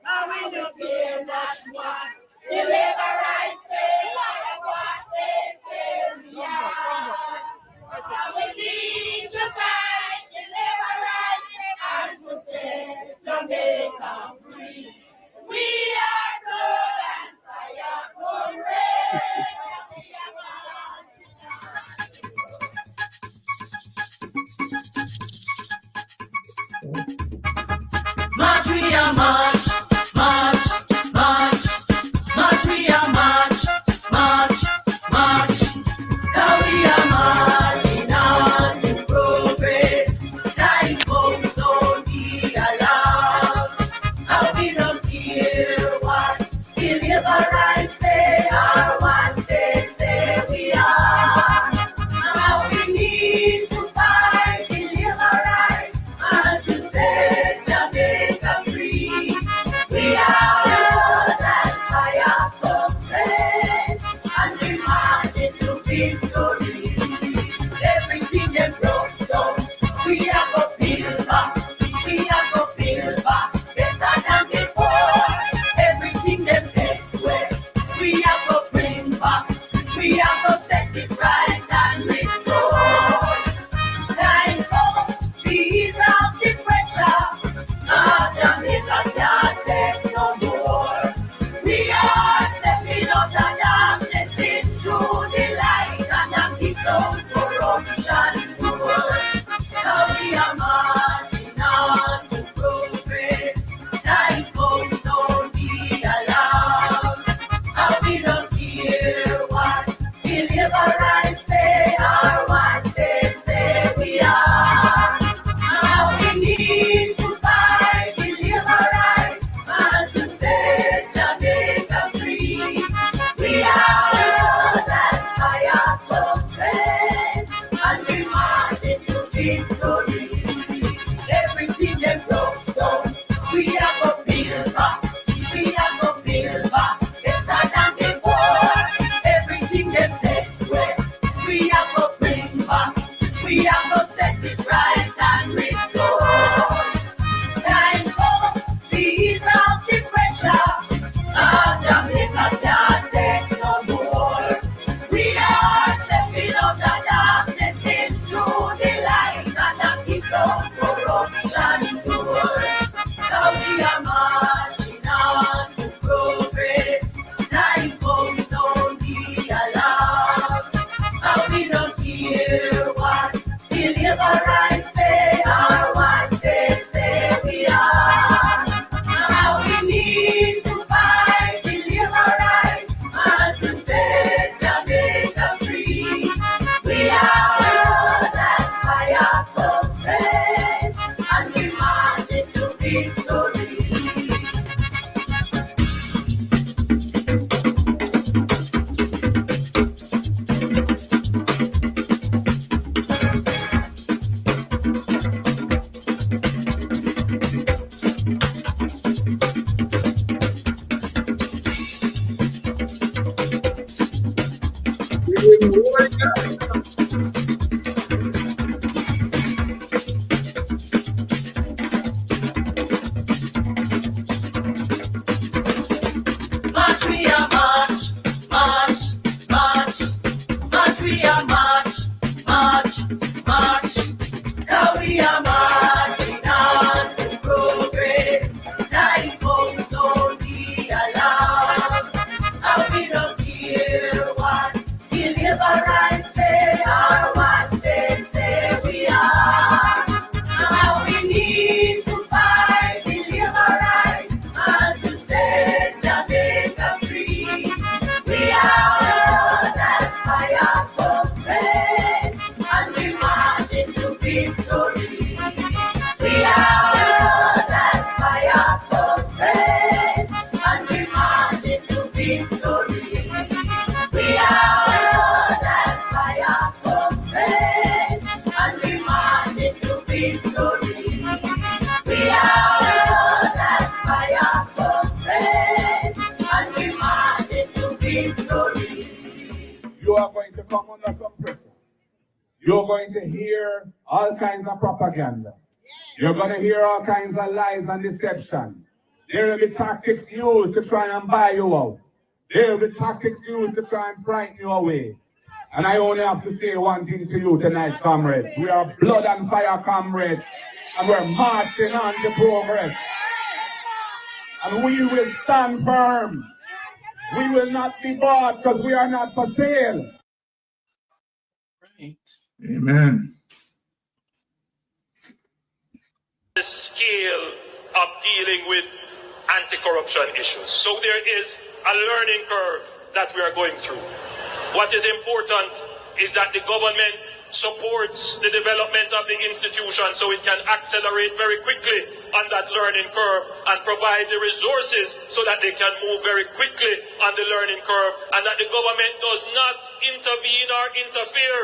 And we don't care what the liberals say or what they say we are. And we need to fight the liberals and to set Jamaica free. We are blood and fire comrades. March, we are march, march, march, march, we are march, march, march. Now we are marching on to progress. Time comes on the alarm. Now we don't care what the liberals say or what they say we are. Now we need to fight the liberals and to set Jamaica free. We are that fire comrades, and we march into victory. Everything they broke down, we are go build back. We are go build back better than before. Everything they take away, we are go bring back. We are go set it right and restore. Time comes, ease up the pressure. Now Jamaica can't take no more. We are stepping out of darkness into the light and kick down corruption doors. Now we are marching on to progress. Time comes on the alarm. And we don't care what the liberals say or what they say we are. Now we need to fight the liberals and to set Jamaica free. We are that fire comrades, and we march into victory. Everything they broke down, we are go build back. We are go build back better than before. Everything they take away, we are go bring back. We are go set it right and restore. Time comes, ease up the pressure. Now Jamaica can't take no more. We are stepping out of darkness into the light and kick down corruption doors. Now we are marching on to progress. Time comes on the alarm. Now we don't care what the liberals say or what they say we are. Now we need to fight the liberals and to set Jamaica free. We are that fire comrades, and we march into victory. March, we are march, march, march, march, we are march, march, march. Now we are marching on to progress. Time comes on the alarm. Now we don't care what the liberals say or what they say we are. Now we need to fight the liberals and to set Jamaica free. We are that fire comrades, and we march into victory. We are that fire comrades, and we march into victory. We are that fire comrades, and we march into victory. We are that fire comrades, and we march into victory. You are going to come under some pressure. You're going to hear all kinds of propaganda. You're going to hear all kinds of lies and deception. There will be tactics used to try and buy you out. There will be tactics used to try and frighten you away. And I only have to say one thing to you tonight, comrades. We are blood and fire comrades, and we're marching on to progress. And we will stand firm. We will not be bought because we are not for sale. Right. Amen. The scale of dealing with anti-corruption issues. So there is a learning curve that we are going through. What is important is that the government supports the development of the institution so it can accelerate very quickly on that learning curve and provide the resources so that they can move very quickly on the learning curve, and that the government does not intervene or interfere.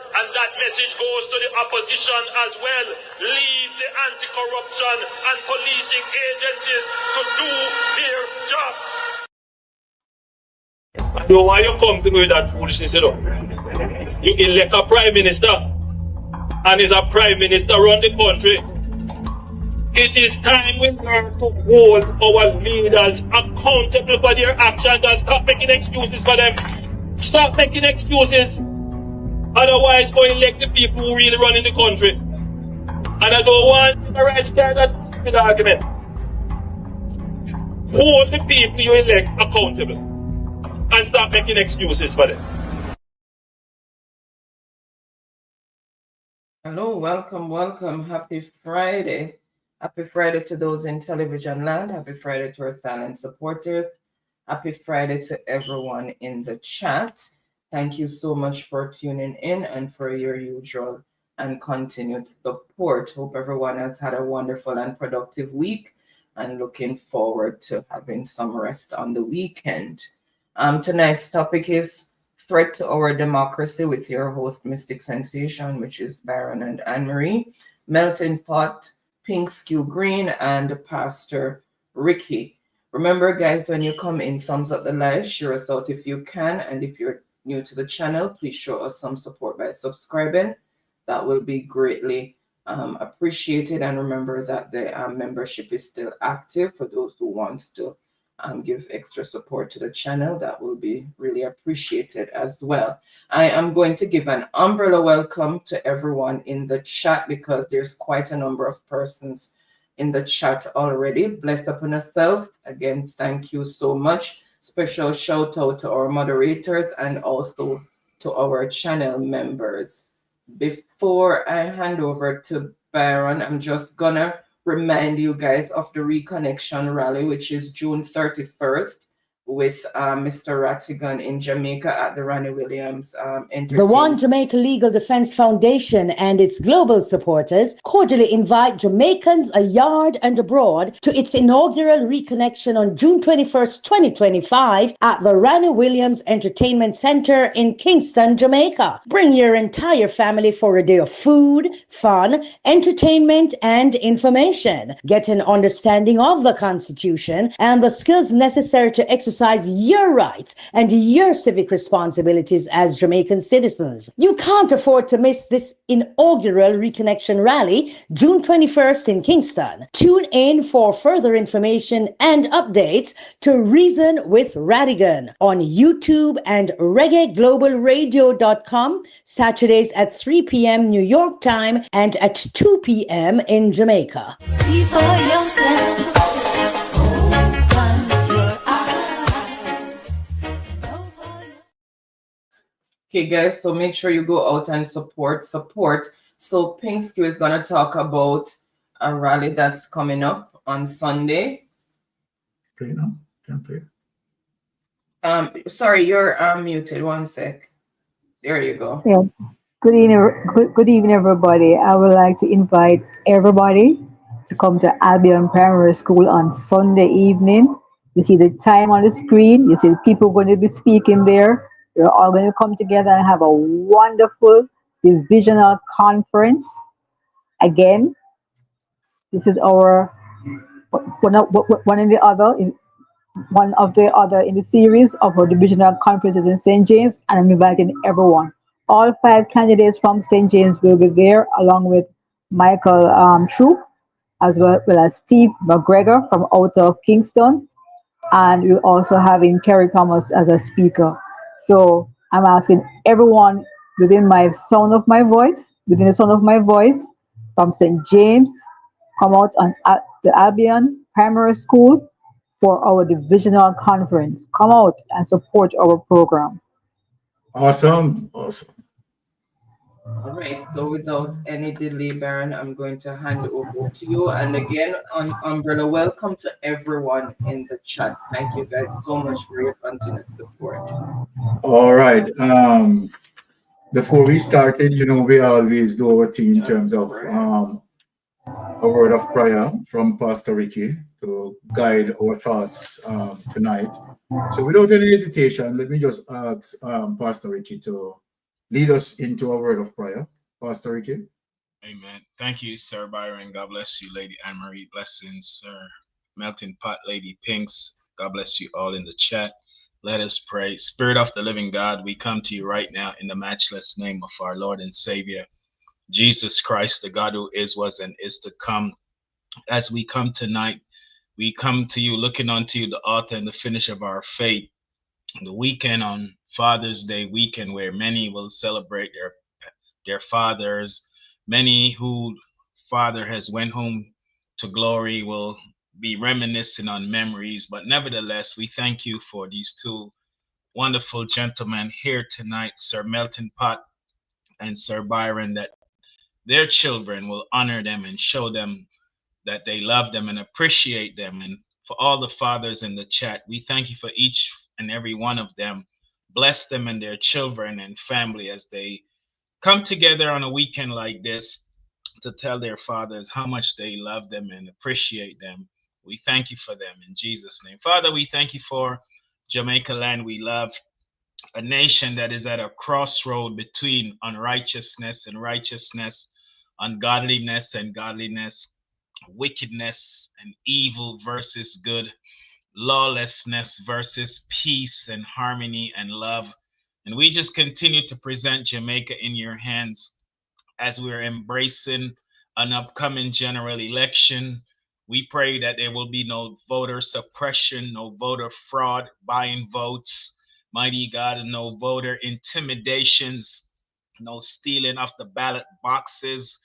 And that message goes to the opposition as well. Leave the anti-corruption and policing agencies to do their jobs. I know why you come to me with that foolishness, you know. You elect a prime minister, and is a prime minister run the country. It is time we learn to hold our leaders accountable for their actions and stop making excuses for them. Stop making excuses. Otherwise, go elect the people who really run in the country. And I don't want the right stand that stupid argument. Hold the people you elect accountable and stop making excuses for them. Hello, welcome. Happy Friday. Happy Friday to those in television land. Happy Friday to our silent supporters. Happy Friday to everyone in the chat. Thank you so much for tuning in and for your usual and continued support. Hope everyone has had a wonderful and productive week, and looking forward to having some rest on the weekend. Tonight's topic is Threat to Our Democracy with your host, Mystic Sensation, which is Baron and Anne-Marie, Melting Pot, Pink Skew Green, and Pastor Ricky. Remember, guys, when you come in, thumbs up the live, share us out if you can, and if you're new to the channel, please show us some support by subscribing. That will be greatly appreciated. And remember that the membership is still active for those who want to give extra support to the channel. That will be really appreciated as well. I am going to give an umbrella welcome to everyone in the chat because there's quite a number of persons in the chat already. Blessed upon yourself. Again, thank you so much. Special shout out to our moderators and also to our channel members. Before I hand over to Byron, I'm just gonna remind you guys of the Reconnection Rally, which is June 31st with Mr. Rattigan in Jamaica at the Ronnie Williams Entertainment. The One Jamaica Legal Defense Foundation and its global supporters cordially invite Jamaicans abroad and abroad to its inaugural Reconnection on June 21st, 2025 at the Ronnie Williams Entertainment Center in Kingston, Jamaica. Bring your entire family for a day of food, fun, entertainment, and information. Get an understanding of the Constitution and the skills necessary to exercise your rights and your civic responsibilities as Jamaican citizens. You can't afford to miss this inaugural Reconnection Rally, June 21st in Kingston. Tune in for further information and updates to Reason with Rattigan on YouTube and reggaeglobalradio.com, Saturdays at 3 p.m. New York time and at 2 p.m. in Jamaica. See for yourself. Okay, guys, so make sure you go out and support. So Pink Skew is going to talk about a rally that's coming up on Sunday. Play now. Can play. Sorry, you're muted. One sec. There you go. Yeah. Good evening, everybody. I would like to invite everybody to come to Albion Primary School on Sunday evening. You see the time on the screen. You see the people going to be speaking there. We're all going to come together and have a wonderful divisional conference. Again, this is our one of the other in the series of our divisional conferences in St. James, and I'm inviting everyone. All 5 candidates from St. James will be there, along with Michael Troop, as well as Steve McGregor from out of Kingston, and we're also having Kerry Thomas as a speaker. So I'm asking everyone within the sound of my voice, from St. James, come out on at the Albion Primary School for our divisional conference. Come out and support our program. Awesome. Awesome. All right, so without any delay, Baron, I'm going to hand over to you. And again, on Umbrella, welcome to everyone in the chat. Thank you guys so much for your continued support. All right. Before we started, we always do our thing in terms of a word of prayer from Pastor Ricky to guide our thoughts tonight. So without any hesitation, let me just ask Pastor Ricky to lead us into a word of prayer. Pastor Ricky. Amen. Thank you, Sir Byron. God bless you, Lady Anne Marie. Blessings, Sir Melting Pot, Lady Pinks. God bless you all in the chat. Let us pray. Spirit of the living God, we come to you right now in the matchless name of our Lord and Savior, Jesus Christ, the God who is, was, and is to come. As we come tonight, we come to you looking unto you, the author and the finisher of our faith. The weekend on Father's Day weekend, where many will celebrate their fathers, many who father has went home to glory will be reminiscing on memories. But nevertheless, we thank you for these two wonderful gentlemen here tonight, Sir Melton Pot and Sir Byron, that their children will honor them and show them that they love them and appreciate them. And for all the fathers in the chat, we thank you for each and every one of them. Bless them and their children and family as they come together on a weekend like this to tell their fathers how much they love them and appreciate them. We thank you for them in Jesus' name. Father, we thank you for Jamaica land we love, a nation that is at a crossroad between unrighteousness and righteousness, ungodliness and godliness, wickedness and evil versus good, lawlessness versus peace and harmony and love. And we just continue to present Jamaica in your hands as we're embracing an upcoming general election. We pray that there will be no voter suppression, no voter fraud, buying votes, mighty God, and no voter intimidations, no stealing of the ballot boxes,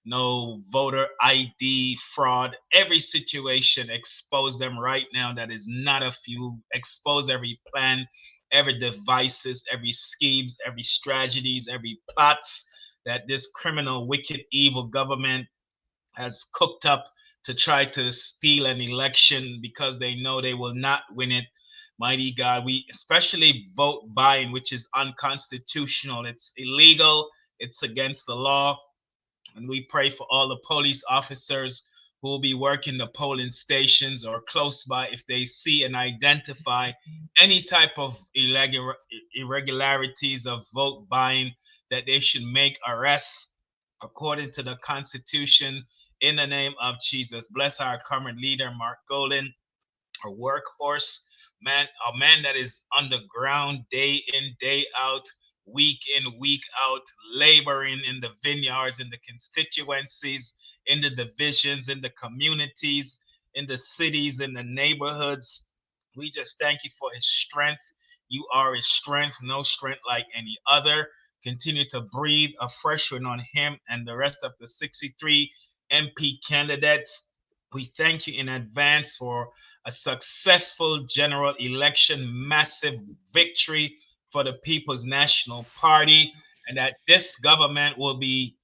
no voter ID fraud. Every situation, expose them right now that is not of you. Expose every plan, every devices, every schemes, every strategies, every plots that this criminal, wicked, evil government has cooked up to try to steal an election because they know they will not win it. Mighty God, we especially vote buying, which is unconstitutional. It's illegal. It's against the law. And we pray for all the police officers who will be working the polling stations or close by. If they see and identify any type of irregularities of vote buying, that they should make arrests according to the Constitution in the name of Jesus. Bless our current leader, Mark Golden, a workhorse, man, a man that is on the ground day in, day out, week in, week out, laboring in the vineyards, in the constituencies, in the divisions, in the communities, in the cities, in the neighborhoods. We just thank you for his strength. You are his strength, no strength like any other. Continue to breathe a fresh one on him and the rest of the 63 MP candidates. We thank you in advance for a successful general election, massive victory for the People's National Party, and that this government will be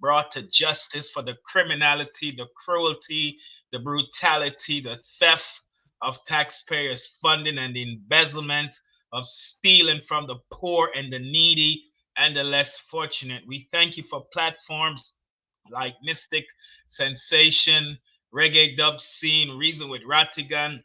brought to justice for the criminality, the cruelty, the brutality, the theft of taxpayers' funding and the embezzlement of stealing from the poor and the needy and the less fortunate. We thank you for platforms like Mystic, Sensation, Reggae Dub Scene, Reason with Ratigan,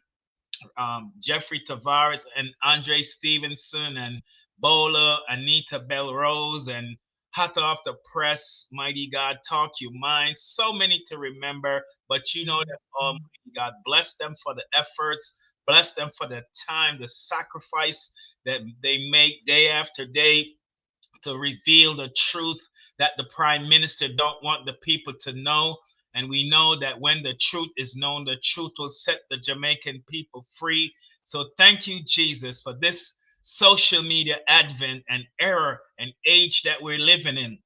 Jeffrey Tavares and Andre Stevenson and Bola, Anita Bell Rose, and Hot Off the Press, Mighty God, Talk Your Mind. So many to remember, but you know that Almighty God, bless them for the efforts, bless them for the time, the sacrifice that they make day after day to reveal the truth that the prime minister don't want the people to know. And we know that when the truth is known, the truth will set the Jamaican people free. So thank you, Jesus, for this social media advent and era and age that we're living in,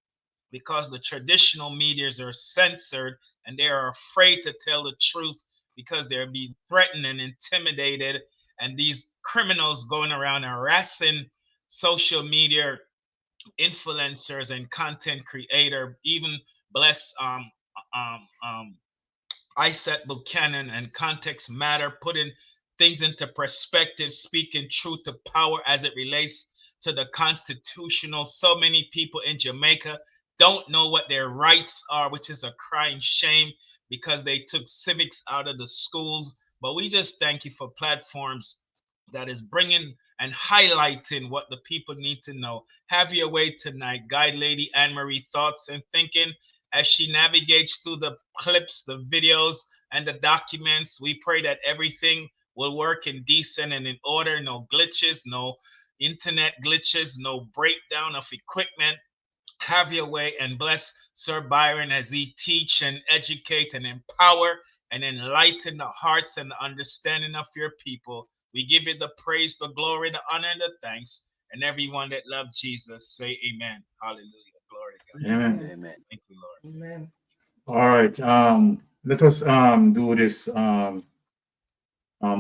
because the traditional medias are censored and they are afraid to tell the truth because they're being threatened and intimidated. And these criminals going around harassing social media influencers and content creator, even bless um, um, ISAT Buchanan and Context Matter, putting things into perspective, speaking truth to power as it relates to the constitutional. So many people in Jamaica don't know what their rights are, which is a crying shame because they took civics out of the schools. But we just thank you for platforms that is bringing and highlighting what the people need to know. Have your way tonight. Guide Lady Anne Marie thoughts and thinking as she navigates through the clips, the videos, and the documents. We pray that everything will work in decent and in order. No glitches, no internet glitches, no breakdown of equipment. Have your way and bless Sir Byron as he teach and educate and empower and enlighten the hearts and the understanding of your people. We give you the praise, the glory, the honor, and the thanks. And everyone that loved Jesus, say amen. Hallelujah. Glory to God. Amen. Amen. Thank you, Lord. Amen. All right. Let us do this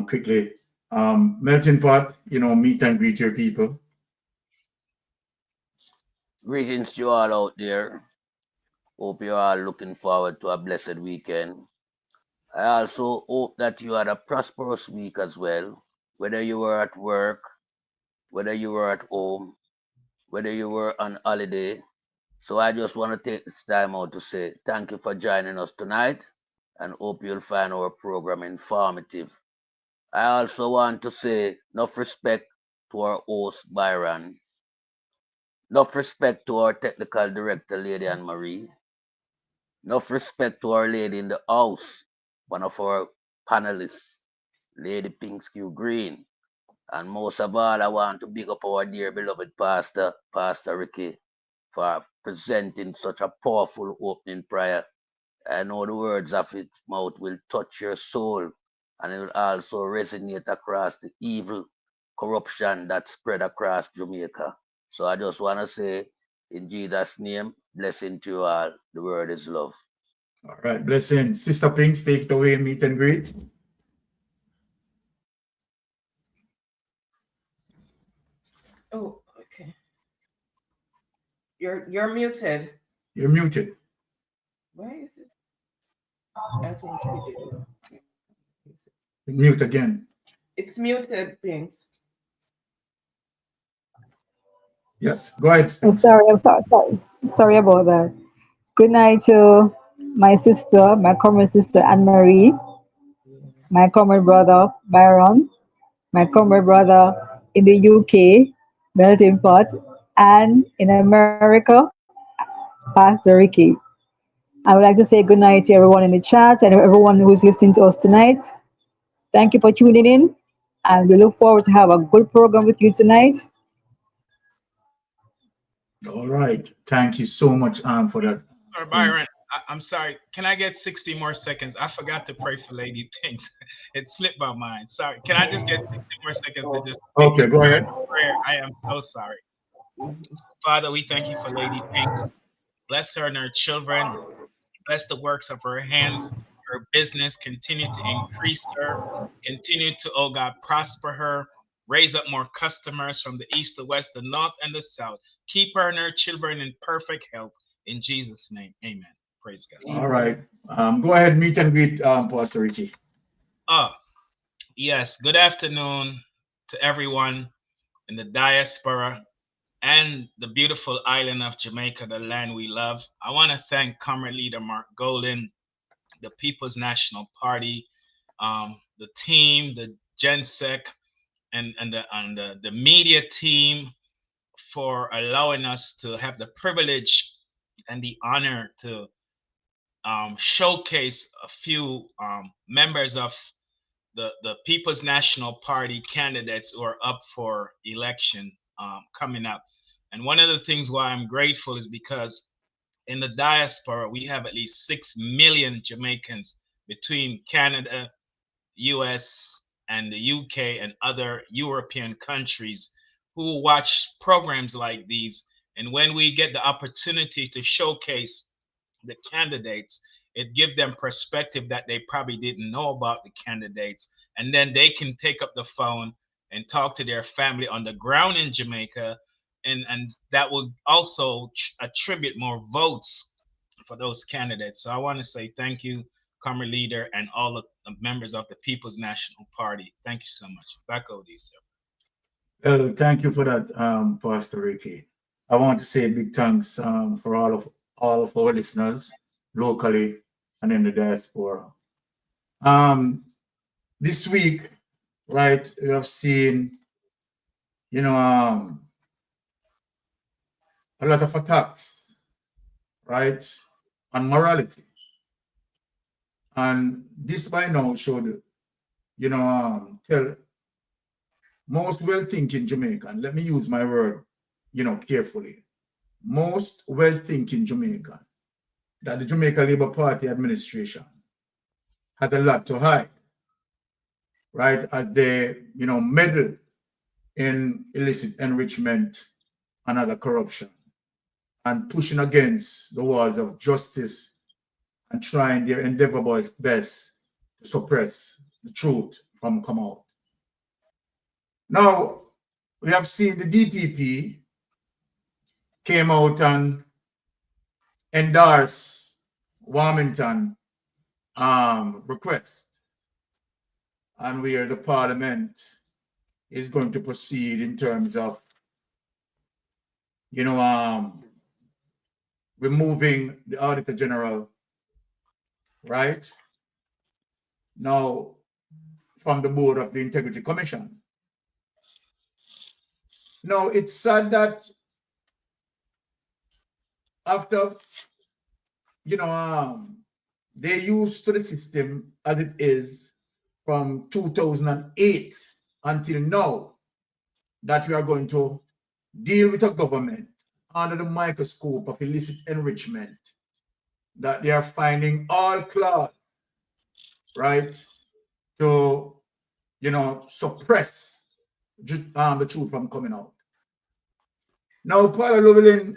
quickly. Melting pot, meet and greet your people. Greetings to you all out there. Hope you're all looking forward to a blessed weekend. I also hope that you had a prosperous week as well, whether you were at work, whether you were at home, whether you were on holiday. So I just want to take this time out to say thank you for joining us tonight and hope you'll find our program informative. I also want to say enough respect to our host Byron, enough respect to our technical director Lady Anne Marie, enough respect to our lady in the house, one of our panelists, Lady Pinkskew Green. And most of all, I want to big up our dear beloved Pastor Ricky, for presenting such a powerful opening prayer. I know the words of his mouth will touch your soul and it will also resonate across the evil corruption that spread across Jamaica. So I just want to say, in Jesus' name, blessing to you all. The word is love. All right. Blessing. Sister Pinks, take it away, meet and greet. Oh, okay. You're muted. You're muted. Why is it? I think she did it. Mute again. It's muted, Pinks. Yes. Go ahead. I'm sorry, sorry about that. Good night to my sister, my common sister Anne Marie, my common brother Byron, my common brother in the UK, Melting Pot, and in America, Pastor Ricky. I would like to say good night to everyone in the chat and everyone who's listening to us tonight. Thank you for tuning in, and we look forward to have a good program with you tonight. All right. Thank you so much for that. Sir Byron, I'm sorry. Can I get 60 more seconds? I forgot to pray for Lady Pinks. It slipped my mind. Sorry. Can I just get 60 more seconds to just Okay, go ahead. prayer? I am so sorry. Father, we thank you for Lady Pinks. Bless her and her children. Bless the works of her hands, her business. Continue to increase her. Continue to, oh God, prosper her. Raise up more customers from the east, the west, the north, and the south. Keep her and her children in perfect health. In Jesus' name, amen. Praise God. All right. Go ahead, meet and greet Pastor Ricky. Yes. Good afternoon to everyone in the diaspora and the beautiful island of Jamaica, the land we love. I want to thank Comrade Leader Mark Golden, the People's National Party, the team, the GenSec, and the media team for allowing us to have the privilege and the honor to showcase a few members of the People's National Party candidates who are up for election coming up. And one of the things why I'm grateful is because in the diaspora, we have at least 6 million Jamaicans between Canada, US, and the UK and other European countries who watch programs like these. And when we get the opportunity to showcase the candidates, it gives them perspective that they probably didn't know about the candidates. And then they can take up the phone and talk to their family on the ground in Jamaica. And that will also attribute more votes for those candidates. So I want to say thank you, Comrade Leader, and all of the members of the People's National Party. Thank you so much. Back over to you, sir. Well, thank you for that, Pastor Ricky. I want to say big thanks for all of our listeners locally and in the diaspora. This week, right, we have seen, a lot of attacks, right, on morality. And this by now should, tell most well-thinking Jamaican, let me use my word, carefully, most well-thinking Jamaican, that the Jamaica Labour Party administration has a lot to hide, right, as they, meddle in illicit enrichment and other corruption and pushing against the walls of justice and trying their endeavor best to suppress the truth from come out. Now, we have seen the DPP came out and endorsed Warmington request, and where the Parliament is going to proceed in terms of, removing the Auditor General, right, now from the board of the Integrity Commission. Now, it's sad that after, they used to the system as it is from 2008 until now, that we are going to deal with a government under the microscope of illicit enrichment, that they are finding all clause, right, to, suppress the truth from coming out. Now, Paula Llewellyn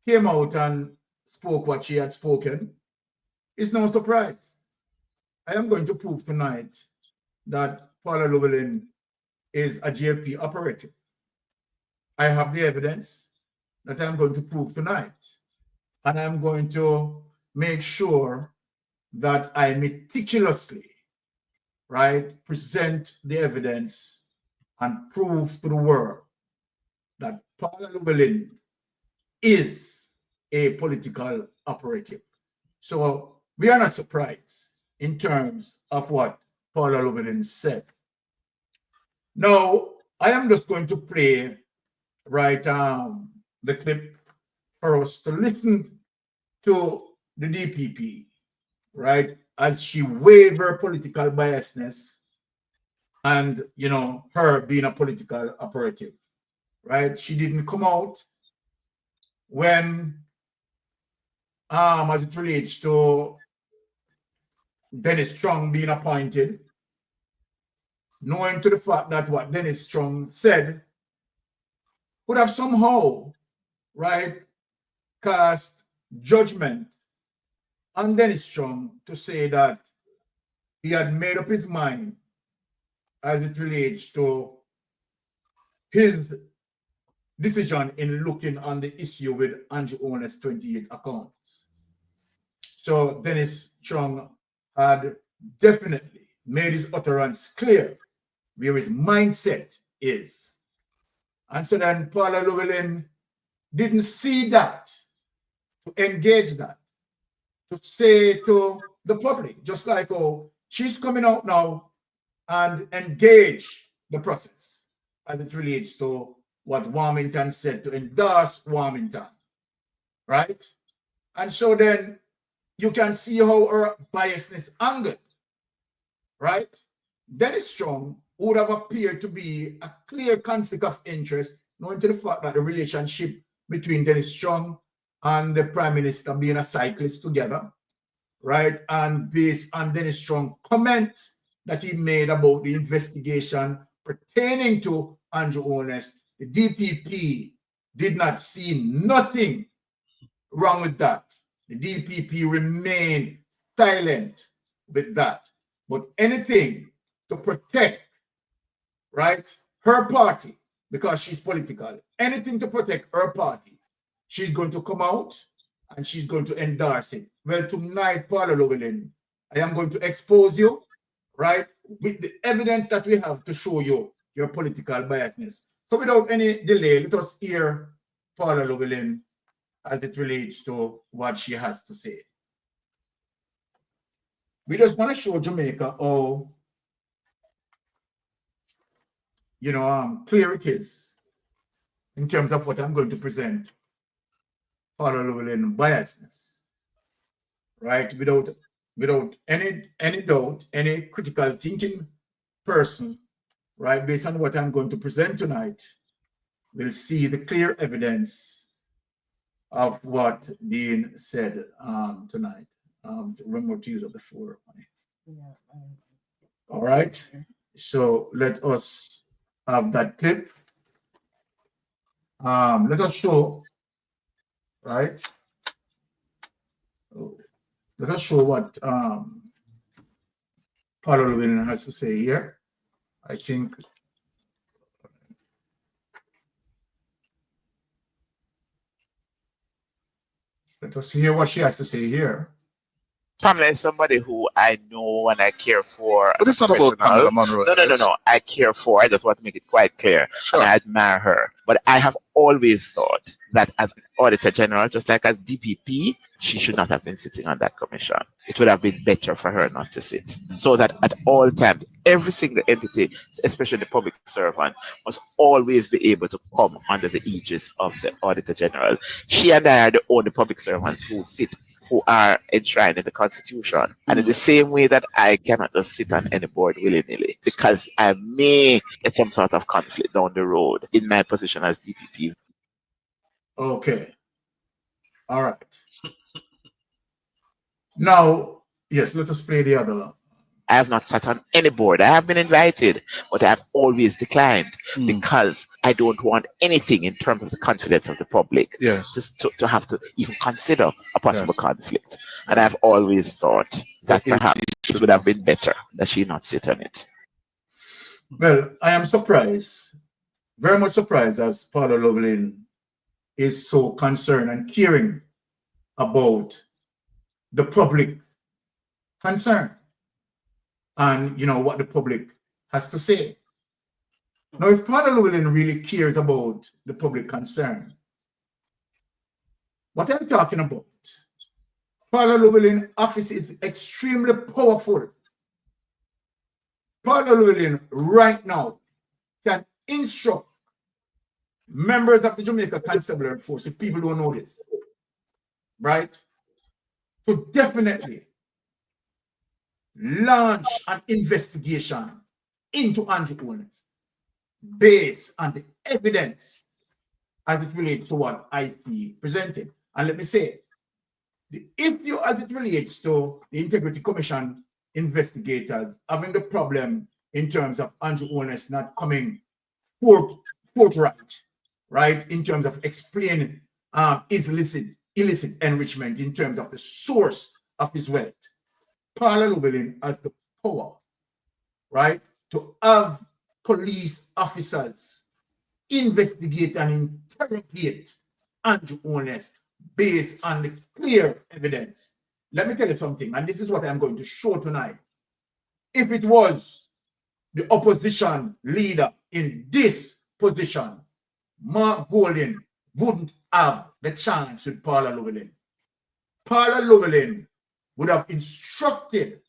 came out and spoke what she had spoken. It's no surprise. I am going to prove tonight that Paula Llewellyn is a JLP operative. I have the evidence that I'm going to prove tonight. And I'm going to make sure that I meticulously, right, present the evidence and prove to the world that Paula Llewellyn is a political operative. So we are not surprised in terms of what Paula Llewellyn said. Now, I am just going to play, right, the clip for us to listen to the DPP, right, as she waved her political biasness and, her being a political operative, right? She didn't come out when, as it relates to Dennis Strong being appointed, knowing to the fact that what Dennis Strong said would have somehow, right, cast judgment on Dennis Strong to say that he had made up his mind as it relates to his decision in looking on the issue with Andrew Owner's 28 accounts. So Dennis Strong had definitely made his utterance clear where his mindset is. And so then Paula Llewellyn didn't see that, to engage that, to say to the public, just like, oh, she's coming out now and engage the process as it relates to what Warmington said, to endorse Warmington, right? And so then you can see how her biasness angled, right? Dennis Strong would have appeared to be a clear conflict of interest, knowing to the fact that the relationship between Dennis Strong and the Prime Minister being a cyclist together, right? And based on Dennis Strong comment that he made about the investigation pertaining to Andrew Holness, the DPP did not see nothing wrong with that. The DPP remained silent with that. But anything to protect, right, her party, because she's political, anything to protect her party, she's going to come out and she's going to endorse it. Well, tonight, Paula Llewellyn, I am going to expose you, right, with the evidence that we have to show you your political biasness. So without any delay, let us hear Paula Llewellyn as it relates to what she has to say. We just want to show Jamaica how, you know, clear it is in terms of what I'm going to present. Paula Llewellyn biasness, right? Without any doubt, any critical thinking person, right, based on what I'm going to present tonight, will see the clear evidence of what being said tonight. Remember to use up the floor. All right. So let us have that clip. Let us show, right? Let us show what Paula Llewellyn has to say here. I think let us hear what she has to say here. Pamela is somebody who I know and I care for. But it's not about Pamela Monroe. No. I care for. I just want to make it quite clear. Sure. And I admire her. But I have always thought that as an Auditor General, just like as DPP, she should not have been sitting on that commission. It would have been better for her not to sit. So that at all times, every single entity, especially the public servant, must always be able to come under the aegis of the Auditor General. She and I are the only public servants who are enshrined in the Constitution. And in the same way that I cannot just sit on any board willy-nilly, because I may get some sort of conflict down the road in my position as DPP. Okay. All right. Now, yes, let us play the other. I have not sat on any board. I have been invited, but I have always declined because I don't want anything in terms of the confidence of the public just to have to even consider a possible conflict. And I've always thought that perhaps it would have been better that she not sit on it. Well, I am surprised, very much surprised, as Paula Llewellyn is so concerned and caring about the public concern and, you know, what the public has to say. Now, if Paula Llewellyn really cares about the public concern, what I'm talking about, Paula Llewellyn's office is extremely powerful. Paula Llewellyn right now can instruct members of the Jamaica Constabulary Force, if people don't know this, right, to definitely launch an investigation into Andrew Holness based on the evidence as it relates to what I see presented. And let me say, if you, as it relates to the Integrity Commission investigators having the problem in terms of Andrew Holness not coming forthright, right, in terms of explaining his illicit enrichment in terms of the source of his wealth, Paula Llewellyn has the power, right, to have police officers investigate and interrogate Andrew Holness based on the clear evidence. Let me tell you something, and this is what I'm going to show tonight. If it was the opposition leader in this position, Mark Golding wouldn't have the chance with Paula Llewellyn. Paula Llewellyn would have instructed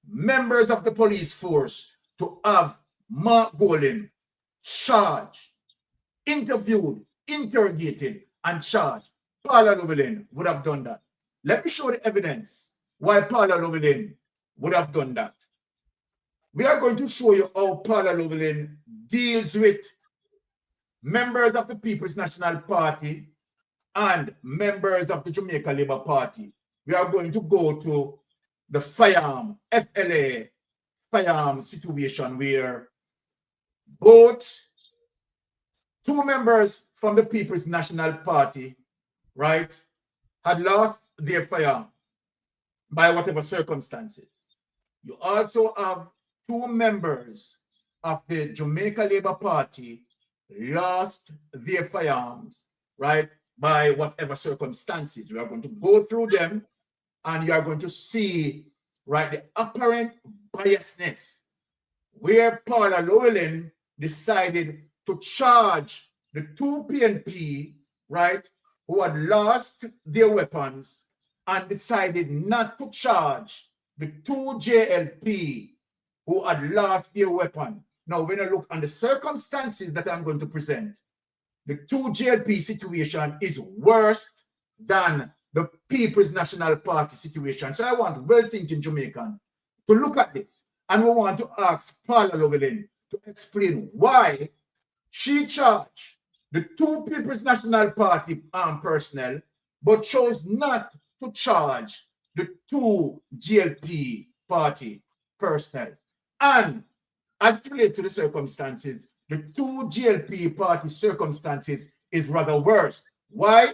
members of the police force to have Mark Golding charged, interviewed, interrogated, and charged. Paula Llewellyn would have done that. Let me show the evidence why Paula Llewellyn would have done that. We are going to show you how Paula Llewellyn deals with members of the People's National Party and members of the Jamaica Labour Party, we are going to go to the Firearm, FLA Firearm situation where both two members from the People's National Party, right, had lost their firearm by whatever circumstances. You also have two members of the Jamaica Labour Party lost their firearms, right, by whatever circumstances. We are going to go through them and you are going to see, right, the apparent biasness where Paula Llewellyn decided to charge the two PNP, right, who had lost their weapons and decided not to charge the two JLP who had lost their weapon. Now, when I look on the circumstances that I'm going to present, the two JLP situation is worse than the People's National Party situation. So I want well-thinking Jamaican to look at this. And we want to ask Paula Llewellyn to explain why she charged the two People's National Party armed personnel, but chose not to charge the two GLP party personnel. And as it relates to the circumstances, the two GLP party circumstances is rather worse. Why?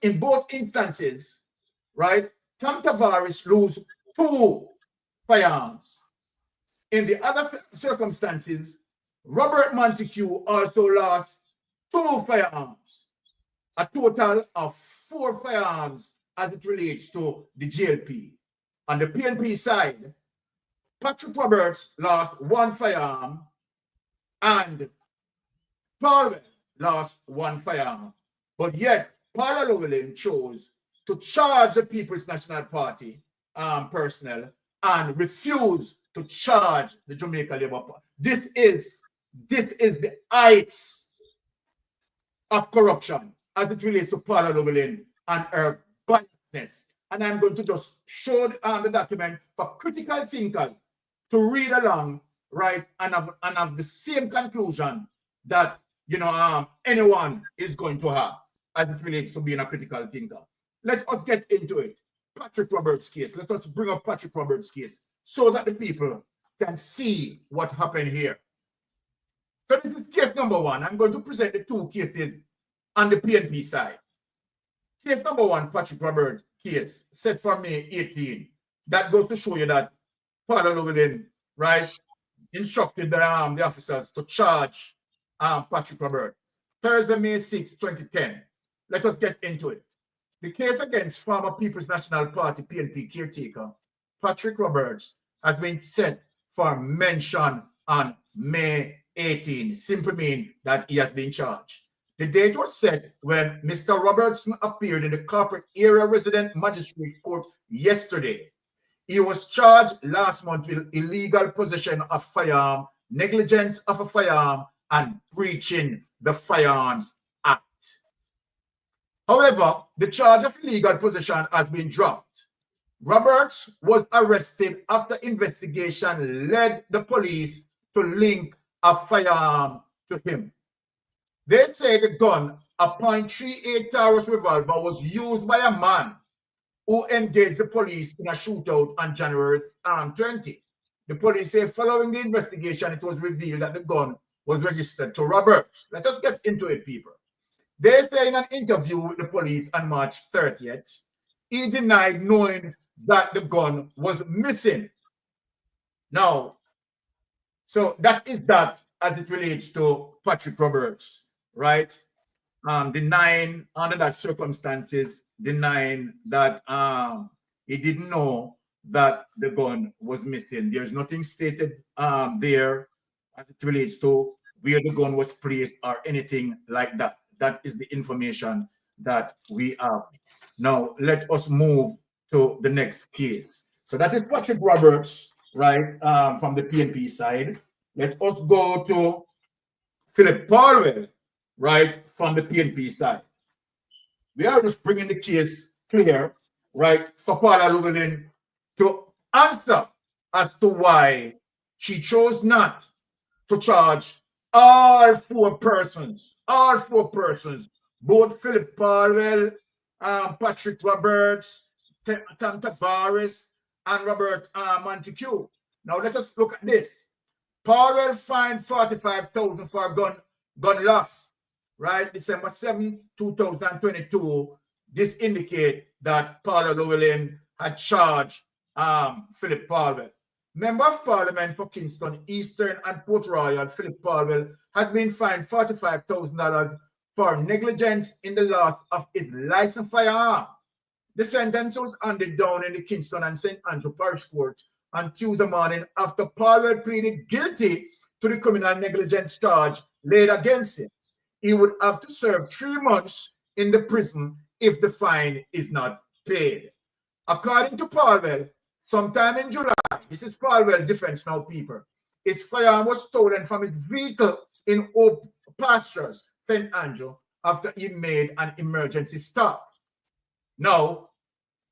In both instances, right, Tom Tavares lose two firearms. In the other circumstances, Robert Montague also lost two firearms, a total of 4 firearms as it relates to the GLP. On the PNP side, Patrick Roberts lost 1 firearm and Paul lost 1 firearm. But yet, Paula Llewellyn chose to charge the People's National Party personnel and refuse to charge the Jamaica Labour Party. This is the heights of corruption as it relates to Paula Llewellyn and her biasness. And I'm going to just show the document for critical thinkers to read along, right, and have the same conclusion that, you know, anyone is going to have as it relates to being a critical thinker. Let us get into it. Patrick Roberts' case. Let us bring up Patrick Roberts' case so that the people can see what happened here. So this is case number 1. I'm going to present the 2 cases on the PNP side. Case number 1, Patrick Roberts case, set for May 18. That goes to show you that Paula Llewellyn, right, instructed the officers to charge Patrick Roberts. Thursday, May 6, 2010. Let us get into it. The case against former People's National Party PNP caretaker Patrick Roberts has been set for mention on May 18. Simply means that he has been charged. The date was set when Mr. Robertson appeared in the Corporate Area Resident Magistrate Court yesterday. He was charged last month with illegal possession of firearm, negligence of a firearm, and breaching the Firearms Act. However, the charge of illegal possession has been dropped. Roberts was arrested after investigation led the police to link a firearm to him. They say the gun, a .38 Taurus revolver, was used by a man who engaged the police in a shootout on January 20. The police say following the investigation, it was revealed that the gun was registered to Roberts. Let us get into it, people. They say in an interview with the police on March 30th, he denied knowing that the gun was missing. Now, so that is that as it relates to Patrick Roberts, right? Denying under that circumstances, denying that he didn't know that the gun was missing. There's nothing stated there as it relates to where the gun was placed or anything like that. That is the information that we have. Now, let us move to the next case. So that is Patrick Roberts, right, from the PNP side. Let us go to Philip Parwell, right, from the PNP side. We are just bringing the case clear, right, for Paula Llewellyn to answer as to why she chose not to charge all 4 persons, both Philip Palwell, Patrick Roberts, Tom Tavares, and Robert Montague. Now let us look at this. Palwell fined $45,000 for gun loss, right? December 7, 2022. This indicates that Paula Llewellyn had charged Philip Palwell. Member of Parliament for Kingston, Eastern, and Port Royal, Philip Palwell, has been fined $45,000 for negligence in the loss of his licensed firearm. The sentence was handed down in the Kingston and St. Andrew Parish Court on Tuesday morning after Palwell pleaded guilty to the criminal negligence charge laid against him. He would have to serve 3 months in the prison if the fine is not paid. According to Palwell, sometime in July, this is Palwell defense now, people, his firearm was stolen from his vehicle in Oak Pastures, St. Andrew, after he made an emergency stop. Now,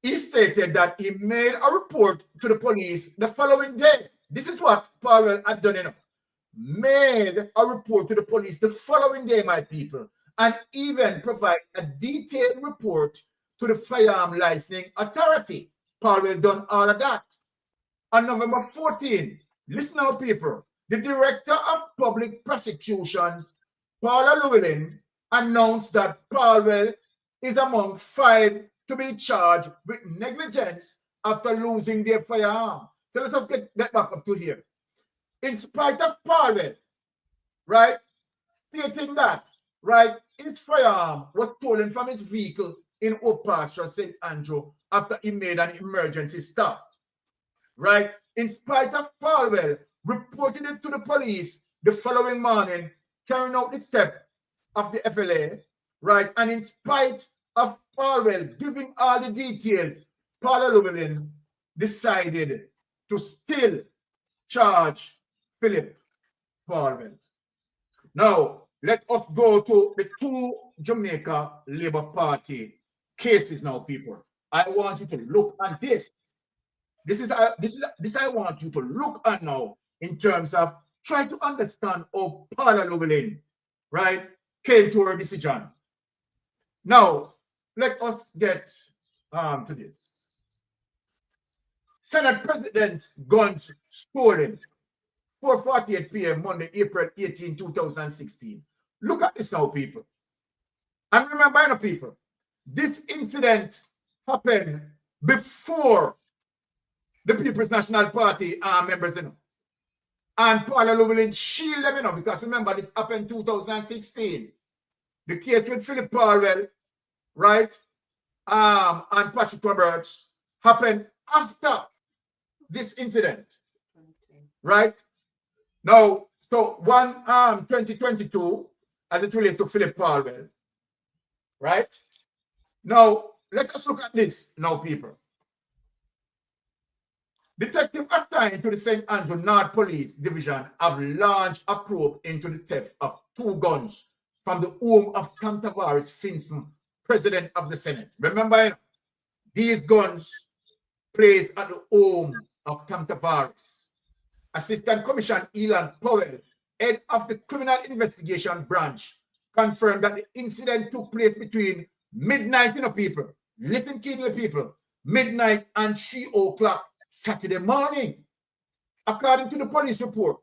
he stated that he made a report to the police the following day. This is what Palwell had done, you know. Made a report to the police the following day, my people, and even provide a detailed report to the Firearm Licensing Authority. Palwell done all of that. On November 14, listen now, people, the Director of Public Prosecutions, Paula Llewellyn, announced that Palwell is among 5 to be charged with negligence after losing their firearm. So let us get back up to here. In spite of Palwell, right, stating that, right, his firearm was stolen from his vehicle in Oak Pasture, St. Andrew, after he made an emergency stop, right? In spite of Palwell reporting it to the police the following morning, carrying out the step of the FLA, right? And in spite of Palwell giving all the details, Paula Llewellyn decided to still charge Philip Palwell. Now, let us go to the 2 Jamaica Labour Party cases now, people. I want you to look at this. This I want you to look at now in terms of trying to understand how Paula Llewellyn, right, came to her decision. Now, let us get to this. Senate President's guns stolen, 4:48 p.m. Monday, April 18, 2016. Look at this now, people. And remember, you know, people, this incident happened before the People's National Party members, you know. And Paula Llewellyn shielded them, you know, because remember, this happened in 2016. The case with Philip Palwell, right, and Patrick Roberts happened after this incident, right? Now, so 2022, as it relates to Philip Palwell, right? Now, let us look at this now, people. Detective assigned to the St. Andrew North Police Division have launched a probe into the theft of 2 guns from the home of Tom Tavares Finson, President of the Senate. Remember, these guns placed at the home of Tom Tavares. Assistant Commissioner Elan Powell, head of the Criminal Investigation Branch, confirmed that the incident took place between midnight, you know, people. Listen keenly, people. Midnight and 3 o'clock Saturday morning. According to the police report,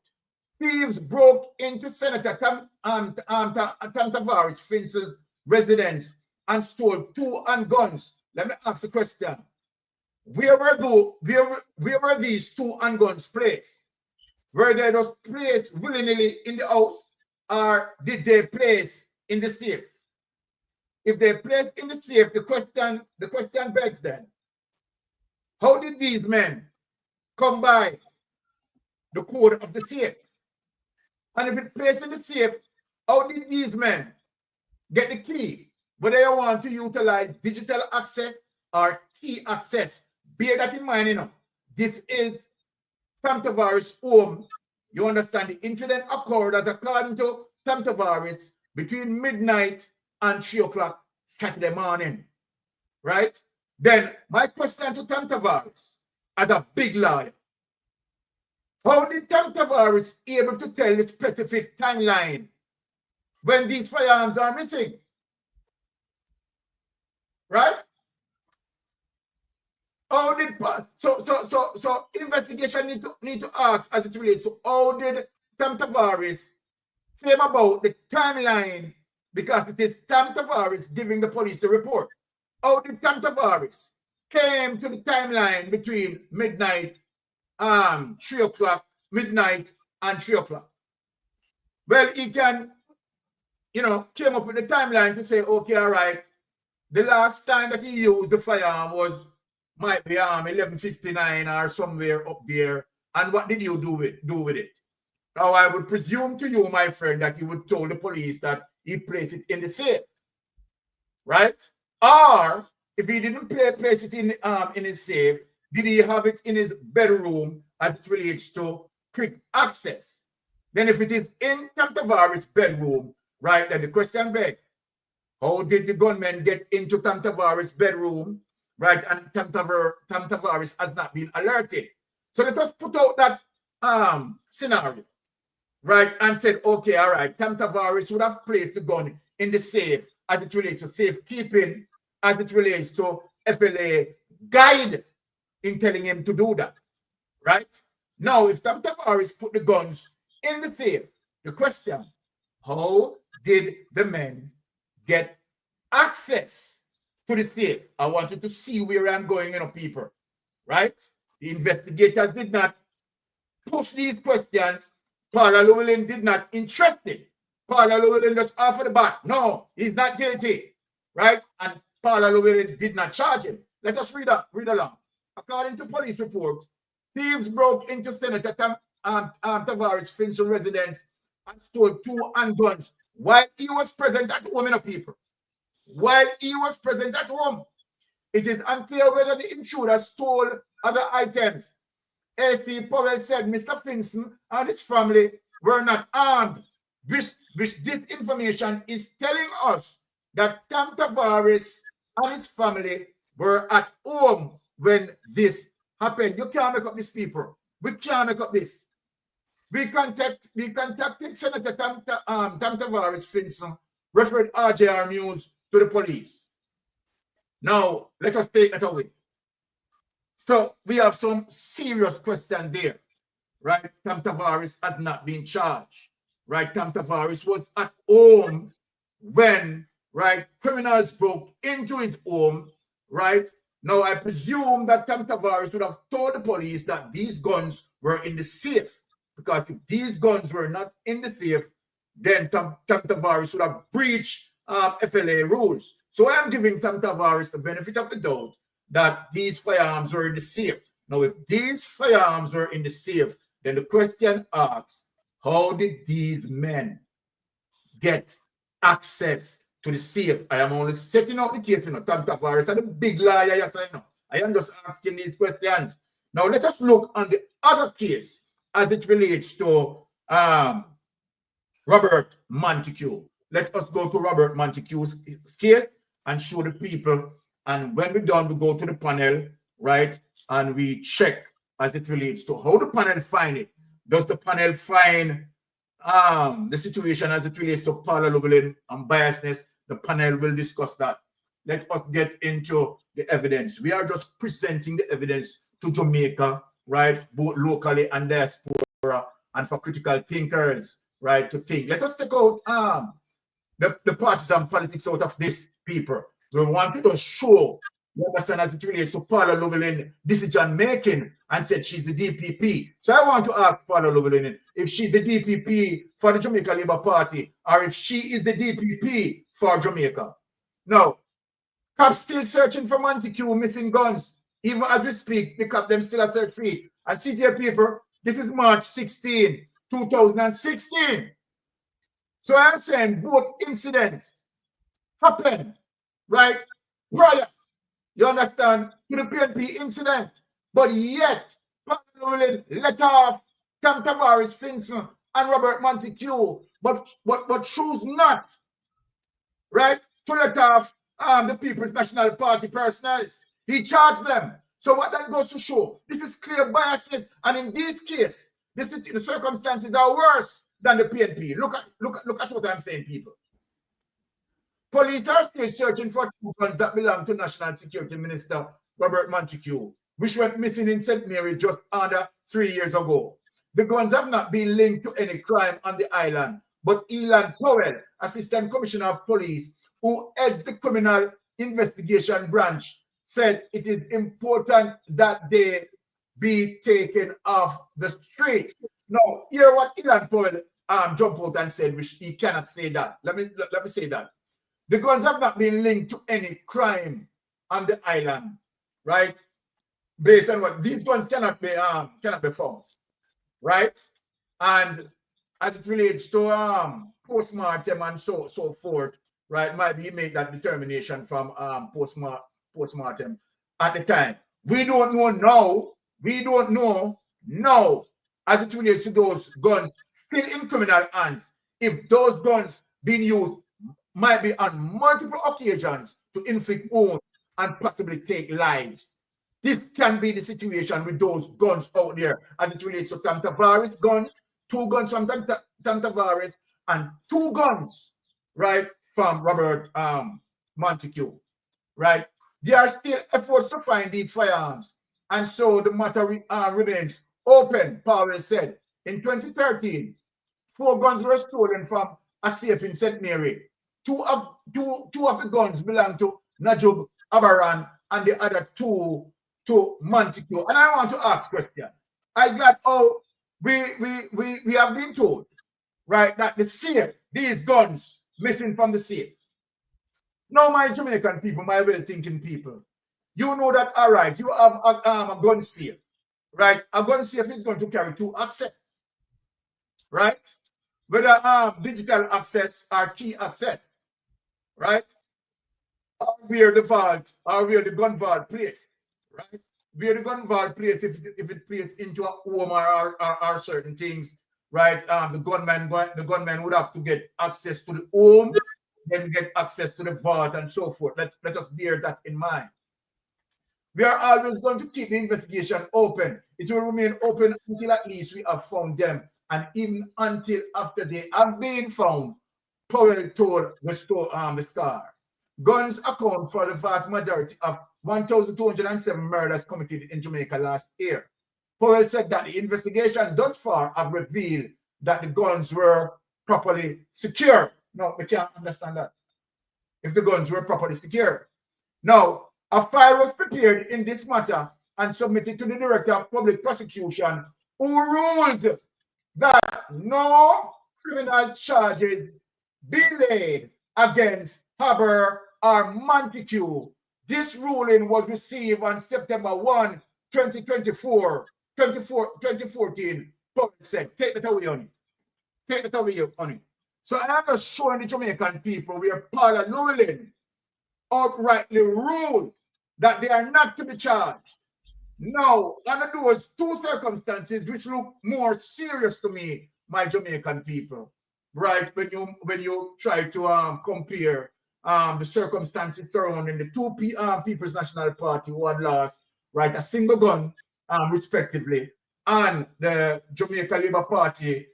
thieves broke into Senator Tom Tavares Finson's residence and stole 2 handguns. Let me ask the question. Where were these 2 handguns placed? Were they just placed willy-nilly in the house, or did they place in the safe? If they placed in the safe, the question begs then, how did these men come by the code of the safe? And if it's placed in the safe, how did these men get the key? Whether they want to utilize digital access or key access, bear that in mind, you know. This is Tom Tavares' home. You understand the incident occurred, as according to Tom Tavares, between midnight and 3 o'clock Saturday morning, right? Then my question to Tom Tavares, as a big lawyer, how did Tom Tavares able to tell the specific timeline when these firearms are missing? right? How did so investigation need to ask as it relates to how did Tam Tavares came about the timeline, because it is Tam Tavares giving the police the report. How did Tam Tavares came to the timeline between midnight, 3 o'clock, midnight and 3 o'clock? Well, he can, came up with the timeline to say, okay, all right, the last time that he used the firearm might be 11:59 or somewhere up there. And what did you do with it? Now, I would presume to you, my friend, that he would tell the police that he placed it in the safe, right? Or if he didn't place it in his safe, did he have it in his bedroom as it relates to quick access? Then if it is in Tam Tavares' bedroom, right, then the question begs, how did the gunmen get into Tam Tavares' bedroom, right, and Tam Tavares has not been alerted? So let us put out that scenario, right, and said, okay, all right, Tam Tavares would have placed the gun in the safe as it relates to safekeeping, as it relates to FLA guide in telling him to do that, right? Now, if Tam Tavares put the guns in the safe, the question, how did the men get access to the safe? I wanted to see where I'm going, people, right? The investigators did not push these questions. Paula Llewellyn did not interested. Paula Llewellyn just offered the bat. No, he's not guilty, right? And Paula Llewellyn did not charge him. Let us read along. According to police reports, thieves broke into Senator Tavares' Finson residence and stole 2 handguns while he was present at home, people. While he was present at home. It is unclear whether the intruder stole other items. AC Powell said Mr. Finson and his family were not armed, which this information is telling us that Tam Tavares and his family were at home when this happened. You can't make up this, people. We can't make up this. We contacted Senator Tam Tavares Finson, referred RJR News to the police. Now, let us take that away. So we have some serious question there, right? Tam Tavares has not been charged, right? Tam Tavares was at home when, right, criminals broke into his home, right? Now, I presume that Tam Tavares would have told the police that these guns were in the safe, because if these guns were not in the safe, then Tam Tavares would have breached FLA rules. So I am giving Tam Tavares the benefit of the doubt that these firearms were in the safe. Now, if these firearms were in the safe, then the question asks, how did these men get access to the safe? I am only setting up the case, Tam Tavares is a big liar, yes, I know. I am just asking these questions. Now, let us look on the other case as it relates to Robert Montague. Let us go to Robert Montague's case and show the people. And when we're done, we go to the panel, right? And we check as it relates to how the panel find it. Does the panel find the situation as it relates to Paula Llewellyn and biasness? The panel will discuss that. Let us get into the evidence. We are just presenting the evidence to Jamaica, right? Both locally and diaspora, and for critical thinkers, right, to think. Let us take out the partisan politics out of this, people. We wanted to show, you understand, as it relates to Paula Llewellyn decision making, and said she's the DPP. So I want to ask Paula Llewellyn if she's the DPP for the Jamaica Labour Party, or if she is the DPP for Jamaica. Now, cops still searching for Montague missing guns. Even as we speak, the cops them still at 3 feet. And see here, people, this is March 16, 2016. So I'm saying both incidents happened, right, prior, you understand, to the PNP incident. But yet, Paula let off Tam Tavares Finson and Robert Montague, but choose not, right, to let off the People's National Party personnel. He charged them. So what that goes to show, this is clear biasness, and in this case, the circumstances are worse than the PNP. Look at what I'm saying, people. Police are still searching for 2 guns that belong to National Security Minister Robert Montague, which went missing in St. Mary just under 3 years ago. The guns have not been linked to any crime on the island, but Elan Powell, Assistant Commissioner of Police, who heads the Criminal Investigation Branch, said it is important that they be taken off the streets. Now, hear what Elan Powell jumped out and said, which he cannot say that. Let me say that. The guns have not been linked to any crime on the island, right? Based on what these guns cannot be found, right? And as it relates to postmortem and so forth, right? Maybe he made that determination from postmortem at the time. We don't know now. We don't know now as it relates to those guns still in criminal hands. If those guns being used might be on multiple occasions to inflict wounds and possibly take lives. This can be the situation with those guns out there as it relates to Tom Tavares guns, 2 guns from Tom Tavares, and 2 guns, right, from Robert Montague, right? There are still efforts to find these firearms, and so the matter remains open. Powell said in 2013, 4 guns were stolen from a safe in St. Mary. Two of the guns belong to Najib Abaran and the other 2 to Montague. And I want to ask a question. I got how we have been told, right, that the safe, these guns missing from the safe. Now, my Jamaican people, my well-thinking people, you know that, all right, you have a gun safe, right? A gun safe is going to carry 2 access, right? Whether digital access or key access, right? Or where the vault, or where the gun vault place, right? Where the gun vault place, if it plays into a home or certain things, right? The gunman would have to get access to the home, then get access to the vault and so forth. Let us bear that in mind. We are always going to keep the investigation open. It will remain open until at least we have found them, and even until after they have been found. Powell told the Star. Guns account for the vast majority of 1,207 murders committed in Jamaica last year. Powell said that the investigation thus far have revealed that the guns were properly secure. No, we can't understand that. If the guns were properly secure. Now, a file was prepared in this matter and submitted to the Director of Public Prosecution, who ruled that no criminal charges be laid against Haber or Montague. This ruling was received on September 1, 2014. Powell said, take that away, honey. Take that away, honey. So I'm just showing the Jamaican people where Paula Llewellyn outrightly ruled that they are not to be charged. Now, under those 2 circumstances which look more serious to me, my Jamaican people, right? When you try to compare the circumstances surrounding the 2 People's National Party who had lost, right, a single gun, respectively, and the Jamaica Labour Party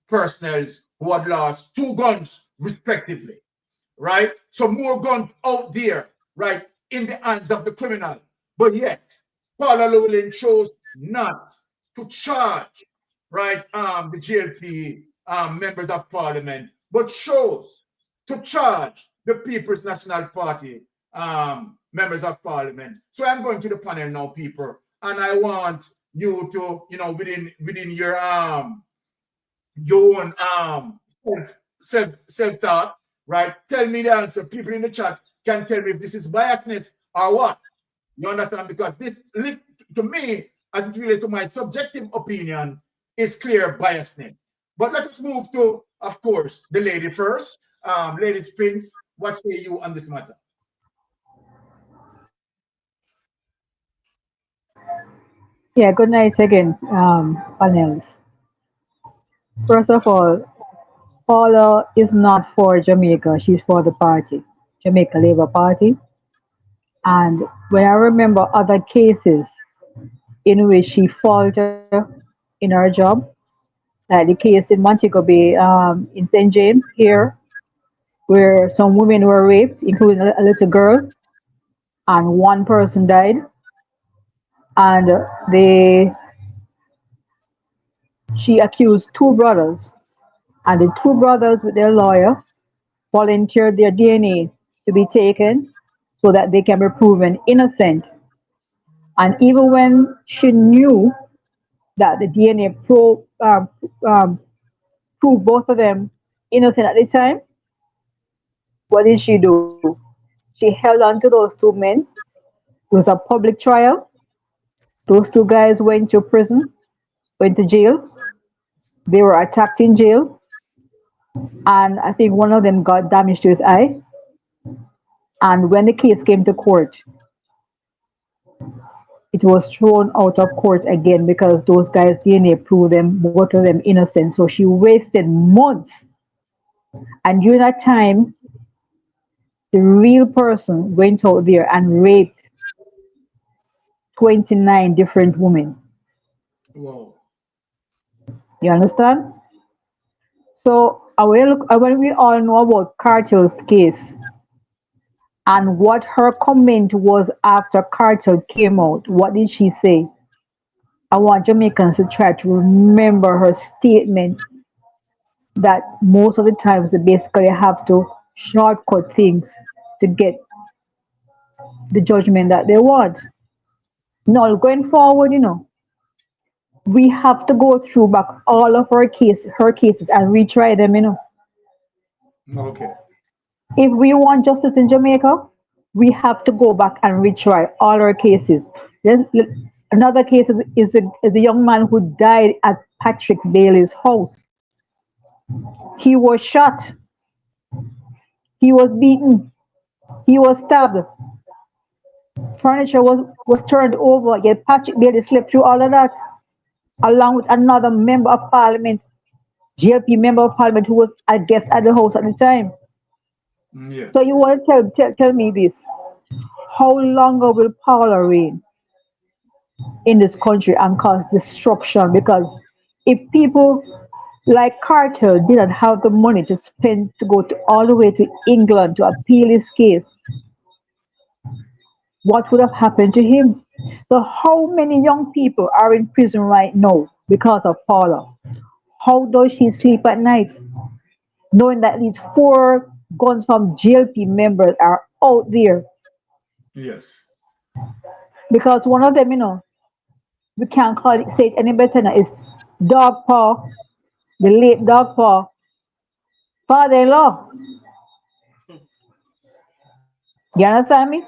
personnel who had lost 2 guns, respectively, right? So more guns out there, right, in the hands of the criminal. But yet, Paula Llewellyn chose not to charge, right, the GLP members of parliament, but chose to charge the People's National Party members of parliament. So I'm going to the panel now, people, and I want you to, within your own self-thought, right? Tell me the answer. People in the chat can tell me if this is biasness or what. You understand? Because this, to me, as it relates to my subjective opinion, is clear biasness. But let us move to, of course, the lady first. Lady Spinks, what say you on this matter? Yeah, good night again, panelists. First of all, Paula is not for Jamaica. She's for the party, Jamaica Labour Party. And when I remember other cases in which she faltered in her job, like the case in Montego Bay, in St. James here, where some women were raped, including a little girl, and one person died. And she accused two brothers, and the two brothers with their lawyer volunteered their DNA to be taken so that they can be proven innocent. And even when she knew that the DNA proved both of them innocent at the time, what did she do? She held on to those two men. It was a public trial. Those two guys went to prison, went to jail. They were attacked in jail. And I think one of them got damage to his eye. And when the case came to court, it was thrown out of court again because those guys' DNA proved them, both of them innocent. So she wasted months. And during that time, the real person went out there and raped 29 different women. Wow. You understand? So when we all know about Cartel's case and what her comment was after Cartel came out, what did she say? I want Jamaicans to try to remember her statement that most of the times they basically have to shortcut things to get the judgment that they want. Now, going forward, we have to go through back all of her cases and retry them, Okay. If we want justice in Jamaica, we have to go back and retry all our cases. Then another case is a young man who died at Patrick Bailey's house. He was shot. He was beaten. He was stabbed. Furniture was turned over. Yet Patrick Bailey slept through all of that, along with another member of parliament, GLP member of parliament, who was a guest at the house at the time. Yes. So you want to tell me this? How longer will Paula reign in this country and cause destruction? Because if people like Carter didn't have the money to spend to go all the way to England to appeal his case, what would have happened to him? So how many young people are in prison right now because of Paula? How does she sleep at night, knowing that these 4 guns from GLP members are out there? Yes. Because one of them, we can't say it any better now, is Dog Paw, the late Dog Paw, father-in-law. You understand me?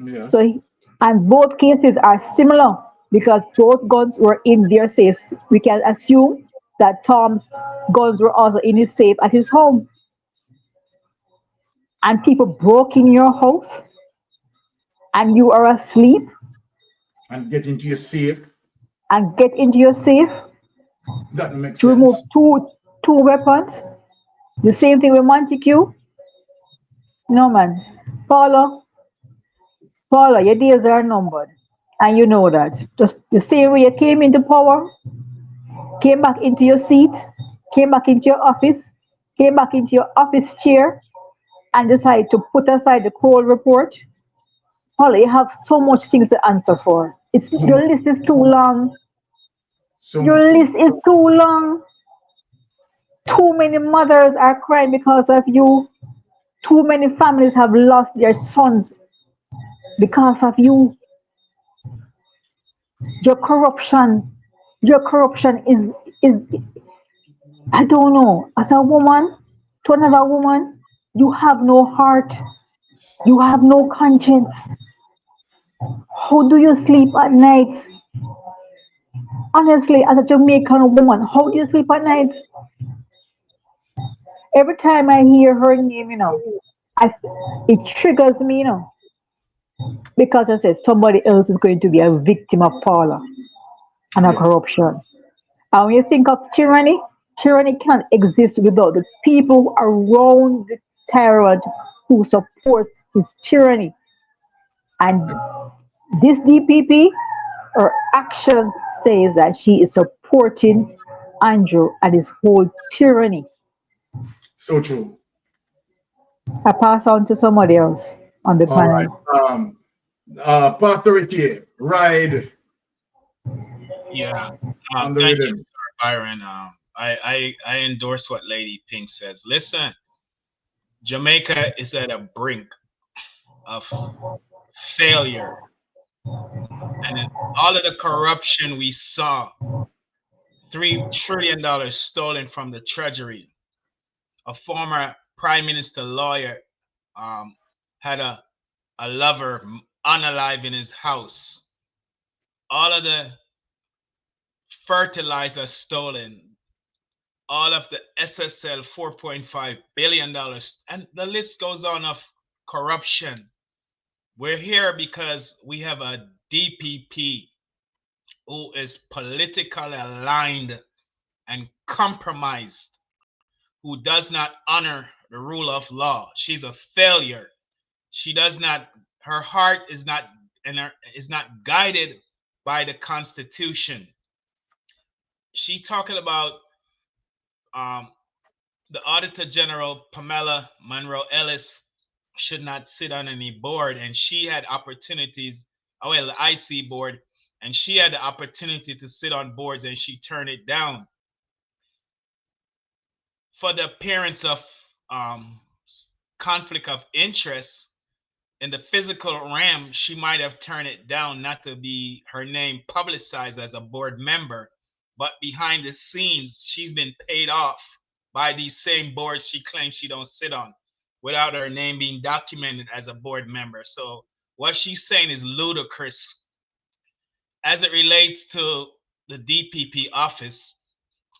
Yes. So, and both cases are similar because both guns were in their safes. We can assume that Tom's guns were also in his safe at his home. And people broke in your house and you are asleep And get into your safe. and get into your safe That makes to remove sense. two weapons. The same thing with Montague. No man. Paula, your days are numbered. And you know that. Just the same way you came into power, came back into your seat, came back into your office, came back into your office chair, and decided to put aside the Cole report. Paula, you have so much things to answer for. Your list is too long. So Your much list is too long. Too many mothers are crying because of you. Too many families have lost their sons because of you. Your corruption is I don't know. As a woman to another woman, you have no heart. You have no conscience. How do you sleep at night? Honestly, as a Jamaican woman, how do you sleep at night? Every time I hear her name, it triggers me, because I said somebody else is going to be a victim of Paula and of Yes. corruption. And when you think of tyranny, tyranny can't exist without the people around the tyrant who supports his tyranny. And this DPP, her actions says that she is supporting Andrew and his whole tyranny. So true. I pass on to somebody else on the All right. panel. Pastor Ricky, ride Yeah. on the Thank you, rhythm. Sir Byron. I endorse what Lady Pink says. Listen, Jamaica is at a brink of failure, and all of the corruption we saw, $3 trillion stolen from the treasury. A former prime minister lawyer had a lover unalive in his house. All of the fertilizer stolen, all of the SSL $4.5 billion, and the list goes on of corruption. We're here because we have a DPP who is politically aligned and compromised, who does not honor the rule of law. She's a failure. She does not, her heart is not, is not guided by the Constitution. She talking about the Auditor General Pamela Monroe Ellis should not sit on any board, and she had opportunities. Well, the IC board, and she had the opportunity to sit on boards, and she turned it down for the appearance of conflict of interest in the physical realm. She might have turned it down not to be her name publicized as a board member, but behind the scenes, she's been paid off by these same boards she claims she don't sit on without her name being documented as a board member. So what she's saying is ludicrous. As it relates to the DPP office,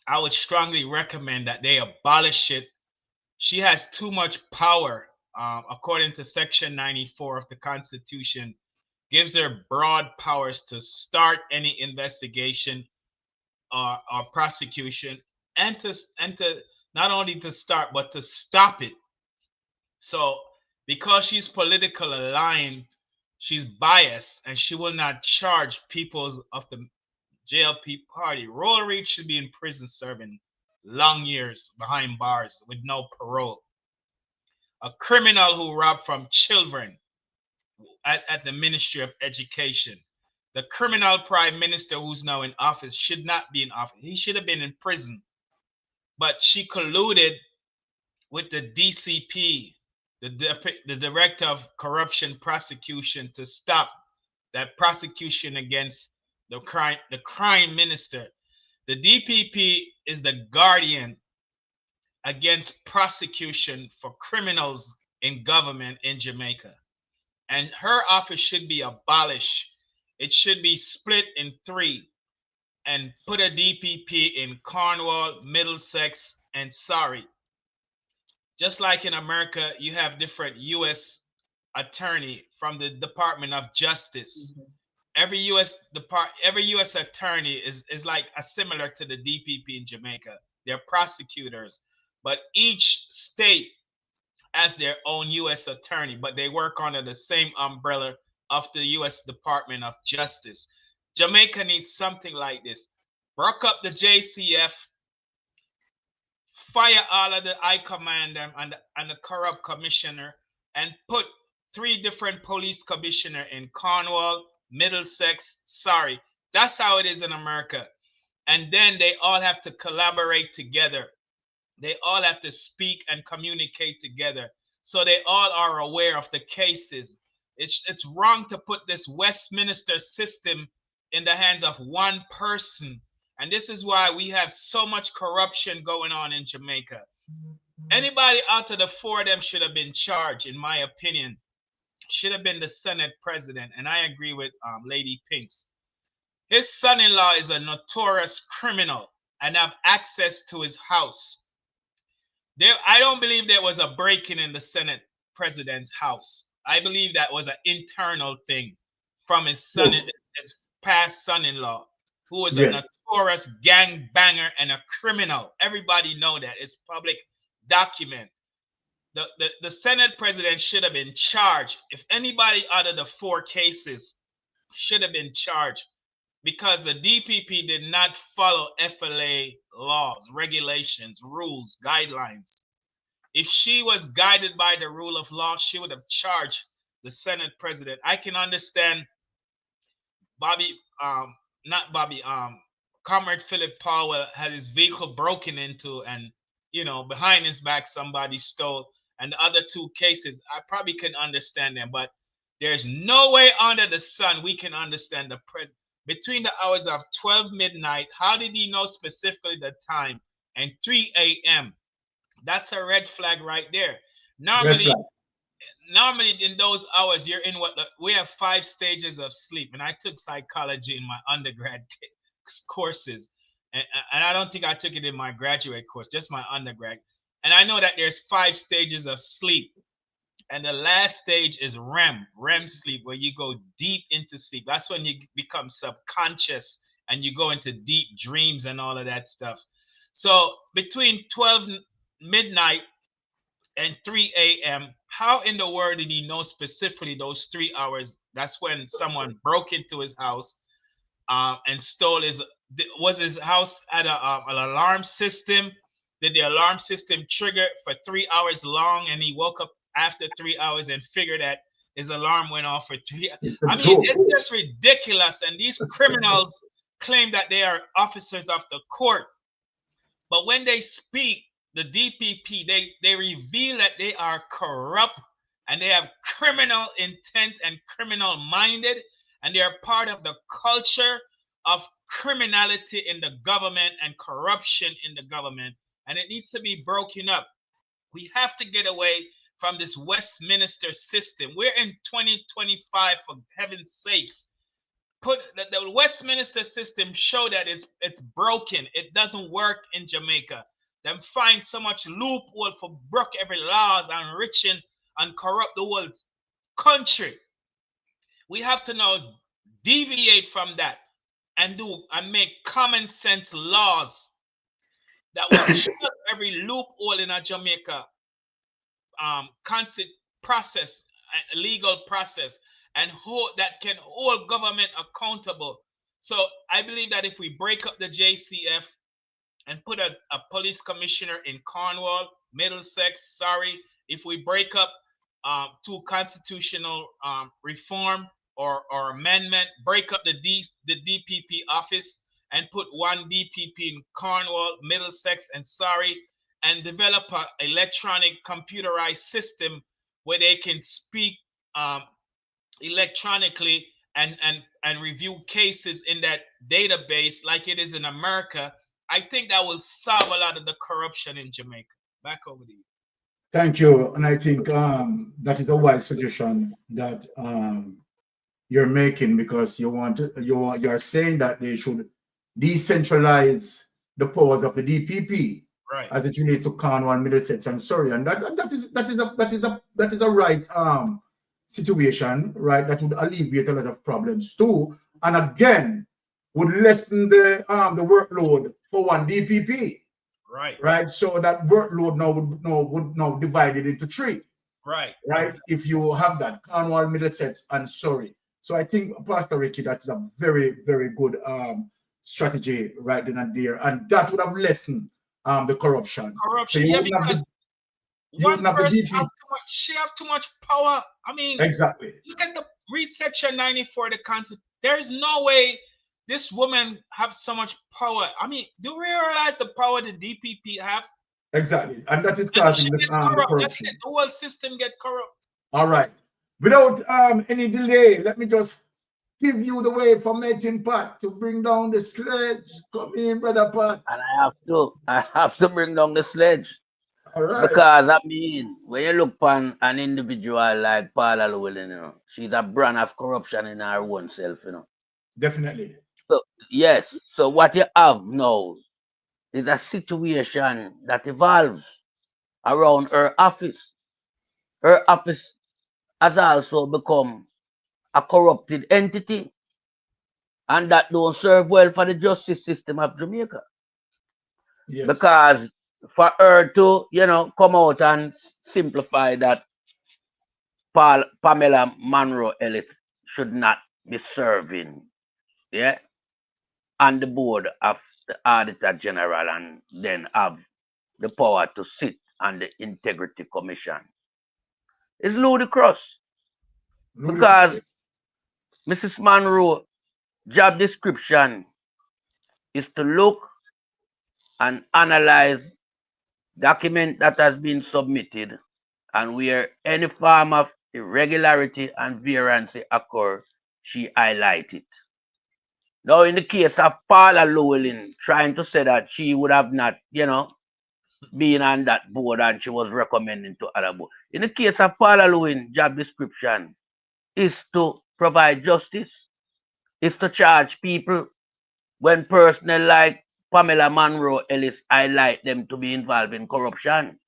I would strongly recommend that they abolish it. She has too much power, according to Section 94 of the Constitution, gives her broad powers to start any investigation or prosecution, and to not only to start but to stop it. So because she's political aligned, she's biased, and she will not charge people of the JLP party. Royal Reed should be in prison serving long years behind bars with no parole. A criminal who robbed from children at the Ministry of Education. The criminal prime minister who's now in office should not be in office. He should have been in prison. But she colluded with the DCP, the Director of Corruption Prosecution, to stop that prosecution against the crime minister. The DPP is the guardian against prosecution for criminals in government in Jamaica. And her office should be abolished. It should be split in three and put a DPP in Cornwall, Middlesex, and Surrey. Just like in America, you have different U.S. attorney from the Department of Justice. Mm-hmm. Every U.S. attorney is like a similar to the DPP in Jamaica. They're prosecutors, but each state has their own U.S. attorney, but they work under the same umbrella of the U.S. Department of Justice. Jamaica needs something like this. Broke up the JCF, fire all of the high command and the corrupt commissioner, and put 3 different police commissioner in Cornwall, Middlesex, Surrey. That's how it is in America. And then they all have to collaborate together. They all have to speak and communicate together, so they all are aware of the cases. It's wrong to put this Westminster system in the hands of one person. And this is why we have so much corruption going on in Jamaica. Anybody out of the 4 of them should have been charged, in my opinion. Should have been the Senate president. And I agree with Lady Pinks. His son-in-law is a notorious criminal and have access to his house. I don't believe there was a break-in in the Senate president's house. I believe that was an internal thing from his son, his past son-in-law, who was a notorious gang banger and a criminal. Everybody know that. It's public document. The Senate president should have been charged. If anybody out of the 4 cases should have been charged, because the DPP did not follow FLA laws, regulations, rules, guidelines. if she was guided by the rule of law, she would have charged the Senate president. I can understand Bobby, not Bobby, Comrade Philip Powell had his vehicle broken into, and behind his back somebody stole. And the other two cases, I probably can understand them, but there's no way under the sun we can understand the president between the hours of 12 midnight. How did he know specifically the time and 3 a.m.? That's a red flag right there. Normally in those hours you're in we have 5 stages of sleep, and I took psychology in my undergrad courses, and I don't think I took it in my graduate course, just my undergrad. And I know that there's 5 stages of sleep, and the last stage is REM sleep, where you go deep into sleep. That's when you become subconscious and you go into deep dreams and all of that stuff. So between 12 midnight and 3 a.m., how in the world did he know specifically those 3 hours? That's when someone broke into his house and stole was his house at an alarm system? Did the alarm system trigger for 3 hours long, and he woke up after 3 hours and figured that his alarm went off for 3 hours? I mean, it's just ridiculous. And these criminals claim that they are officers of the court, but when they speak, the DPP, they reveal that they are corrupt and they have criminal intent and criminal minded, and they are part of the culture of criminality in the government and corruption in the government, and it needs to be broken up. We have to get away from this Westminster system. We're in 2025, for heaven's sakes. The Westminster system show that it's broken. It doesn't work in Jamaica. Them find so much loophole for broke every laws and enriching and corrupt the whole country. We have to now deviate from that and make common sense laws that will shut every loophole in a Jamaica constant process, legal process, and that can hold government accountable. So I believe that if we break up the JCF and put a police commissioner in Cornwall, Middlesex, Surrey, if we break up to constitutional reform or amendment, break up the DPP office and put one DPP in Cornwall, Middlesex, and Surrey, and develop an electronic computerized system where they can speak electronically and review cases in that database like it is in America. I think that will solve a lot of the corruption in Jamaica. Back over to you. Thank you. And I think that is a wise suggestion that you're making, because you're saying that they should decentralize the powers of the DPP, right, as it relates to Cornwall, Middlesex, and Surrey, and that is a right situation, right? That would alleviate a lot of problems too, and again would lessen the workload for one DPP, right? So that workload would now divided into 3, right? If you have that Cornwall, Middlesex, and Surrey. So I think, Pastor Ricky, that's a very, very good strategy right then and there, and that would have lessened the corruption. So yeah, because one person she have too much power. I mean, exactly. Look at read section 94 of the Constitution. There's no way this woman have so much power. I mean, do we realize the power the DPP have? Exactly, and that is causing the corruption. That's it. The whole system get corrupt. All right. Without any delay, let me just give you the way for Melting Pot to bring down the sledge. Come in, Brother Pot. And I have to bring down the sledge. All right. Because I mean, when you look upon an individual like Paula Llewellyn, she's a brand of corruption in her own self, Definitely. So yes. So what you have now is a situation that evolves around her office. Her office has also become a corrupted entity, and that don't serve well for the justice system of Jamaica. Yes. Because for her to, come out and simplify that Pamela Monroe Ellis should not be serving, on the board of the Auditor General, and then have the power to sit and the Integrity Commission. It's ludicrous Ludicrous, because yes. Mrs. Monroe job description is to look and analyze document that has been submitted and where any form of irregularity and variance occur, she highlighted. Now, in the case of Paula Llewellyn trying to say that she would have not, been on that board and she was recommending to other board. In the case of Paula Llewellyn, job description is to provide justice, is to charge people when personnel like Pamela Monroe Ellis highlight them to be involved in corruption.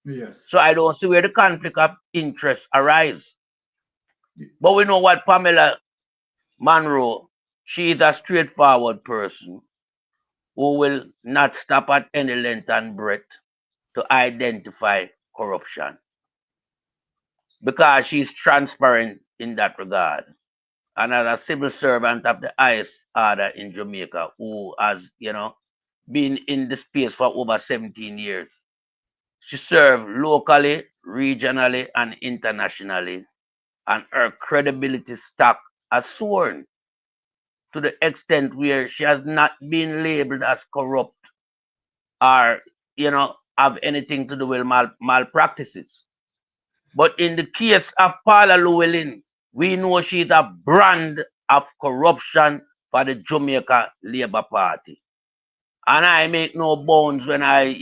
Yes. So I don't see where the conflict of interest arise. But we know what Pamela Monroe, she is a straightforward person who will not stop at any length and breadth to identify corruption because she's transparent in that regard. And as a civil servant of the highest order in Jamaica, who has, been in the space for over 17 years, she served locally, regionally, and internationally, and her credibility stock has soared to the extent where she has not been labeled as corrupt or, have anything to do with malpractices. But in the case of Paula Llewellyn, we know she's a brand of corruption for the Jamaica Labour Party. And I make no bones when I,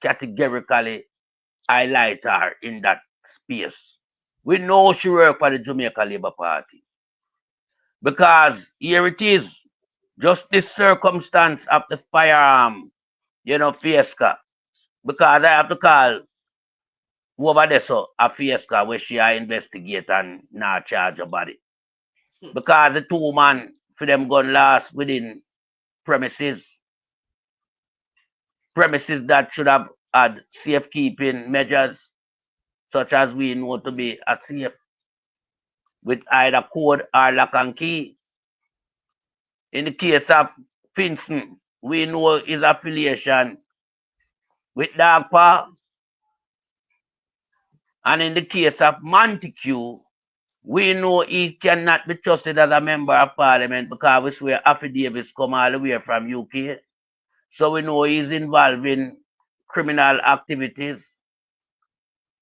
categorically highlight her in that space. We know she worked for the Jamaica Labour Party. Because here it is, just this circumstance of the firearm, fiasco. Because I have to call over there so a fiasco where she investigate and not charge about it. Because the two man for them gun last within premises that should have had safekeeping measures, such as we know to be a safe with either code or lock and key. In the case of Finson, we know his affiliation with Dagpa. And in the case of Montague, we know he cannot be trusted as a member of parliament because we swear affidavits come all the way from UK. So we know he's involved in criminal activities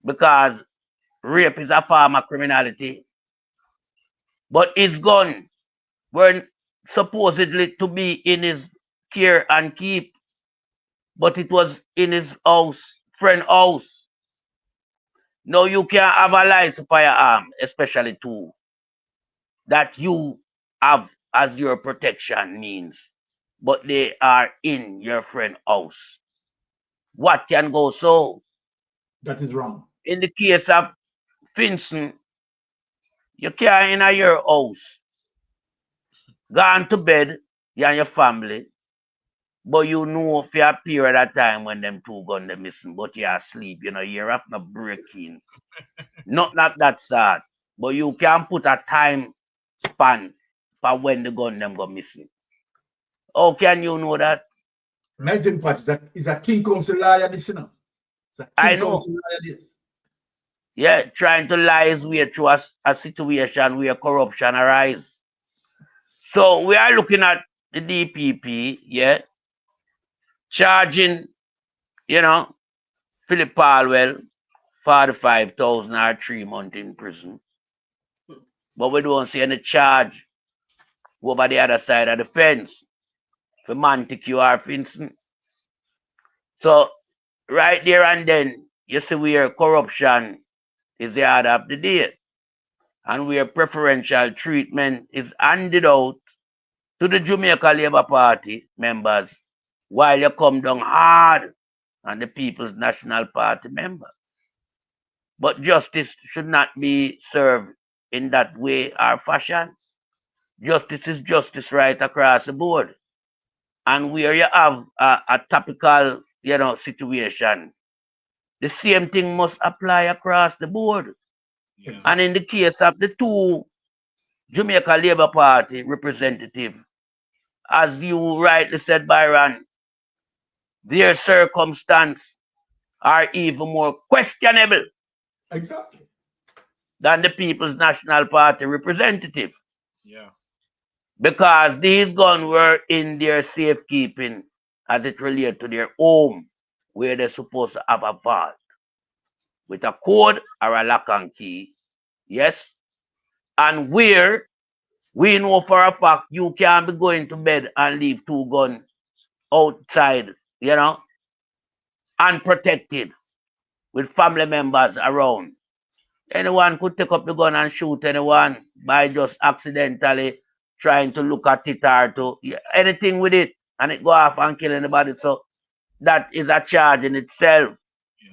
because rape is a form of criminality. But his gun were supposedly to be in his care and keep, but it was in his house, friend house. Now you can have a light firearm, especially two, that you have as your protection means, but they are in your friend house. What can go so? That is wrong. In the case of Finson, you can't in your house. Gone to bed, you and your family, but you know for a period of time when them two gun them missing, but you are asleep, you're have no breaking. Not that sad, but you can put a time span for when the gun them go missing. How can you know that? Melting Pot is a King Council lawyer, this, It's a King I know. Council lawyer, this. Yeah, trying to lie his way through a situation where corruption arises. So we are looking at the DPP, charging, Philip Palwell 45,000 or 3 months in prison. But we don't see any charge over the other side of the fence for Montague or Finson. So right there and then, you see where corruption is the order of the day, and where preferential treatment is handed out to the Jamaica Labour Party members while you come down hard on the People's National Party members. But justice should not be served in that way or fashion. Justice is justice right across the board. And where you have a topical, situation, the same thing must apply across the board. Yeah. And in the case of the two Jamaica Labour Party representatives, as you rightly said, Byron, their circumstance are even more questionable Exactly. than the People's National Party representative. Yeah. Because these guns were in their safekeeping as it relates to their home, where they're supposed to have a vault with a code or a lock and key. Yes? And where we know for a fact you can't be going to bed and leave 2 guns outside, you know, unprotected with family members around. Anyone could take up the gun and shoot anyone by just accidentally trying to look at it or to anything with it, and it go off and kill anybody. So that is a charge in itself. Yeah.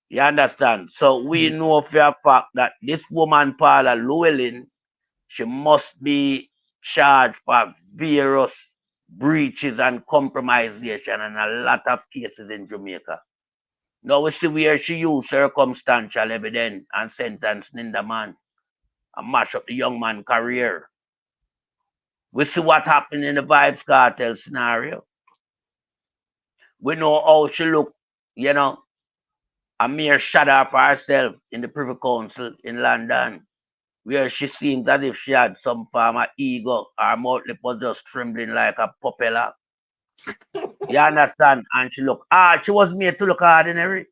You understand? So we know for a fact that this woman, Paula Llewellyn, she must be charged for various breaches and compromisation and a lot of cases in Jamaica. Now we see where she used circumstantial evidence and sentenced the man and mash up the young man's career. We see what happened in the Vibes Cartel scenario. We know how she looked, you know, a mere shadow for herself in the Privy Council in London, where she seemed as if she had some form of ego. Her mouth lip was just trembling like a propeller. You understand? And she looked hard. She was made to look ordinary.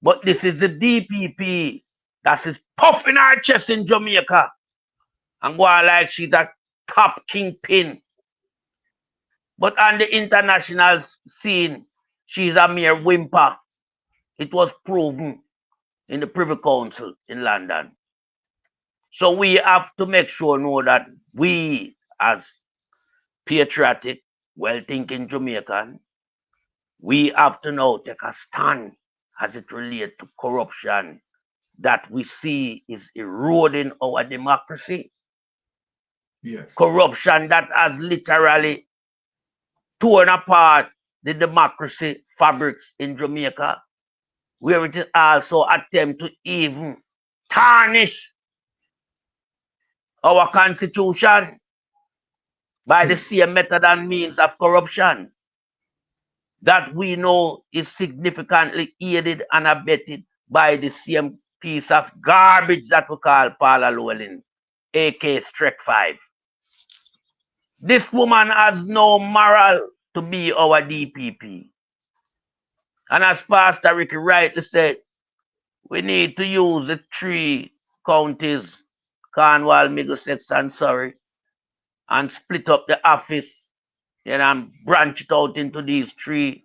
But this is the DPP that is puffing her chest in Jamaica and going like she's a top kingpin. But on the international scene, she's a mere whimper. It was proven in the Privy Council in London. So we have to make sure know that we, as patriotic, well-thinking Jamaican, we have to now take a stand as it relates to corruption that we see is eroding our democracy. Yes. Corruption that has literally torn apart the democracy fabrics in Jamaica, where it is also attempt to even tarnish our constitution by the same method and means of corruption that we know is significantly aided and abetted by the same piece of garbage that we call Paula Llewellyn, aka Strek 5. This woman has no moral to be our DPP. And as Pastor Ricky rightly said, we need to use the 3 counties, Cornwall, Middlesex, and Surrey, and split up the office, and branch it out into these 3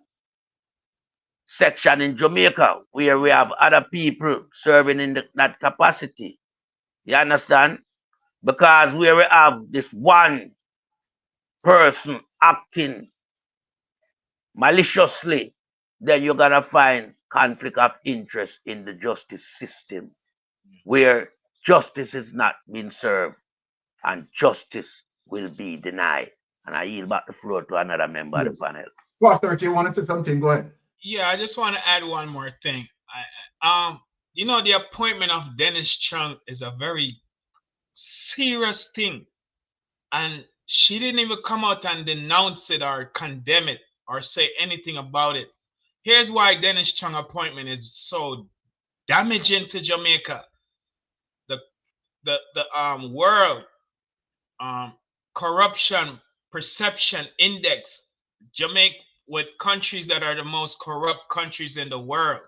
sections in Jamaica, where we have other people serving in that capacity. You understand? Because where we have this one person acting maliciously, then you're gonna find conflict of interest in the justice system, where justice is not being served and justice will be denied. And I yield back the floor to another member of the panel. Pastor, you want to say something? Go ahead. Yeah, I just want to add one more thing. You know, the appointment of Dennis Chung is a very serious thing, and she didn't even come out and denounce it or condemn it or say anything about it. Here's why Dennis Chung appointment is so damaging to Jamaica. The world corruption perception index, Jamaica, with countries that are the most corrupt countries in the world,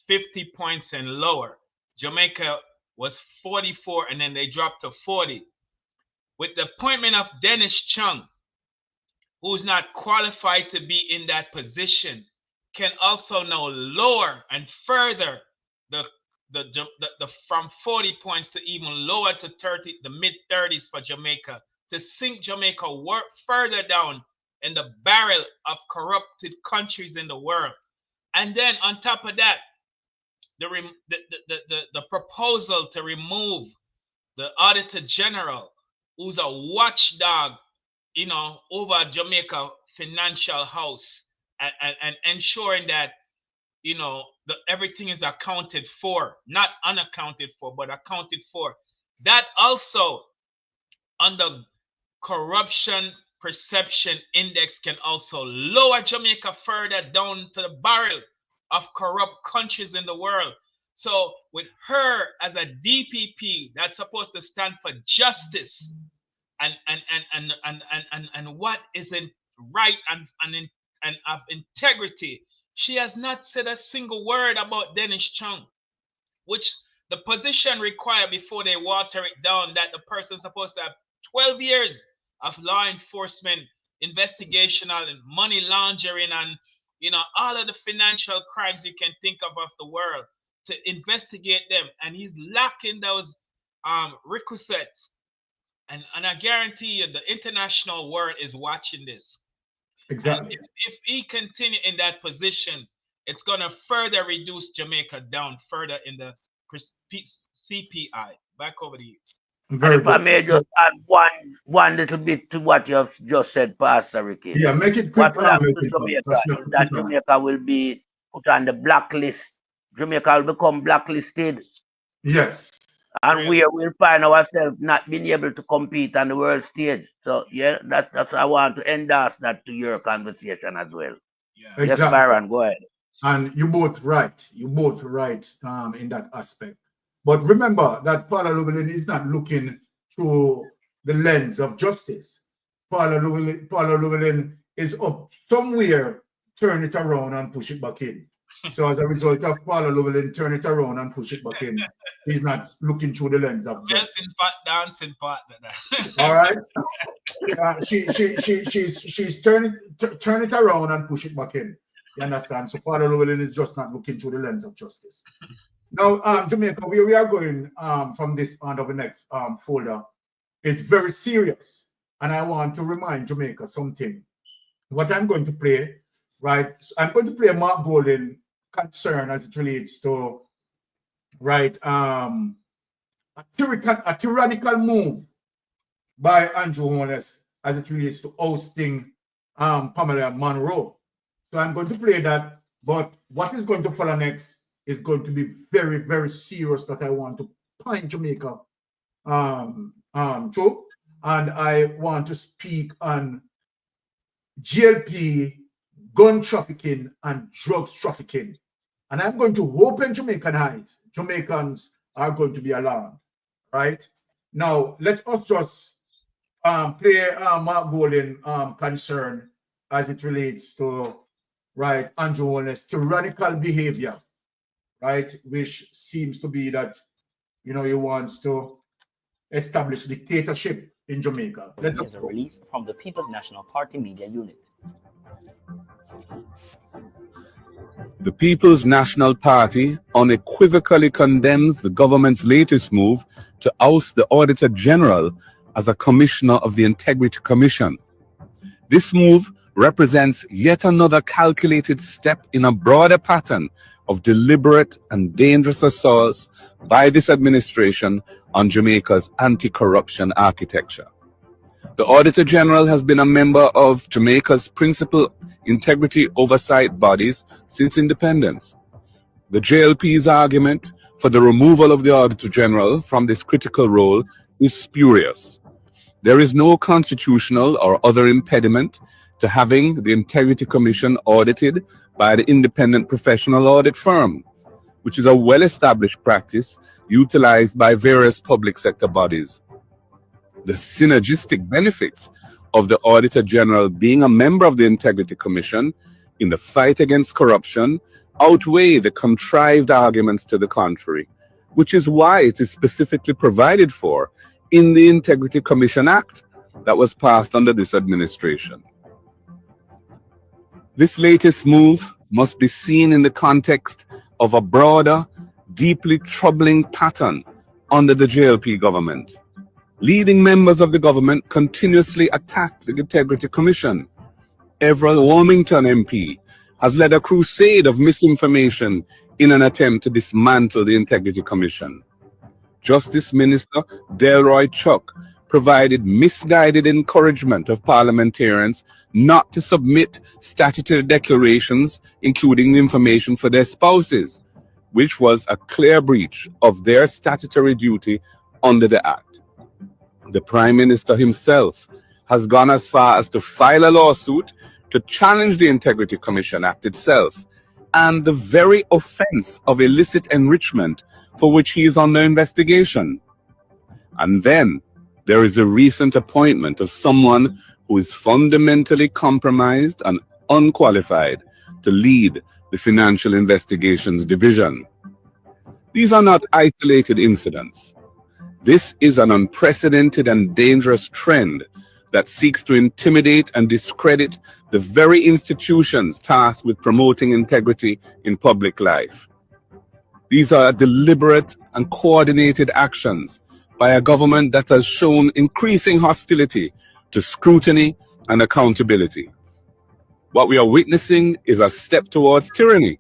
50 points and lower. Jamaica was 44 and then they dropped to 40. With the appointment of Dennis Chung, who's not qualified to be in that position, can also now lower and further the from 40 points to even lower to 30, the mid 30s for Jamaica, to sink Jamaica further down in the barrel of corrupted countries in the world. And then on top of that, the proposal to remove the Auditor General, who's a watchdog, you know, over Jamaica financial house, and ensuring that, you know, everything is accounted for, not unaccounted for, but accounted for. That also, on the corruption perception index, can also lower Jamaica further down to the barrel of corrupt countries in the world. So with her as a DPP that's supposed to stand for justice and what is in right and of integrity, she has not said a single word about Dennis Chung, which the position required before they water it down, that the person's supposed to have 12 years of law enforcement investigational and money laundering and all of the financial crimes you can think of the world to investigate them, and he's lacking those requisites. And I guarantee you the international world is watching this. Exactly. And if he continue in that position, it's going to further reduce Jamaica down further in the CPI. Back over to you. Very if I good. may just add one little bit to what you have just said, Pastor Ricky. Yeah, make it quick. What will happen to Jamaica is that Jamaica will be put on the blacklist. Jamaica will become blacklisted. Yes. And we will find ourselves not being able to compete on the world stage. So yeah, that's I want to endorse that to your conversation as well. Yeah. Exactly. Yes, Byron, go ahead. And you both right. You both right in that aspect. But remember that Paula Llewellyn is not looking through the lens of justice. Paula Llewellyn is up somewhere, turn it around and push it back in. So as a result of Paula Llewellyn turn it around and push it back in, he's not looking through the lens of justice. Dancing partner. All right. She's turn it around and push it back in. You understand? So Paula Llewellyn is just not looking through the lens of justice. Now, Jamaica, where we are going from this on to the next folder is very serious. And I want to remind Jamaica something. What I'm going to play, right? So I'm going to play Mark Golden concern as it relates to, right, a tyrannical move by Andrew Holness as it relates to ousting Pamela Monroe. So I'm going to play that, but what is going to follow next is going to be very, very serious that I want to point Jamaica to. And I want to speak on GLP, gun trafficking, and drugs trafficking. And I'm going to open Jamaican eyes. Jamaicans are going to be alarmed, right? Now, let us just play Mark Golden concern as it relates to, right, Andrew Holness, tyrannical behavior, right, which seems to be that, he wants to establish dictatorship in Jamaica. Let us go. Release from the People's National Party Media Unit. The People's National Party unequivocally condemns the government's latest move to oust the Auditor General as a commissioner of the Integrity Commission. This move represents yet another calculated step in a broader pattern of deliberate and dangerous assaults by this administration on Jamaica's anti-corruption architecture. The Auditor General has been a member of Jamaica's principal integrity oversight bodies since independence. The JLP's argument for the removal of the Auditor General from this critical role is spurious. There is no constitutional or other impediment to having the Integrity Commission audited by the independent professional audit firm, which is a well-established practice utilized by various public sector bodies. The synergistic benefits of the Auditor General being a member of the Integrity Commission in the fight against corruption outweigh the contrived arguments to the contrary, which is why it is specifically provided for in the Integrity Commission Act that was passed under this administration. This latest move must be seen in the context of a broader, deeply troubling pattern under the JLP government. Leading members of the government continuously attack the Integrity Commission. Everett Wilmington MP has led a crusade of misinformation in an attempt to dismantle the Integrity Commission. Justice Minister Delroy Chuck provided misguided encouragement of parliamentarians not to submit statutory declarations, including the information for their spouses, which was a clear breach of their statutory duty under the Act. The Prime Minister himself has gone as far as to file a lawsuit to challenge the Integrity Commission Act itself and the very offense of illicit enrichment for which he is under investigation. And then there is a recent appointment of someone who is fundamentally compromised and unqualified to lead the Financial Investigations Division. These are not isolated incidents. This is an unprecedented and dangerous trend that seeks to intimidate and discredit the very institutions tasked with promoting integrity in public life. These are deliberate and coordinated actions by a government that has shown increasing hostility to scrutiny and accountability. What we are witnessing is a step towards tyranny,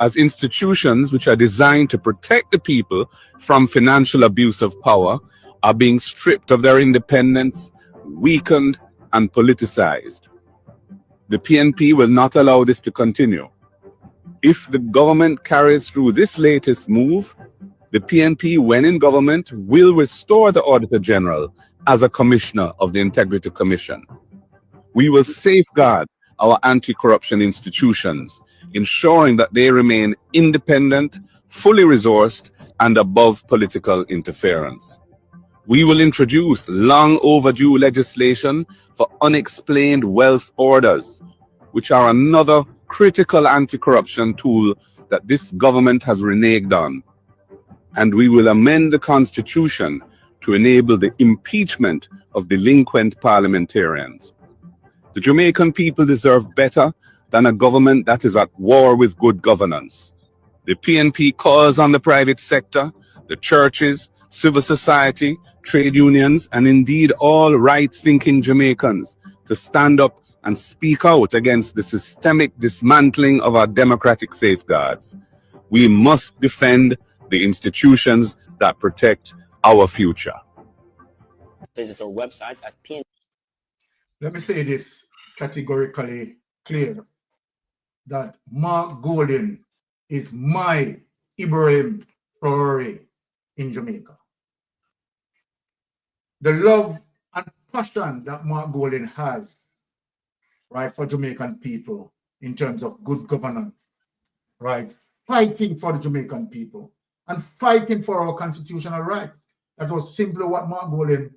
as institutions which are designed to protect the people from financial abuse of power are being stripped of their independence, weakened, and politicized. The PNP will not allow this to continue. If the government carries through this latest move, the PNP, when in government, will restore the Auditor General as a commissioner of the Integrity Commission. We will safeguard our anti-corruption institutions, ensuring that they remain independent, fully resourced, and above political interference. We will introduce long overdue legislation for unexplained wealth orders, which are another critical anti-corruption tool that this government has reneged on. And we will amend the Constitution to enable the impeachment of delinquent parliamentarians. The Jamaican people deserve better than a government that is at war with good governance. The PNP calls on the private sector, the churches, civil society, trade unions, and indeed all right-thinking Jamaicans to stand up and speak out against the systemic dismantling of our democratic safeguards. We must defend the institutions that protect our future. Visit our website at PNP. Let me say this categorically clear, that Mark Golden is my Ibrahim Traore in Jamaica. The love and passion that Mark Golden has, right, for Jamaican people in terms of good governance, right, fighting for the Jamaican people and fighting for our constitutional rights. That was simply what Mark Golden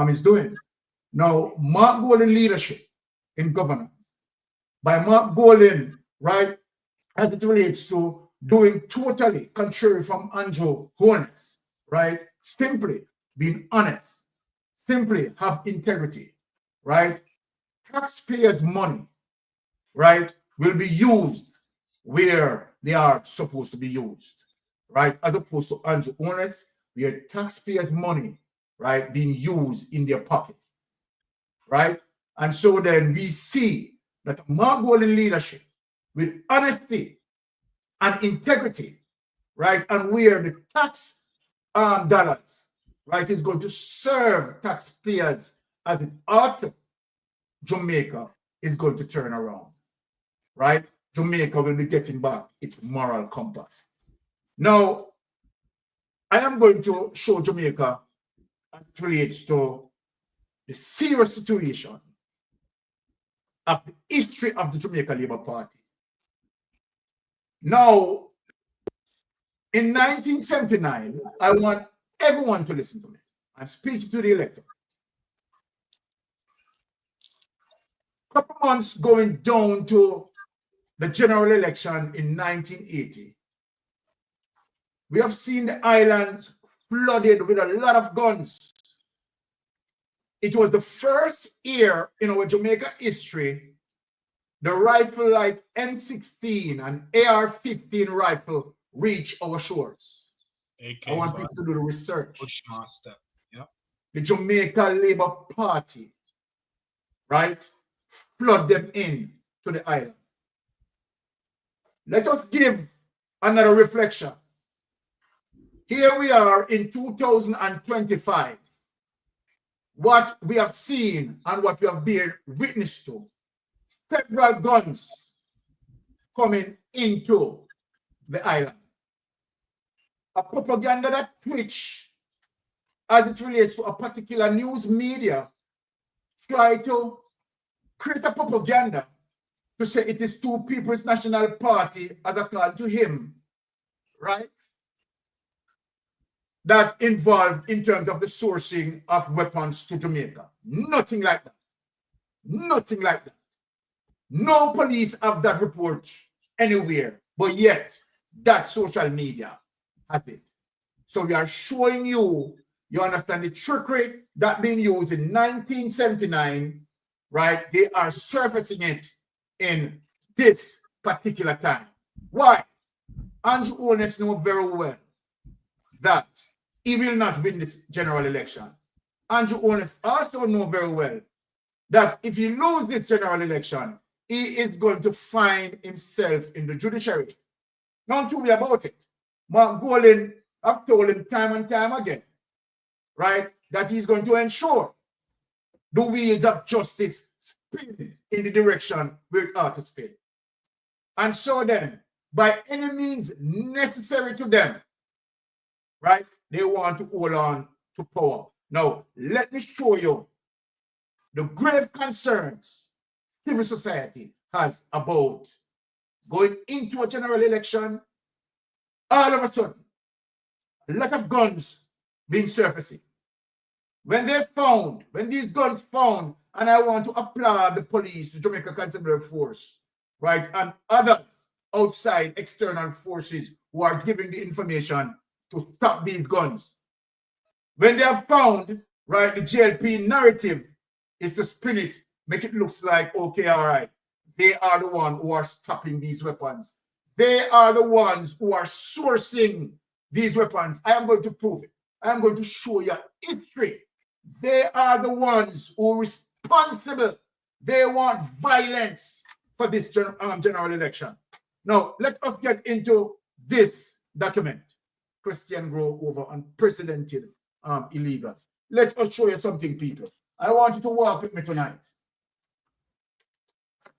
is doing. Now, Mark Golden leadership in governance, by Mark Golden, right, as it relates to doing totally contrary from Andrew Holness, right, simply being honest, simply have integrity, right, taxpayers' money, right, will be used where they are supposed to be used, right, as opposed to Andrew Holness, where taxpayers' money, right, being used in their pockets, right? And so then we see that Mark Golden leadership with honesty and integrity, right, and where the tax dollars, right, is going to serve taxpayers as it ought to, Jamaica is going to turn around, right? Jamaica will be getting back its moral compass. Now, I am going to show Jamaica as it relates to the serious situation of the history of the Jamaica Labour Party. Now, in 1979, I want everyone to listen to me. I'm speaking to the electorate. A couple months going down to the general election in 1980, we have seen the islands flooded with a lot of guns. It was the first year in our Jamaica history the rifle like M16 and AR-15 rifle reach our shores. I want people to do the research. Bushmaster. Yep. The Jamaica Labour Party, right, flood them in to the island. Let us give another reflection. Here we are in 2025. What we have seen and what we have been witness to, several guns coming into the island. A propaganda that Twitch, as it relates to a particular news media, try to create a propaganda to say it is two People's National Party, as according to him, right? That involved in terms of the sourcing of weapons to Jamaica. Nothing like that. Nothing like that. No police have that report anywhere, but yet that social media has it. So we are showing you, you understand the trickery that being used in 1979, right? They are surfacing it in this particular time. Why? Andrew Holness knows very well that he will not win this general election. Andrew Holness also knows very well that if he loses this general election, he is going to find himself in the judiciary. Don't worry about it. Mark Golden, I've told him time and time again, right, that he's going to ensure the wheels of justice spin in the direction where it ought to spin. And so then, by any means necessary to them, right, they want to hold on to power. Now, let me show you the grave concerns civil society has about going into a general election. All of a sudden, a lot of guns being surfacing. When these guns found, and I want to applaud the police, the Jamaica Constabulary Force, right, and others outside external forces who are giving the information to stop these guns. When they have found, right, the GLP narrative is to spin it, make it look like, okay, all right, they are the ones who are stopping these weapons. They are the ones who are sourcing these weapons. I am going to prove it. I am going to show you history. They are the ones who are responsible. They want violence for this general election. Now, let us get into this document. Christian Grove over unprecedented illegals. Let us show you something, people. I want you to walk with me tonight.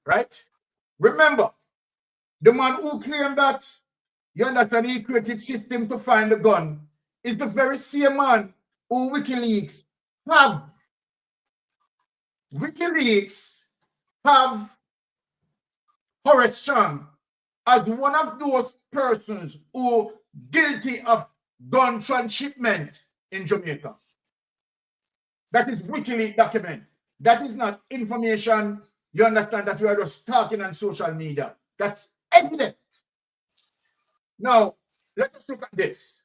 Right? Remember, the man who claimed that, you understand, he created system to find the gun is the very same man who WikiLeaks have. WikiLeaks have Horace Chang as one of those persons who guilty of gun transshipment in Jamaica. That is WikiLeaks document. That is not information, you understand, that we are just talking on social media. That's evident. Now, let us look at this.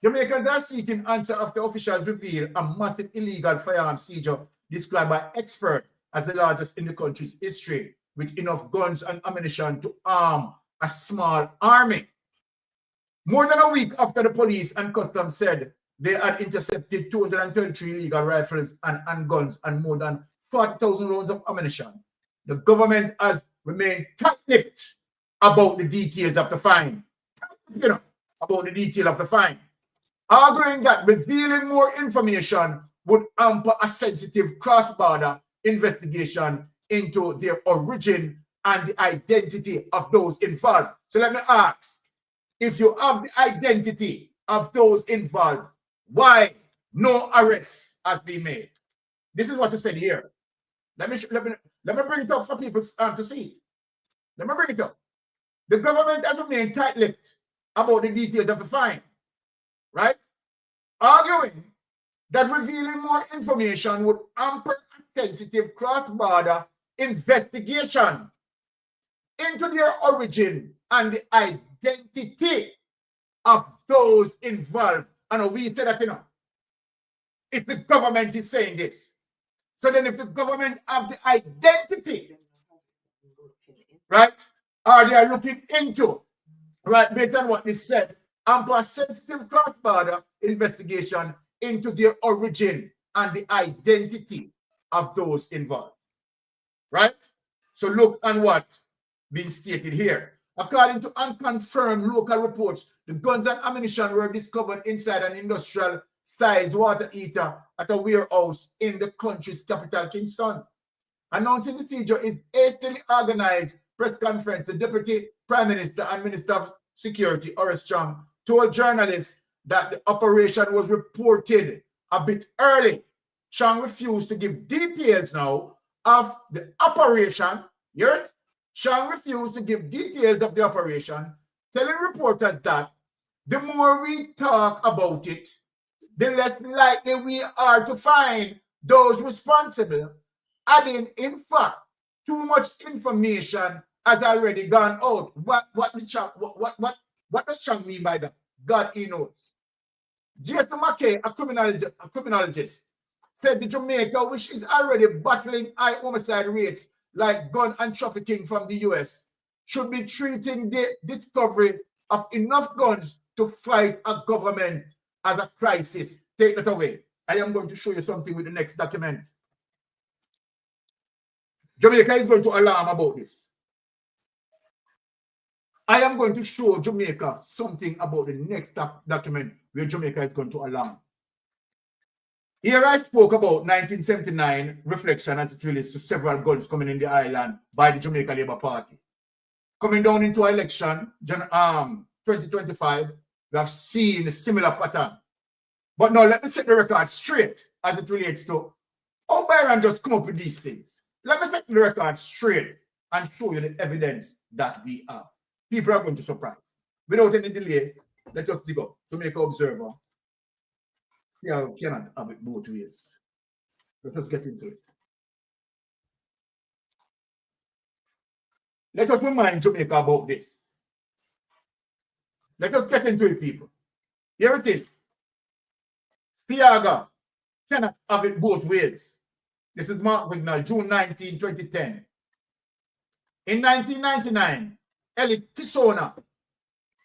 Jamaicans are seeking answer after officials reveal a massive illegal firearm seizure described by experts as the largest in the country's history, with enough guns and ammunition to arm a small army. More than a week after the police and customs said they had intercepted 233 illegal rifles and handguns and more than 40,000 rounds of ammunition, the government has remained tight-lipped about the details of the find. About the detail of the find, arguing that revealing more information would hamper a sensitive cross-border investigation into their origin and the identity of those involved. So let me ask, if you have the identity of those involved, why no arrest has been made? This is what you said here. Let me bring it up for people to see it. Let me bring it up. The government has remained tight-lipped about the details of the find, right? Arguing that revealing more information would hamper a sensitive cross-border investigation into their origin and the identity of those involved. And we said that, if the government is saying this. So then if the government have the identity, right, or they are looking into, right, based on what they said, ample sensitive cross-border investigation into their origin and the identity of those involved, right? So look at what being stated here. According to unconfirmed local reports, the guns and ammunition were discovered inside an industrial-sized water heater at a warehouse in the country's capital, Kingston. Announcing the seizure is hastily organized press conference. The Deputy Prime Minister and Minister of Security, Horace Chang, told journalists that the operation was reported a bit early. Chang refused to give details now of the operation. You hear it? Sean refused to give details of the operation, telling reporters that the more we talk about it, the less likely we are to find those responsible, adding, in fact, too much information has already gone out. What does Sean mean by that? God, he knows. Jason McKay, a criminologist, said the Jamaica, which is already battling high homicide rates like gun and trafficking from the US, should be treating the discovery of enough guns to fight a government as a crisis. Take that away. I am going to show you something with the next document. Jamaica is going to alarm about this. I am going to show Jamaica something about the next document where Jamaica is going to alarm. Here I spoke about 1979 reflection as it relates to several guns coming in the island by the Jamaica Labour Party. Coming down into election, 2025, we have seen a similar pattern. But now let me set the record straight as it relates to how Byron just come up with these things. Let me set the record straight and show you the evidence that we have. People are going to surprise. Without any delay, let us dig up Jamaica Observer. Yeah, we cannot have it both ways. Let us get into it. Let us remind Jamaica about this. Let us get into it, people. Here it is. Seaga cannot have it both ways. This is Mark Wignall, June 19, 2010. In 1999, Ellie Tisona,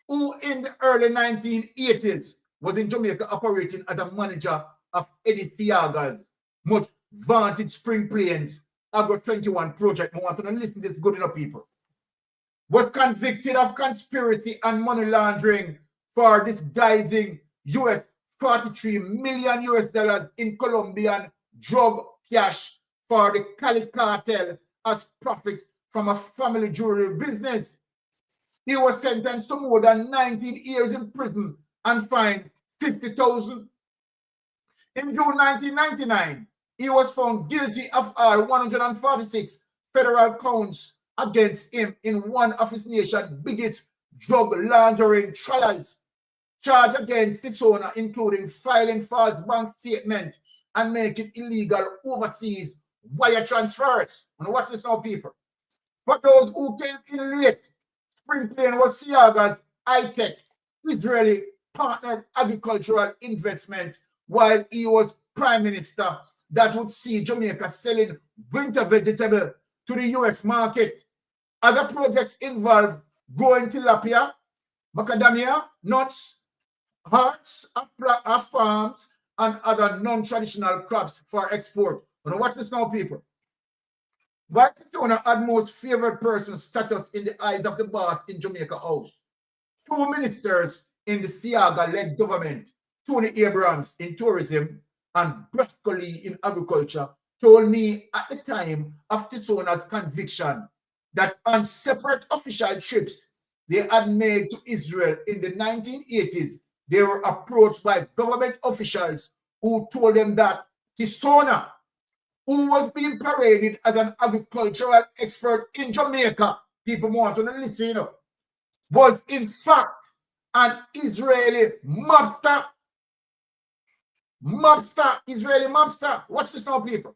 who in the early 1980s was in Jamaica operating as a manager of Eddie Seaga's much vaunted Spring Plains Agro 21 project. I want to listen to this good enough, people. Was convicted of conspiracy and money laundering for disguising US $43 million in Colombian drug cash for the Cali cartel as profit from a family jewelry business. He was sentenced to more than 19 years in prison and fined $50,000. In June 1999, he was found guilty of all 146 federal counts against him in one of his nation's biggest drug laundering trials. Charged against its owner, including filing false bank statement and making illegal overseas wire transfers. And watch this now, people. For those who came in late, Spring Plain was Seaga's high-tech Israeli partnered agricultural investment while he was prime minister that would see Jamaica selling winter vegetable to the US market. Other projects involve growing tilapia, macadamia, nuts, hearts of palms, and other non-traditional crops for export. Now watch this now, people. White Tona had most favored person status in the eyes of the boss in Jamaica House. Two ministers in the Seaga-led government, Tony Abrams in tourism and Brascoli in agriculture, told me at the time of Tisona's conviction that on separate official trips they had made to Israel in the 1980s, they were approached by government officials who told them that Tisona, who was being paraded as an agricultural expert in Jamaica, people want to listen, you know, was in fact an Israeli mobster. Israeli mobster. Watch this now, people.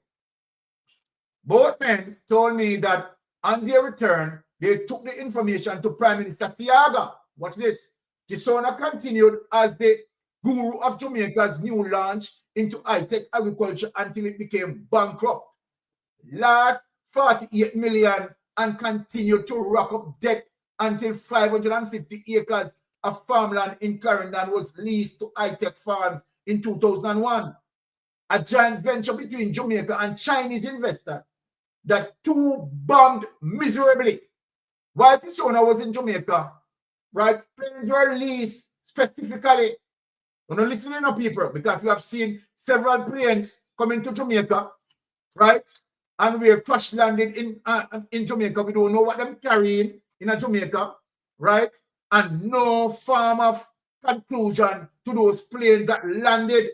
Both men told me that on their return, they took the information to Prime Minister Seaga. Watch this. Tisona continued as the guru of Jamaica's new launch into high-tech agriculture until it became bankrupt. Last 48 million and continued to rack up debt until 550 acres of farmland in Clarendon was leased to high-tech farms in 2001. A joint venture between Jamaica and Chinese investors that two bombed miserably. While Tisona was in Jamaica, right, planes were leased specifically. You're not listening to people, because we have seen several planes coming to Jamaica, right? And we have crash landed in Jamaica. We don't know what they're carrying in Jamaica, right? And no form of conclusion to those planes that landed.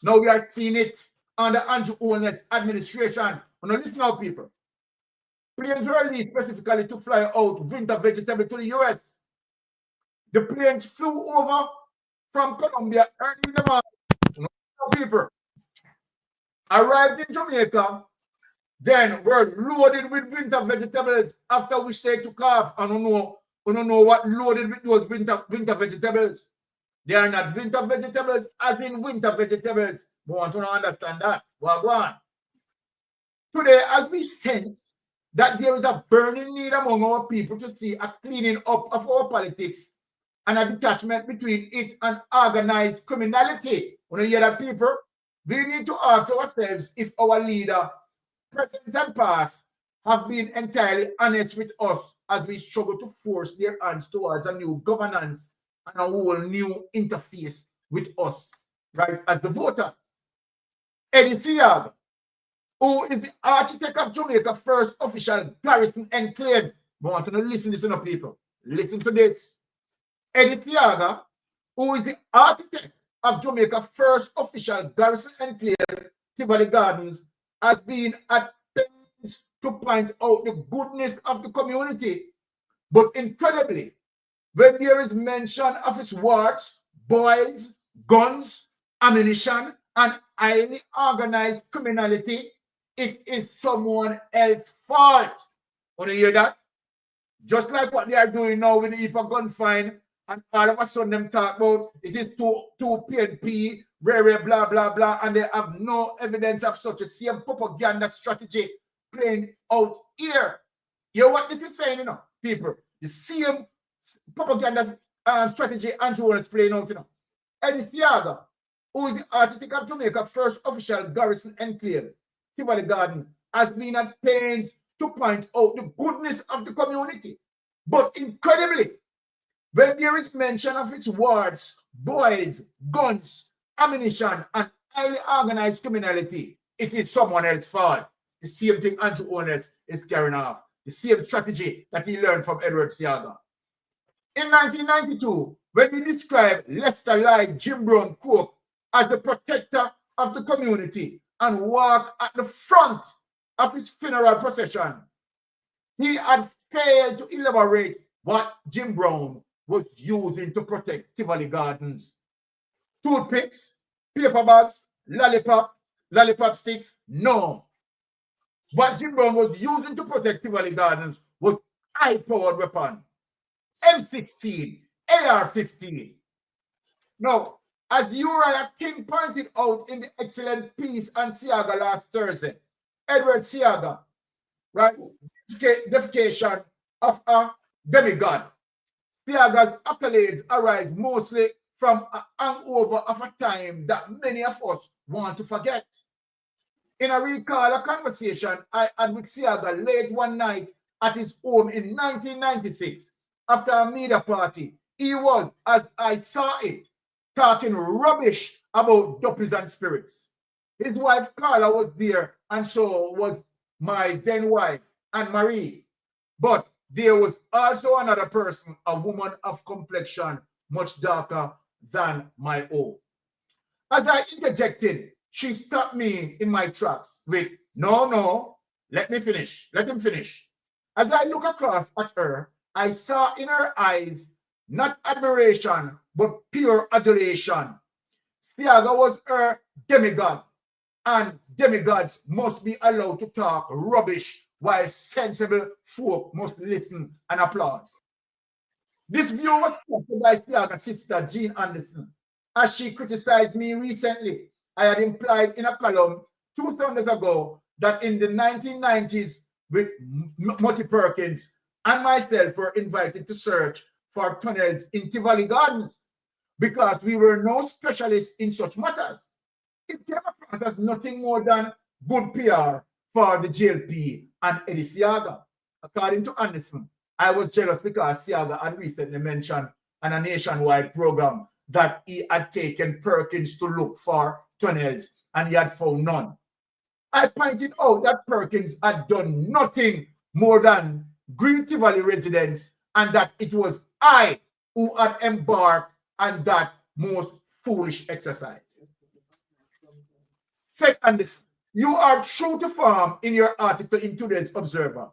Now we are seeing it under Andrew Holness's administration, Now listen now, people. Planes were released specifically to fly out winter vegetable to the US. The planes flew over from Colombia early in the morning. Now, people arrived in Jamaica, then were loaded with winter vegetables, after which they took off. I don't know what loaded with those winter vegetables. They are not winter vegetables as in winter vegetables. We want to understand that. Well, go on. Today, as we sense that there is a burning need among our people to see a cleaning up of our politics and a detachment between it and organized criminality. When you hear that, people, we need to ask ourselves if our leader, present and past, have been entirely honest with us as we struggle to force their hands towards a new governance and a whole new interface with us, right, as the voters. Eddie Seaga, who is the architect of Jamaica's first official garrison enclave. I want to listen to this, people. Listen to this. Eddie Seaga, who is the architect of Jamaica's first official garrison enclave, Tivoli Gardens, has been at pains to point out the goodness of the community. But incredibly, when there is mention of its wards, boys, guns, ammunition, and highly organized criminality, it is someone else's fault. Want to hear that? Just like what they are doing now with the IPA gun fine, and all of a sudden them talk about it is too PNP, rare, blah, blah, blah, and they have no evidence of such a same propaganda strategy playing out here. You know what this is saying, people? The same propaganda strategy Andrew is playing out, Eddie Seaga, who is the architect of Jamaica's first official garrison enclave, Tivoli Garden, has been at pains to point out the goodness of the community. But incredibly, when there is mention of its wards, boys, guns, ammunition, and highly organized criminality, it is someone else's fault. The same thing Andrew Owners is carrying off. The same strategy that he learned from Edward Seaga. In 1992, when he described Lester Jim Brown Cook as the protector of the community and walked at the front of his funeral procession, he had failed to elaborate what Jim Brown was using to protect Tivoli Gardens. Toothpicks, paper bags, lollipop sticks, no. What Jim Brown was using to protect Tivoli Gardens was high-powered weapon, M16, AR-15. Now, as Uriah King pointed out in the excellent piece on Seaga last Thursday, Edward Seaga, right, deification of a demigod. Seaga's accolades arise mostly from a hangover of a time that many of us want to forget. In a recall a conversation I had with Seaga late one night at his home in 1996, after a media party, he was, as I saw it, talking rubbish about doppies and spirits. His wife Carla was there, and so was my then wife, Anne-Marie. But there was also another person, a woman of complexion much darker than my own. As I interjected, she stopped me in my tracks with, no, let me finish. Let him finish. As I look across at her, I saw in her eyes not admiration, but pure adulation. Seaga was her demigod, and demigods must be allowed to talk rubbish while sensible folk must listen and applaud. This view was spoken by Seaga's sister Jean Anderson, as she criticized me recently. I had implied in a column 2 Sundays ago that in the 1990s, with Mutty Perkins and myself were invited to search for tunnels in Tivoli Gardens because we were no specialists in such matters. It came across as nothing more than good PR for the GLP and Eddie Seaga. According to Anderson, I was jealous because Seaga had recently mentioned on a nationwide program that he had taken Perkins to look for tunnels and he had found none. I pointed out that Perkins had done nothing more than greet Tivoli residents and that it was I who had embarked on that most foolish exercise. Said Anderson, You are true to form in your article in today's Observer.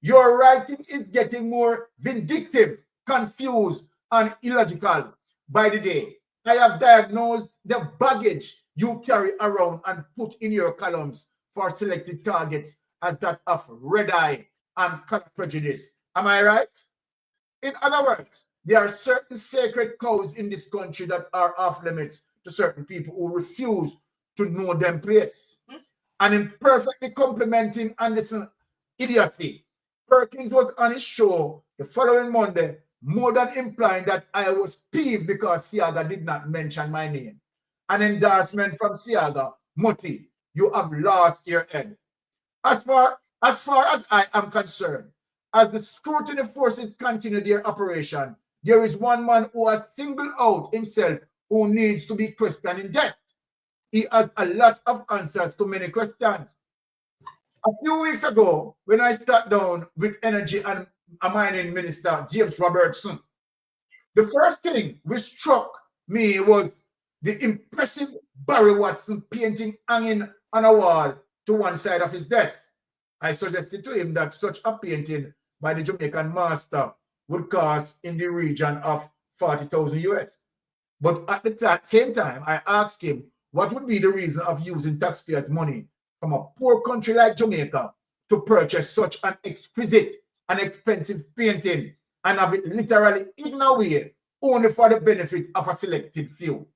Your writing is getting more vindictive, confused, and illogical by the day. I have diagnosed the baggage you carry around and put in your columns for selected targets as that of red eye and color prejudice. Am I right? In other words, there are certain sacred cows in this country that are off limits to certain people who refuse to know them place. And in perfectly complimenting Anderson's idiocy, Perkins was on his show the following Monday, more than implying that I was peeved because Seaga did not mention my name. An endorsement from Seaga, Mutti, you have lost your head. As far as I am concerned, as the scrutiny forces continue their operation, there is one man who has singled out himself who needs to be questioned in depth. He has a lot of answers to many questions. A few weeks ago, when I sat down with Energy and Mining Minister James Robertson, the first thing which struck me was the impressive Barry Watson painting hanging on a wall to one side of his desk. I suggested to him that such a painting by the Jamaican master would cost in the region of 40,000 US. But at the same time, I asked him what would be the reason of using taxpayers' money from a poor country like Jamaica to purchase such an exquisite and expensive painting and have it literally hidden away only for the benefit of a selected few.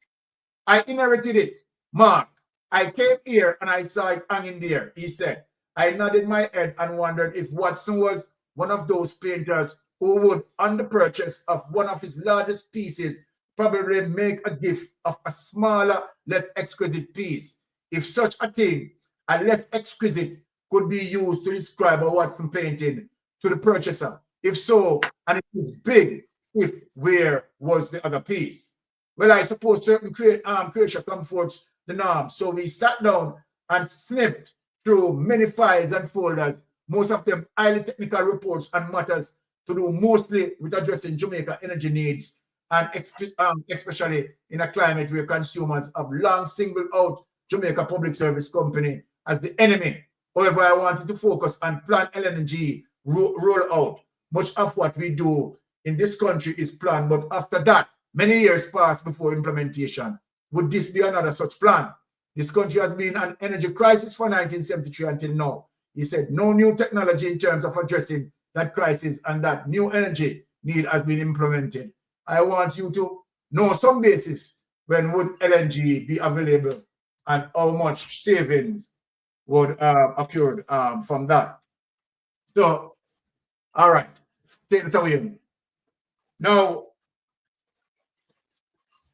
I inherited it. Mark, I came here and I saw it hanging there, he said. I nodded my head and wondered if Watson was one of those painters who would, on the purchase of one of his largest pieces, probably make a gift of a smaller, less exquisite piece. If such a thing, a less exquisite, could be used to describe a Watson painting to the purchaser. If so, and it is big, if where was the other piece? Well, I suppose certain creation comforts the norm. So we sat down and sniffed through many files and folders, most of them highly technical reports and matters to do mostly with addressing Jamaica energy needs, and especially in a climate where consumers have long singled out Jamaica Public Service Company as the enemy. However, I wanted to focus on planned LNG roll out. Much of what we do in this country is planned, but after that, many years pass before implementation. Would this be another such plan? This country has been in an energy crisis from 1973 until now. He said no new technology in terms of addressing that crisis and that new energy need has been implemented. I want you to know some basis when would LNG be available and how much savings would occur from that. So, all right, take it away. Now,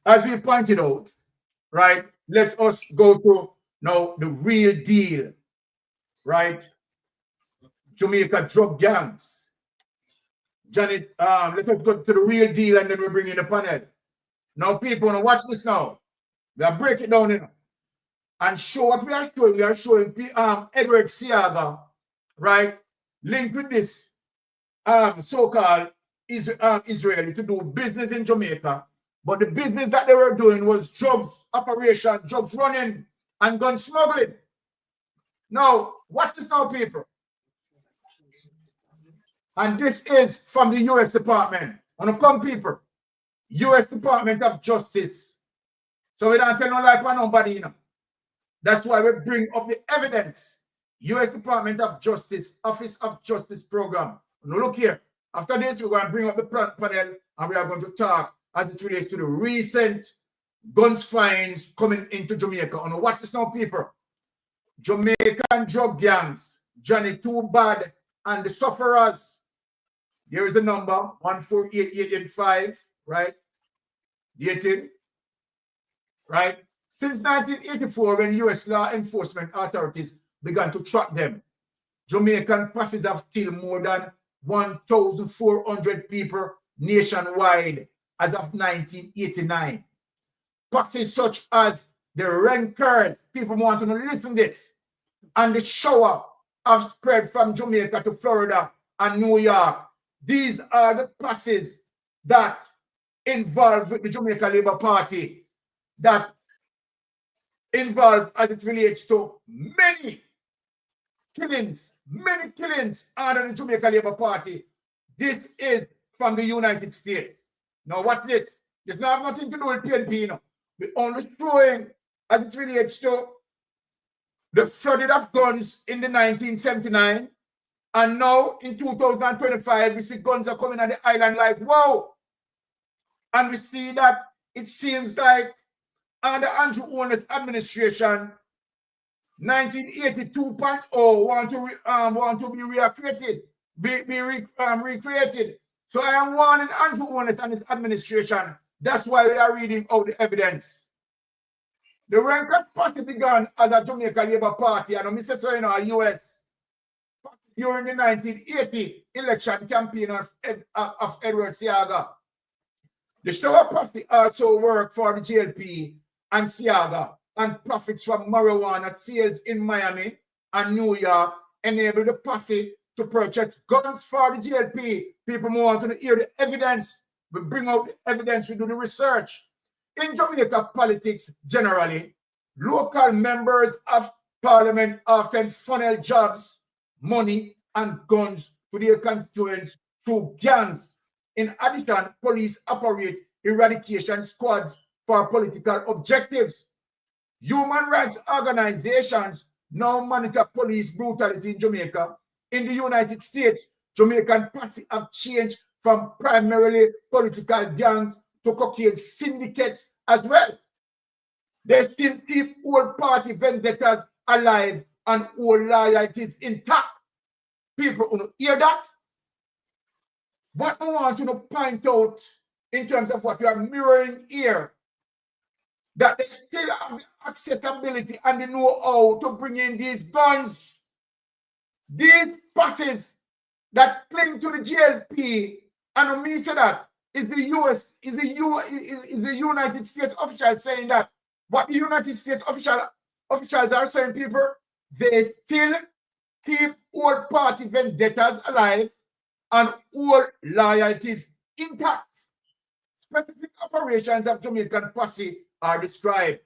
as we pointed out, right, let us go to now the real deal, right? Jamaica drug gangs. Janet, let us go to the real deal and then we bring in the panel. Now, people, now watch this now. We are break it down, you know, and show what we are showing. We are showing Edward Seaga, right, linked with this so-called Israeli to do business in Jamaica. But the business that they were doing was drugs operation, drugs running, and gun smuggling. Now, watch this now, people. And this is from the U.S. Department. On the come, people. U.S. Department of Justice. So we don't tell no lie for nobody, you know. That's why we bring up the evidence. U.S. Department of Justice, Office of Justice Program. Now look here. After this, we're going to bring up the panel and we are going to talk as it relates to the recent guns fines coming into Jamaica. And watch this now, people. Jamaican drug gangs, Johnny Too Bad and the sufferers. Here is the number, 148885, right? Dated, right? Since 1984, when U.S. law enforcement authorities began to track them, Jamaican passes have killed more than 1,400 people nationwide as of 1989. Practices such as the rankers, people want to listen to this, and the shower have spread from Jamaica to Florida and New York. These are the passes that involved with the Jamaica Labour Party that involved as it relates to many killings under the Jamaica Labour Party. This is from the United States. Now, what's this? This not have nothing to do with PNP, you know. We're only showing as it relates to the flooding of guns in the 1979. And now in 2025, we see guns are coming on the island like, wow. And we see that it seems like under Andrew Holness administration, 1982.0 want to be recreated, recreated. So I am warning Andrew Holness and his administration. That's why we are reading out the evidence. The rank has party began as a Jamaica Labour Party and Mr. Soyno, US, during the 1980 election campaign of Edward Seaga. The Shower Party also worked for the GLP and Seaga, and profits from marijuana sales in Miami and New York enabled the posse to purchase guns for the GLP. People want to hear the evidence. We bring out the evidence, we do the research. In Jamaica politics generally, local members of parliament often funnel jobs, money, and guns to their constituents through gangs. In addition, police operate eradication squads for political objectives. Human rights organizations now monitor police brutality in Jamaica. In the United States, Jamaican posse have changed from primarily political gangs to cocaine syndicates as well. They still keep old party vendettas alive and old loyalties intact. People who hear that, what I want to point out in terms of what we are mirroring here, that they still have the accessibility and the know-how to bring in these guns. These passes that cling to the GLP, and when me say that, is the United States officials saying that. What the United States officials are saying, people, they still keep old party vendettas alive and old loyalties intact. Specific operations of Jamaican posse are described.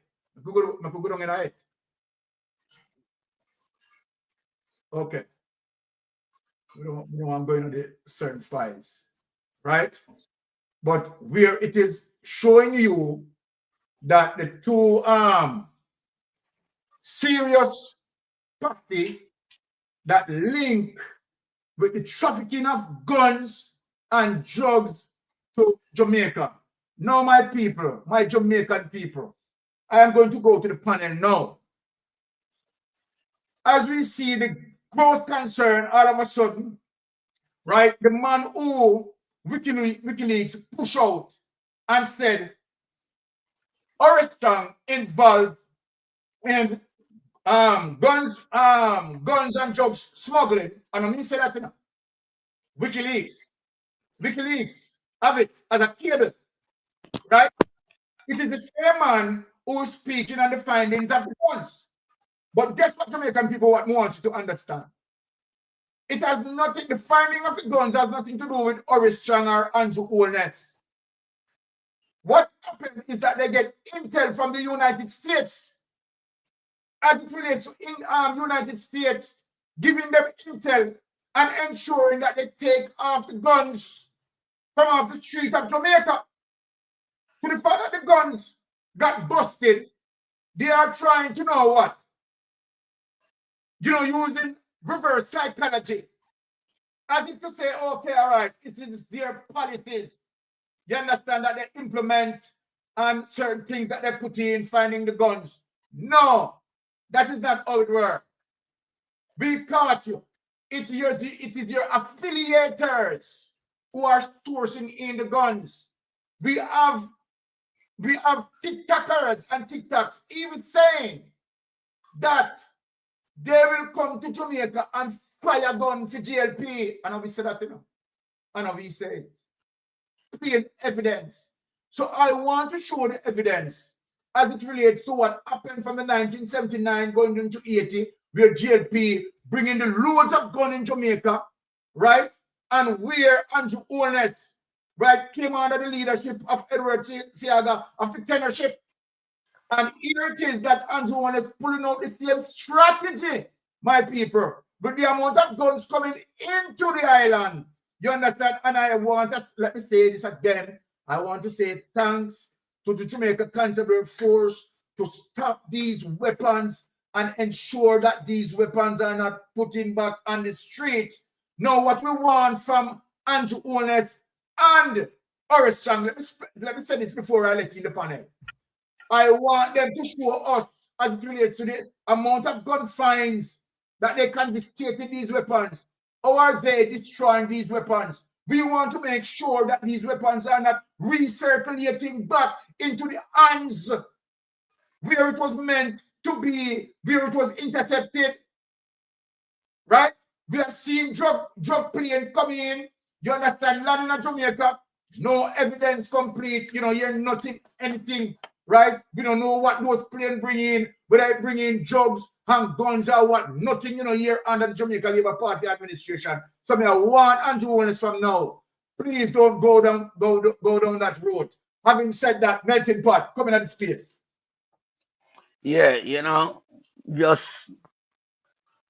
Okay. We don't want to go into the certain files, right? But where it is showing you that the two serious posse that link with the trafficking of guns and drugs to Jamaica. Now, my people, my Jamaican people, I am going to go to the panel now. As we see the growth concern all of a sudden, right? The man who WikiLeaks push out and said, Orestang involved in guns and drugs smuggling. And I'm going to say that now. WikiLeaks have it as a cable, right? It is the same man who is speaking on the findings of the guns. But guess what, Jamaican people, what want you to understand? It has nothing, the finding of the guns has nothing to do with Orestang or Andrew Holness. What happened is that they get intel from the United States. As it relates to United States, giving them intel and ensuring that they take off the guns from off the street of Jamaica. To the fact that the guns got busted, they are trying to know what? You know, using reverse psychology. As if to say, okay, all right, it is their policies. You understand that they implement certain things that they put in finding the guns. No, that is not how it works. We caught you. It is your affiliators who are sourcing in the guns. We have TikTokers and TikToks even saying that they will come to Jamaica and fire guns for GLP. And we say that, you know. And we say it. Plain evidence. So I want to show the evidence as it relates to what happened from the 1979 going into 80, where GLP bringing the loads of guns in Jamaica, right? And where Andrew Holness, right, came under the leadership of Edward Seaga of the tenorship. And here it is that Andrew One is pulling out the same strategy, my people, with the amount of guns coming into the island. You understand? And I want to, let me say this again. I want to say thanks to the Jamaica Constabulary Force to stop these weapons and ensure that these weapons are not putting back on the streets. Now, what we want from Andrew Ones and Horace Chang, let me say this before I let you in the panel. I want them to show us, as it relates to the amount of gun fines that they confiscated these weapons. How are they destroying these weapons? We want to make sure that these weapons are not recirculating back into the hands where it was meant to be, where it was intercepted. Right? We have seen drug plane coming in. You understand? Landing in Jamaica, no evidence complete. You know, you're nothing, anything. Right? We don't know what those planes bring in, whether they bring in drugs and guns or what. Nothing, you know, here under the Jamaica Labour Party administration. So I want Andrew Ones from now. Please don't go down that road. Having said that, Melting Pot, coming at the space. Yeah, you know, just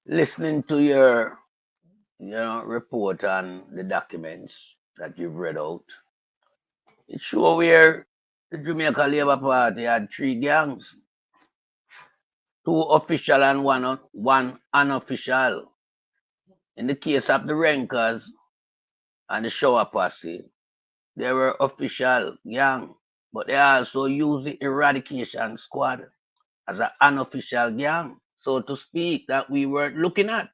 listening to your, report on the documents that you've read out, it shows where the Jamaica Labour Party had 3 gangs, 2 official and one unofficial. In the case of the Rankers and the Shower Posse, they were official gang, but they also used the Eradication Squad as an unofficial gang, so to speak, that we weren't looking at.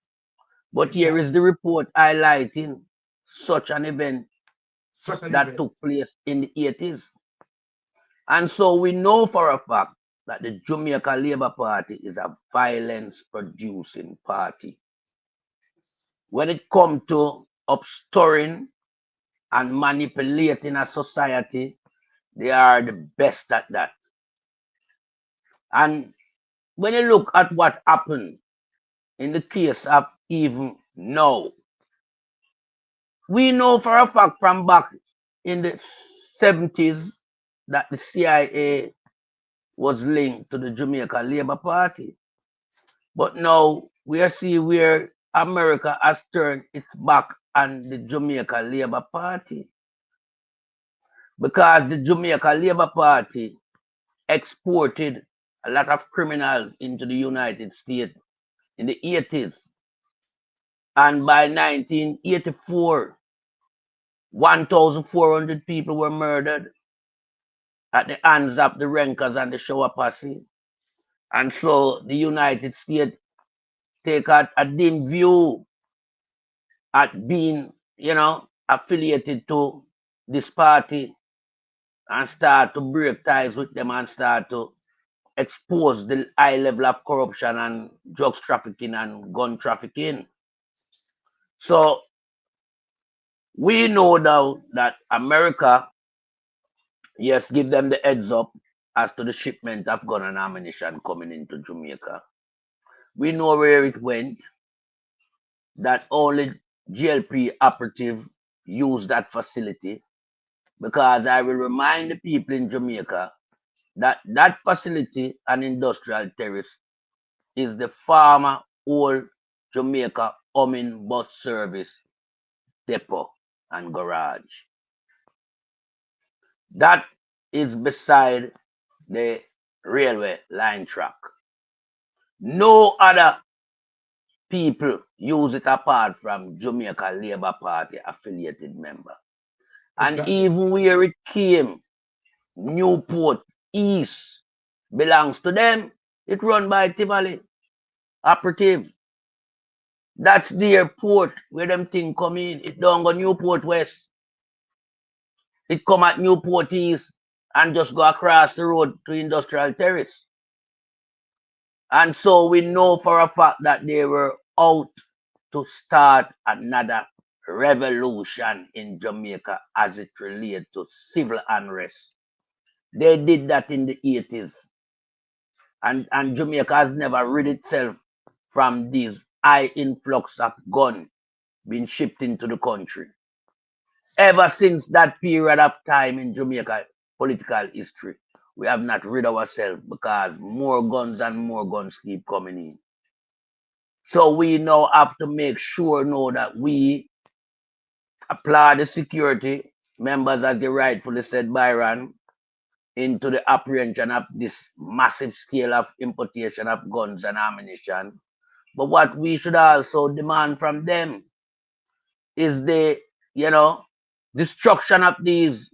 But here is the report highlighting such an event took place in the 80s. And so we know for a fact that the Jamaica Labour Party is a violence-producing party. When it comes to upstirring and manipulating a society, they are the best at that. And when you look at what happened in the case of even now, we know for a fact from back in the 70s that the CIA was linked to the Jamaica Labour Party. But now we see where America has turned its back on the Jamaica Labour Party, because the Jamaica Labour Party exported a lot of criminals into the United States in the 80s. And by 1984, 1,400 people were murdered at the hands of the Rankers and the Shower Posse. And so the United States take a dim view at being, affiliated to this party and start to break ties with them and start to expose the high level of corruption and drugs trafficking and gun trafficking. So we know now that America, yes, give them the heads up as to the shipment of gun and ammunition coming into Jamaica. We know where it went, that only GLP operative used that facility, because I will remind the people in Jamaica that that facility and industrial terrace is the former old Jamaica Humming Bus Service depot and garage. That is beside the railway line track. No other people use it apart from Jamaica Labour Party affiliated member. And even where it came, Newport East belongs to them. It run by Tivoli operative. That's their port where them thing come in. It don't go Newport West. It come at Newport East and just go across the road to Industrial Terrace. And so we know for a fact that they were out to start another revolution in Jamaica as it relates to civil unrest. They did that in the 80s. And Jamaica has never rid itself from this high influx of guns being shipped into the country. Ever since that period of time in Jamaica political history, we have not rid ourselves because more guns and more guns keep coming in. So we now have to make sure now that we apply the security members, as you rightfully said, Byron, into the apprehension of this massive scale of importation of guns and ammunition. But what we should also demand from them is the, destruction of these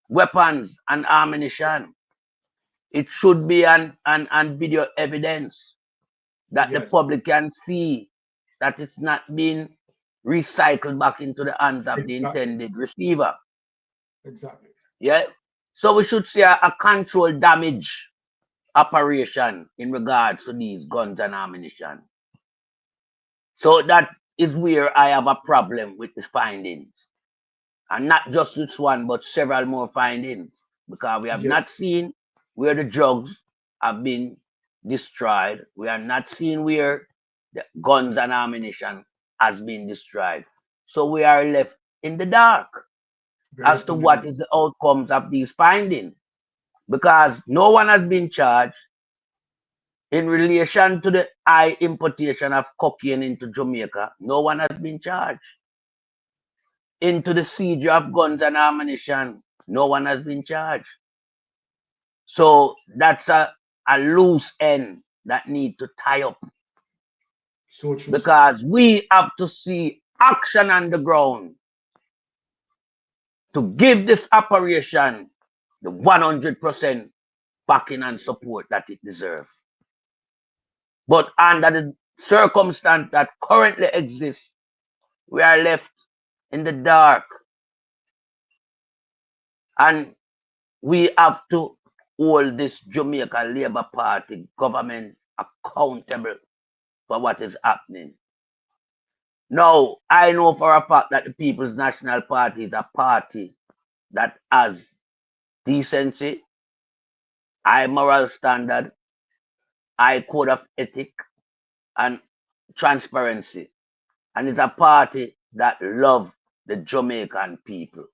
weapons and ammunition. It should be an video evidence that the Yes, public can see that it's not being recycled back into the hands of the exactly, intended receiver. exactly. Yeah. So we should see a controlled damage operation in regards to these guns and ammunition. So that is where I have a problem with the findings. And not just this one, but several more findings. Because we have Yes, not seen where the drugs have been destroyed. We are not seeing where the guns and ammunition has been destroyed. So we are left in the dark we're as left to in the what dark. is the outcomes of these findings. Because no one has been charged in relation to the high importation of cocaine into Jamaica. No one has been charged. Into the siege of guns and ammunition, no one has been charged. So that's a loose end that need to tie up, So true, sir. because we have to see action on the ground to give this operation the 100% backing and support that it deserves. But under the circumstance that currently exists, we are left in the dark, and we have to hold this Jamaica Labour Party government accountable for what is happening. Now, I know for a fact that the People's National Party is a party that has decency, high moral standard, high code of ethic, and transparency. And it's a party that loves the Jamaican people.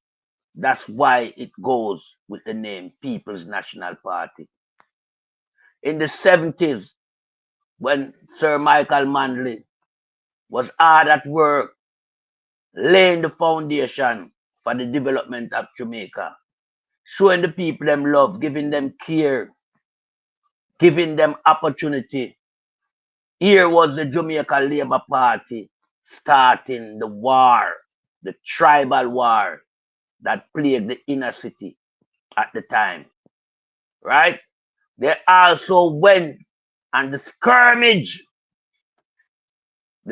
That's why it goes with the name People's National Party. In the 70s, when Sir Michael Manley was hard at work laying the foundation for the development of Jamaica, showing the people them love, giving them care, giving them opportunity. Here was the Jamaica Labour Party starting the war, the tribal war that plagued the inner city at the time, right? They also went and the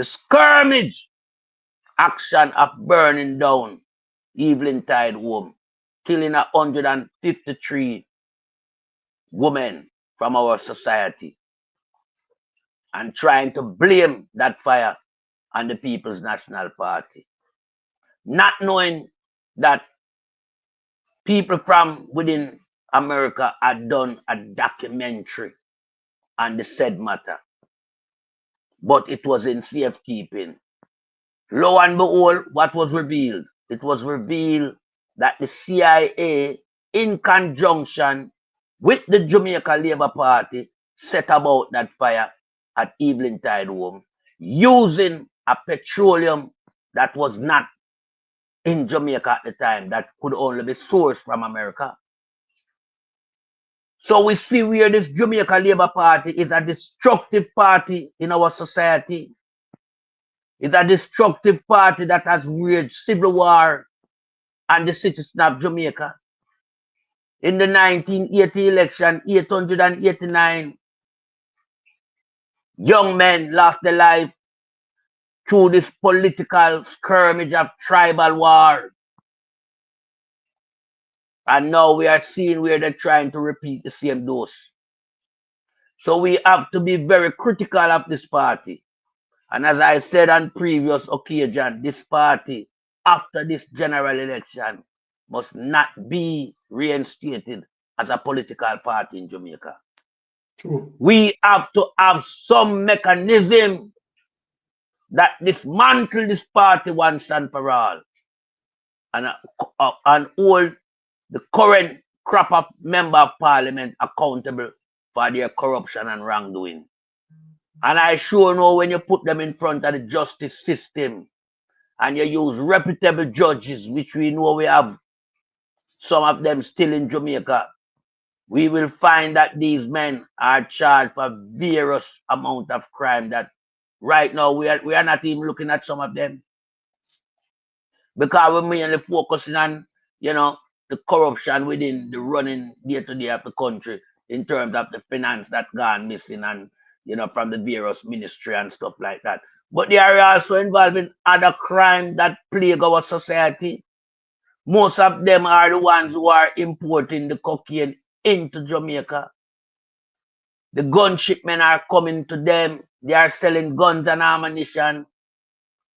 skirmish action of burning down Evelyn Tide home, killing 153 women from our society, and trying to blame that fire on the People's National Party, not knowing that people from within America had done a documentary on the said matter, but it was in safekeeping. Lo and behold, what was revealed? It was revealed that the CIA, in conjunction with the Jamaica Labour Party, set about that fire at Evelyn Tide home using a petroleum that was not in Jamaica at the time, that could only be sourced from America. So we see where this Jamaica Labour Party is a destructive party in our society. It's a destructive party that has waged civil war on the citizens of Jamaica. In the 1980 election, 889 young men lost their life through this political skirmish of tribal war. And now we are seeing where they're trying to repeat the same dose. So we have to be very critical of this party. And as I said on previous occasion, this party, after this general election, must not be reinstated as a political party in Jamaica. True. We have to have some mechanism that dismantle this party once and for all, and hold the current crop of member of parliament accountable for their corruption and wrongdoing. And I sure know when you put them in front of the justice system and you use reputable judges, which we know we have some of them still in Jamaica, we will find that these men are charged for various amount of crime that right now we are not even looking at some of them. Because we're mainly focusing on, the corruption within the running day-to-day of the country in terms of the finance that gone missing and, from the various ministry and stuff like that. But they are also involved in other crimes that plague our society. Most of them are the ones who are importing the cocaine into Jamaica. The gun shipmen are coming to them. They are selling guns and ammunition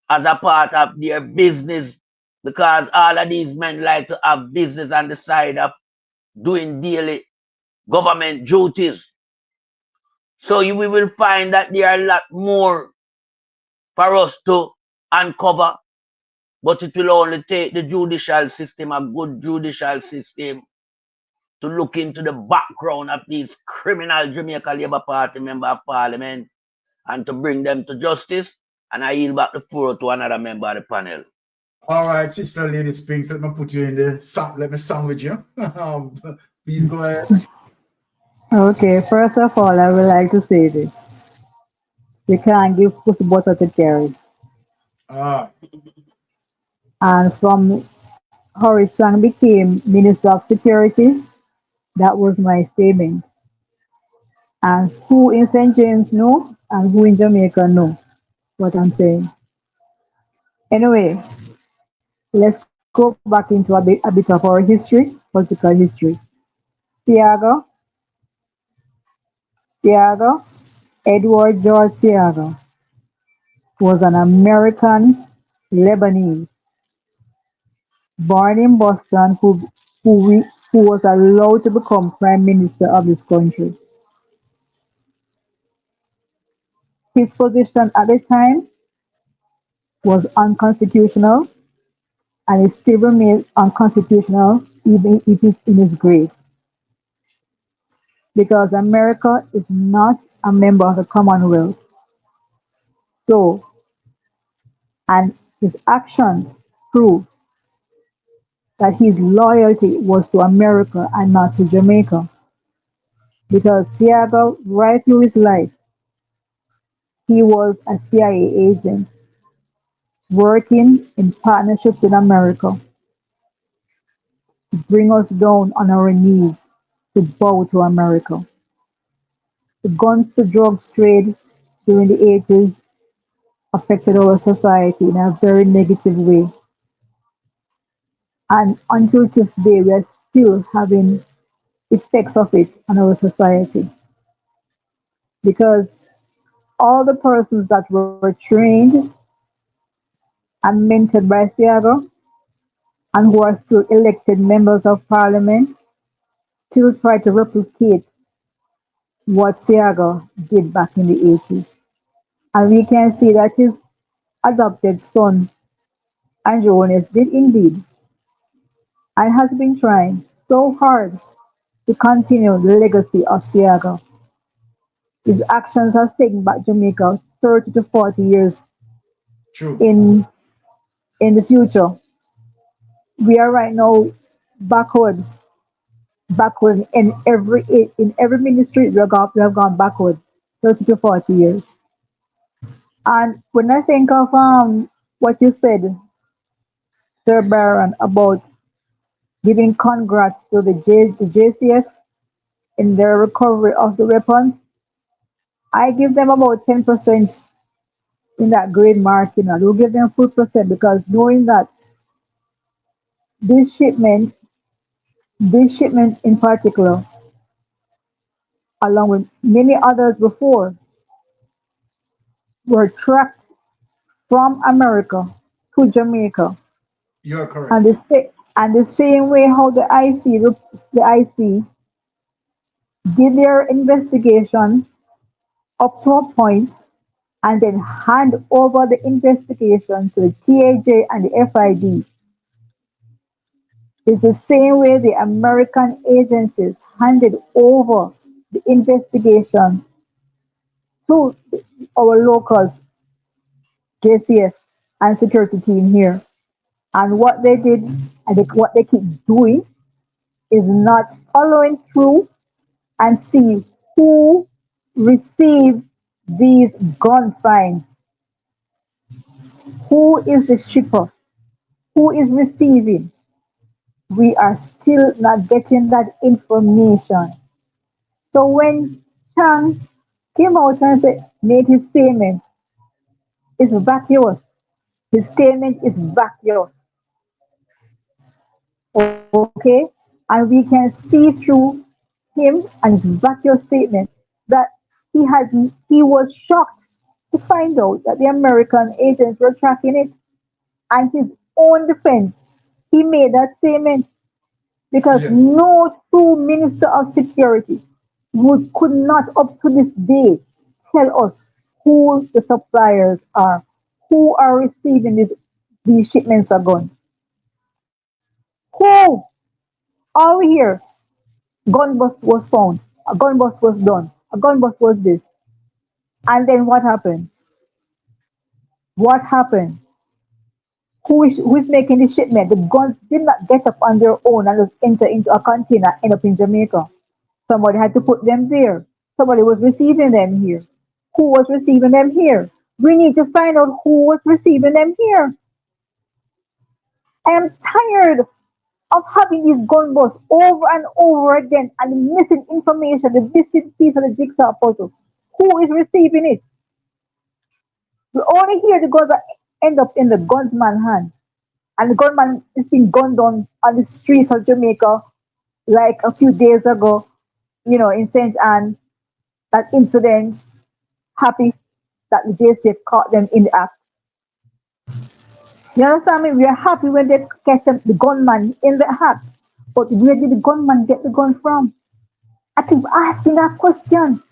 as a part of their business, because all of these men like to have business on the side of doing daily government duties. So we will find that there are a lot more for us to uncover, but it will only take the judicial system, a good judicial system, to look into the background of these criminal Jamaica Labour Party member of parliament and to bring them to justice. And I yield back the floor to another member of the panel. All right, Sister Lady Spinks, let me put you in the let me sandwich you. Please go ahead. Okay, first of all, I would like to say this. You can't give pussy butter to carry. Ah, And from Horace Chang became Minister of Security, that was my statement. And who in St. James know, and who in Jamaica know what I'm saying. Anyway, let's go back into a bit of our history, political history. Seaga, Seaga, Edward George Seaga was an American Lebanese born in Boston who was allowed to become Prime Minister of this country. His position at the time was unconstitutional, and it still remains unconstitutional even if it's in his grave. Because America is not a member of the Commonwealth. So, and his actions prove that his loyalty was to America and not to Jamaica. Because Seaga, right through his life, he was a CIA agent working in partnership with America to bring us down on our knees to bow to America. The guns to drugs trade during the 80s affected our society in a very negative way. And until today, we are still having effects of it on our society. Because all the persons that were trained and mentored by Seaga and who are still elected members of parliament still try to replicate what Seaga did back in the 80s. And we can see that his adopted son, Andrew Owens, did indeed and has been trying so hard to continue the legacy of Seaga. His actions have taken back Jamaica 30 to 40 years true. in the future. We are right now backward, backward in every ministry we have gone backward 30 to 40 years. And when I think of what you said, Sir Baron, about giving congrats to the JCF in their recovery of the weapons, I give them about 10% in that grade marking. I will give them full percent because knowing that this shipment, this shipment in particular, along with many others before, were tracked from America to Jamaica. You're And correct. the same way how the IC did their investigation up to a point and then hand over the investigation to the TAJ and the FID. It's the same way the American agencies handed over the investigation to our locals, JCF, and security team here. And what they did, and what they keep doing, is not following through and see who received these gun fines. Who is the shipper? Who is receiving? We are still not getting that information. So when Chang came out and made his statement, it's vacuous. His statement is vacuous. Okay? And we can see through him and his vacuous statement that he was shocked to find out that the American agents were tracking it. And his own defense, he made that statement because Yes. no true minister of security could not up to this day tell us who the suppliers are, who are receiving these shipments of guns. Who? All we hear, gun bust was found, a gun bust was done, a gun bust was this. And then what happened? What happened? Who is making the shipment? The guns did not get up on their own and just enter into a container, end up in Jamaica. Somebody had to put them there. Somebody was receiving them here. Who was receiving them here? We need to find out who was receiving them here. I am tired of having these gun busts over and over again and missing information, the missing piece of the jigsaw puzzle. Who is receiving it? We only hear the guns that end up in the gunman hand. And the gunman is being gunned on the streets of Jamaica like a few days ago, in St. Anne, that incident. Happy that the JCF caught them in the act. You understand me? We are happy when they catch the gunman in the act. But where did the gunman get the gun from? I keep asking that question.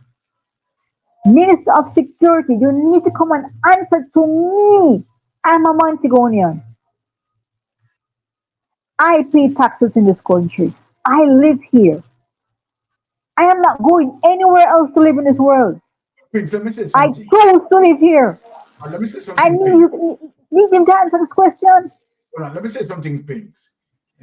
Minister of Security, you need to come and answer to me. I'm a Montegonian. I pay taxes in this country. I live here. I am not going anywhere else to live in this world. Prince, let me say I something. choose to live here. Let me say I something, Prince. need him to answer this question. Hold on, let me say something, Pinks.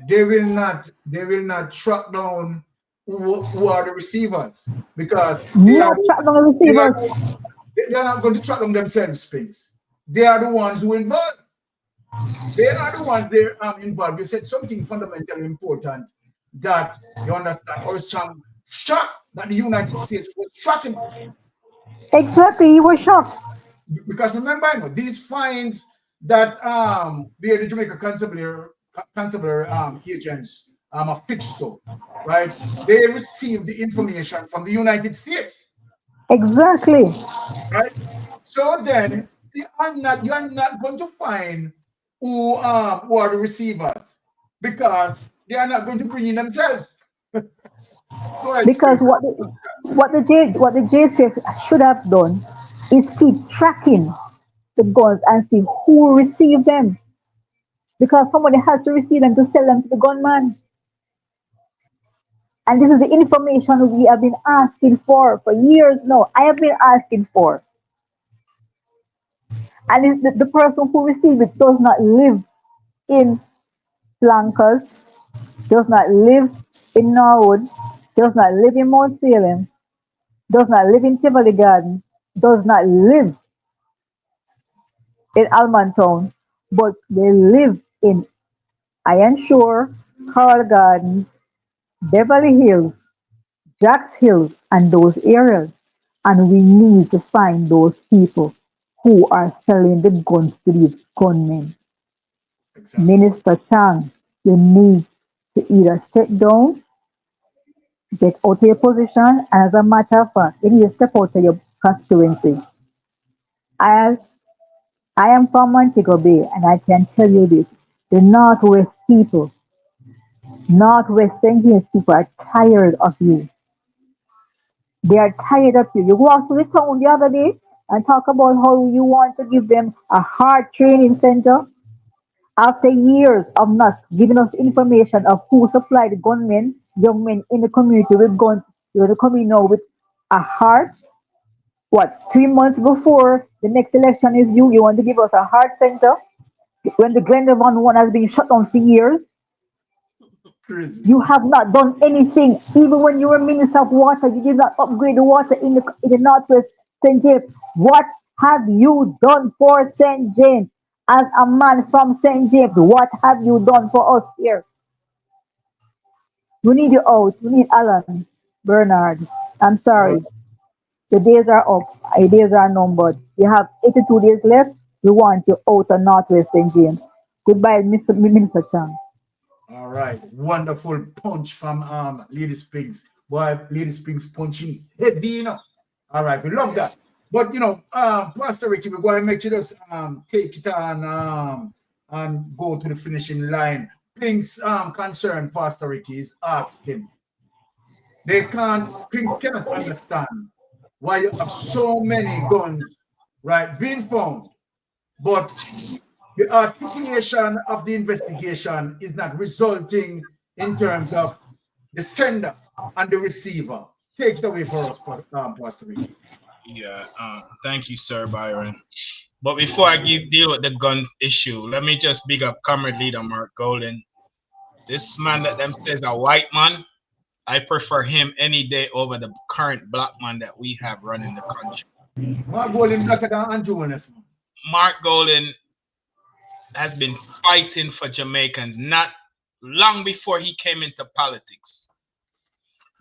They will not track down who are the receivers because they Not track down the receivers. they are not going to track them themselves, Pinks. They are the ones who involved. They are the ones they are involved. You said something fundamentally important that you understand. I was shocked that the United States was tracking it. Exactly, he was shocked. Because remember, these fines that the Jamaica constabulary agents are fixed to, right? They received the information from the United States. Exactly. Right? So then you are not going to find who are the receivers because they are not going to bring in themselves. Because what the JCF should have done is keep tracking the guns and see who received them. Because somebody has to receive them to sell them to the gunman. And this is the information we have been asking for years now. I have been asking for. And the person who received it does not live in Flankers, does not live in Norwood, does not live in Mount Salem, does not live in Tivoli Gardens, does not live in Almontown, but they live in Iron Shore, Coral Gardens, Beverly Hills, Jacks Hills, and those areas. And we need to find those people who are selling the guns to these gunmen. Exactly. Minister Chang, you need to either step down, get out of your position, and as a matter of fact, you need to step out of your constituency. I am from Montego Bay, and I can tell you this: the Northwest people, Northwest St. James people are tired of you. They are tired of you. You walked to the town the other day and talk about how you want to give them a hard training center. After years of not giving us information of who supplied the gunmen, young men in the community with guns, you're to come in now with a heart. What, 3 months before the next election is due, you want to give us a heart center when the Glenavon one has been shut down for years? Crazy. You have not done anything. Even when you were Minister of Water, you did not upgrade the water in the Northwest St. James. What have you done for St. James? As a man from St. James, what have you done for us here? We need you out. We need Alan Bernard. I'm All sorry. The days are up. Your days are numbered. You have 82 days left. We want you out of Northwest St. James. Goodbye, Mr. Minister Chang. All right, wonderful punch from Lady Springs. Boy, Lady Springs punching heavy, you know. All right, we love that. But you know, Pastor Ricky, we're going to make you just take it on and go to the finishing line. Things concern Pastor Ricky is asking. Things cannot understand why you have so many guns, right, being found, but the articulation of the investigation is not resulting in terms of the sender and the receiver. Take it away for us, Pastor Ricky. Yeah, thank you, Sir Byron. But before I deal with the gun issue, let me just big up Comrade Leader Mark Golden. This man that them says a white man, I prefer him any day over the current black man that we have running the country. Mark Golden blacker than Andrew Willis. Mark Golden has been fighting for Jamaicans not long before he came into politics.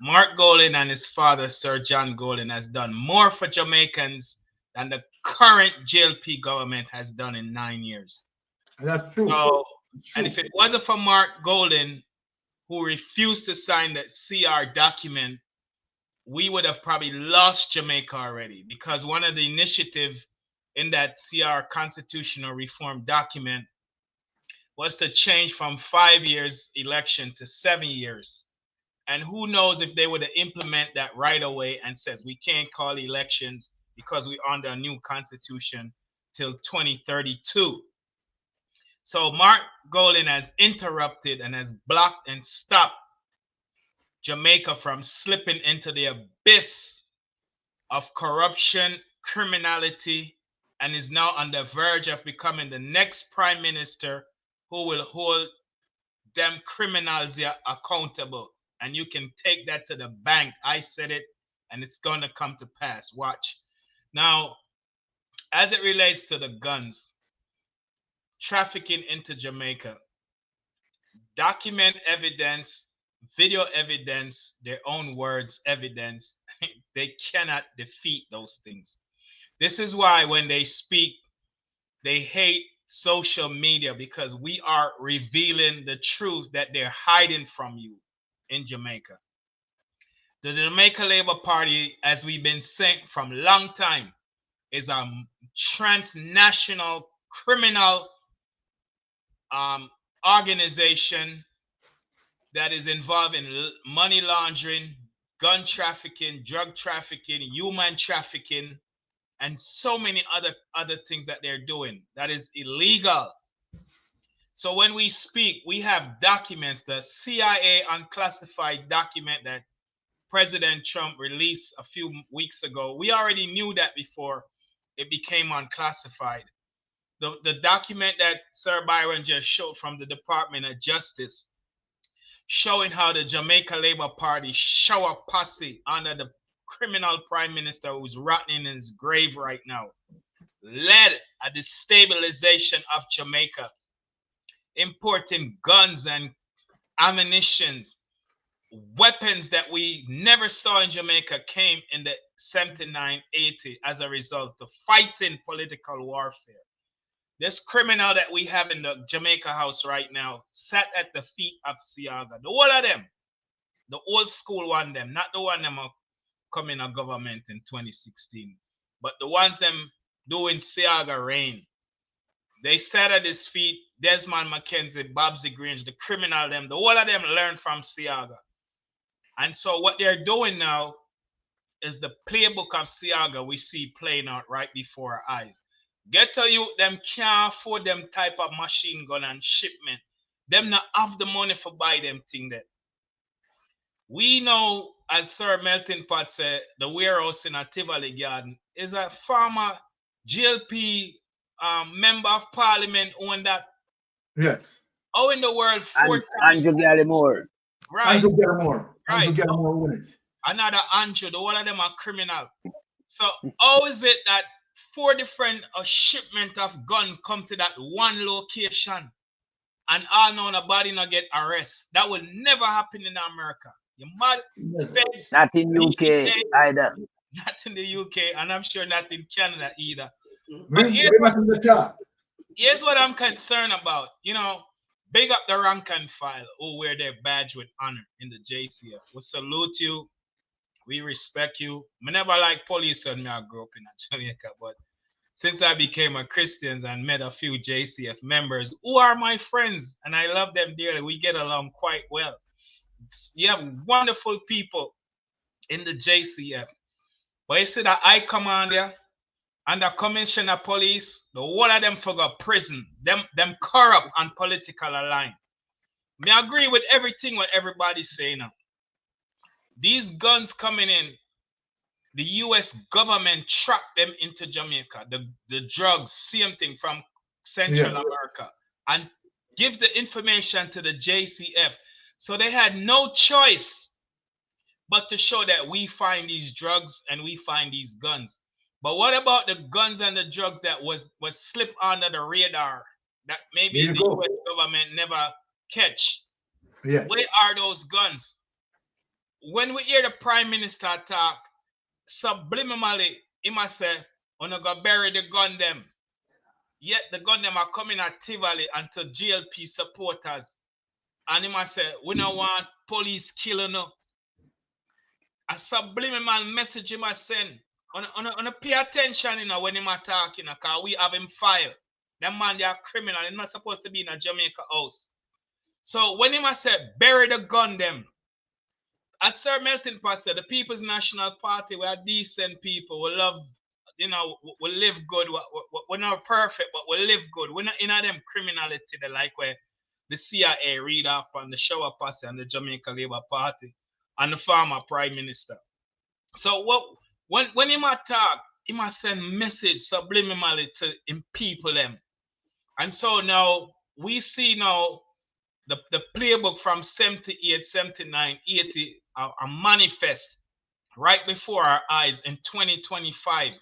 Mark Golden and his father, Sir John Golden, has done more for Jamaicans than the current JLP government has done in 9 years. That's true. So, and if it wasn't for Mark Golden, who refused to sign that CR document, we would have probably lost Jamaica already, because one of the initiatives in that CR constitutional reform document was to change from 5 years election to 7 years. And who knows if they would implement that right away and says we can't call elections because we're under a new constitution till 2032. So Mark Golden has interrupted and has blocked and stopped Jamaica from slipping into the abyss of corruption, criminality, and is now on the verge of becoming the next prime minister who will hold them criminals here accountable. And you can take that to the bank. I said it, and it's going to come to pass. Watch. Now, as it relates to the guns, trafficking into Jamaica, document evidence, video evidence, their own words evidence, they cannot defeat those things. This is why when they speak, they hate social media, because we are revealing the truth that they're hiding from you in Jamaica. The Jamaica Labour Party, as we've been saying from a long time, is a transnational criminal organization that is involved in money laundering, gun trafficking, drug trafficking, human trafficking, and so many other things that they're doing that is illegal. So when we speak, we have documents, the CIA unclassified document that President Trump released a few weeks ago. We already knew that before it became unclassified. The document that Sir Byron just showed from the Department of Justice, showing how the Jamaica Labour Party show a posse under the criminal prime minister who's rotting in his grave right now, led a destabilization of Jamaica, importing guns and ammunitions, weapons that we never saw in Jamaica came in the 79, 80 as a result of fighting political warfare. This criminal that we have in the Jamaica House right now sat at the feet of Seaga. The whole of them, the old school one them, not the one them coming a government in 2016, but the ones them doing Seaga reign. They sat at his feet. Desmond McKenzie, Babsy Grange, the criminal them, the whole of them learned from Seaga. And so what they're doing now is the playbook of Seaga we see playing out right before our eyes. Get to you, them can't afford them type of machine gun and shipment. Them not have the money for buy them thing there. We know, as Sir Melton Pot said, the warehouse in a Tivoli Garden is a former GLP member of parliament owned that. Yes. Oh, in the world, Andrew Gallimore. Right. Andrew Gallimore. Right. Andrew Gallimore won it. Another Andrew, the whole of them are criminal. So how is it that 4 different shipment of gun come to that one location and all know nobody not get arrested? That will never happen in America. You mad? Feds, Not in UK either. Not in the UK, and I'm sure not in Canada either. We're not in the top. Here's what I'm concerned about. You know, big up the rank and file who wear their badge with honor in the JCF. We salute you. We respect you. I never like police when I grew up in Jamaica, but since I became a Christian and met a few JCF members who are my friends, and I love them dearly, we get along quite well. You have wonderful people in the JCF. But you see that I command there, and the commissioner of police, the whole of them forgot prison. Them corrupt and political aligned. Me agree with everything what everybody's saying now. These guns coming in, the US government tracked them into Jamaica. The drugs, same thing from Central America, and give the information to the JCF. So they had no choice but to show that we find these drugs and we find these guns. But what about the guns and the drugs that was slipped under the radar that maybe the US government never catch? Yes. Where are those guns? When we hear the Prime Minister talk, subliminally, he must say, "I'm gonna bury the gun them." Yet the gun them are coming at Tivoli and to GLP supporters. And he must say, "We don't want police killing no." A subliminal message he must send. On pay attention, you know, when he might talk, you know, because we have him file. That man, they are criminal. He's not supposed to be in a Jamaica house. So when he must say, bury the gun them, as Sir Melton Pot said, the People's National Party, we are decent people. We love, you know, we live good. We're not perfect, but we live good. We're not in them criminality, the like where the CIA read off on the shower posse and the Jamaica Labour Party and the former Prime Minister. So when he might talk, he must send message subliminally to him people them. And so now we see now the playbook from 78, 79, 80 a manifest right before our eyes in 2025.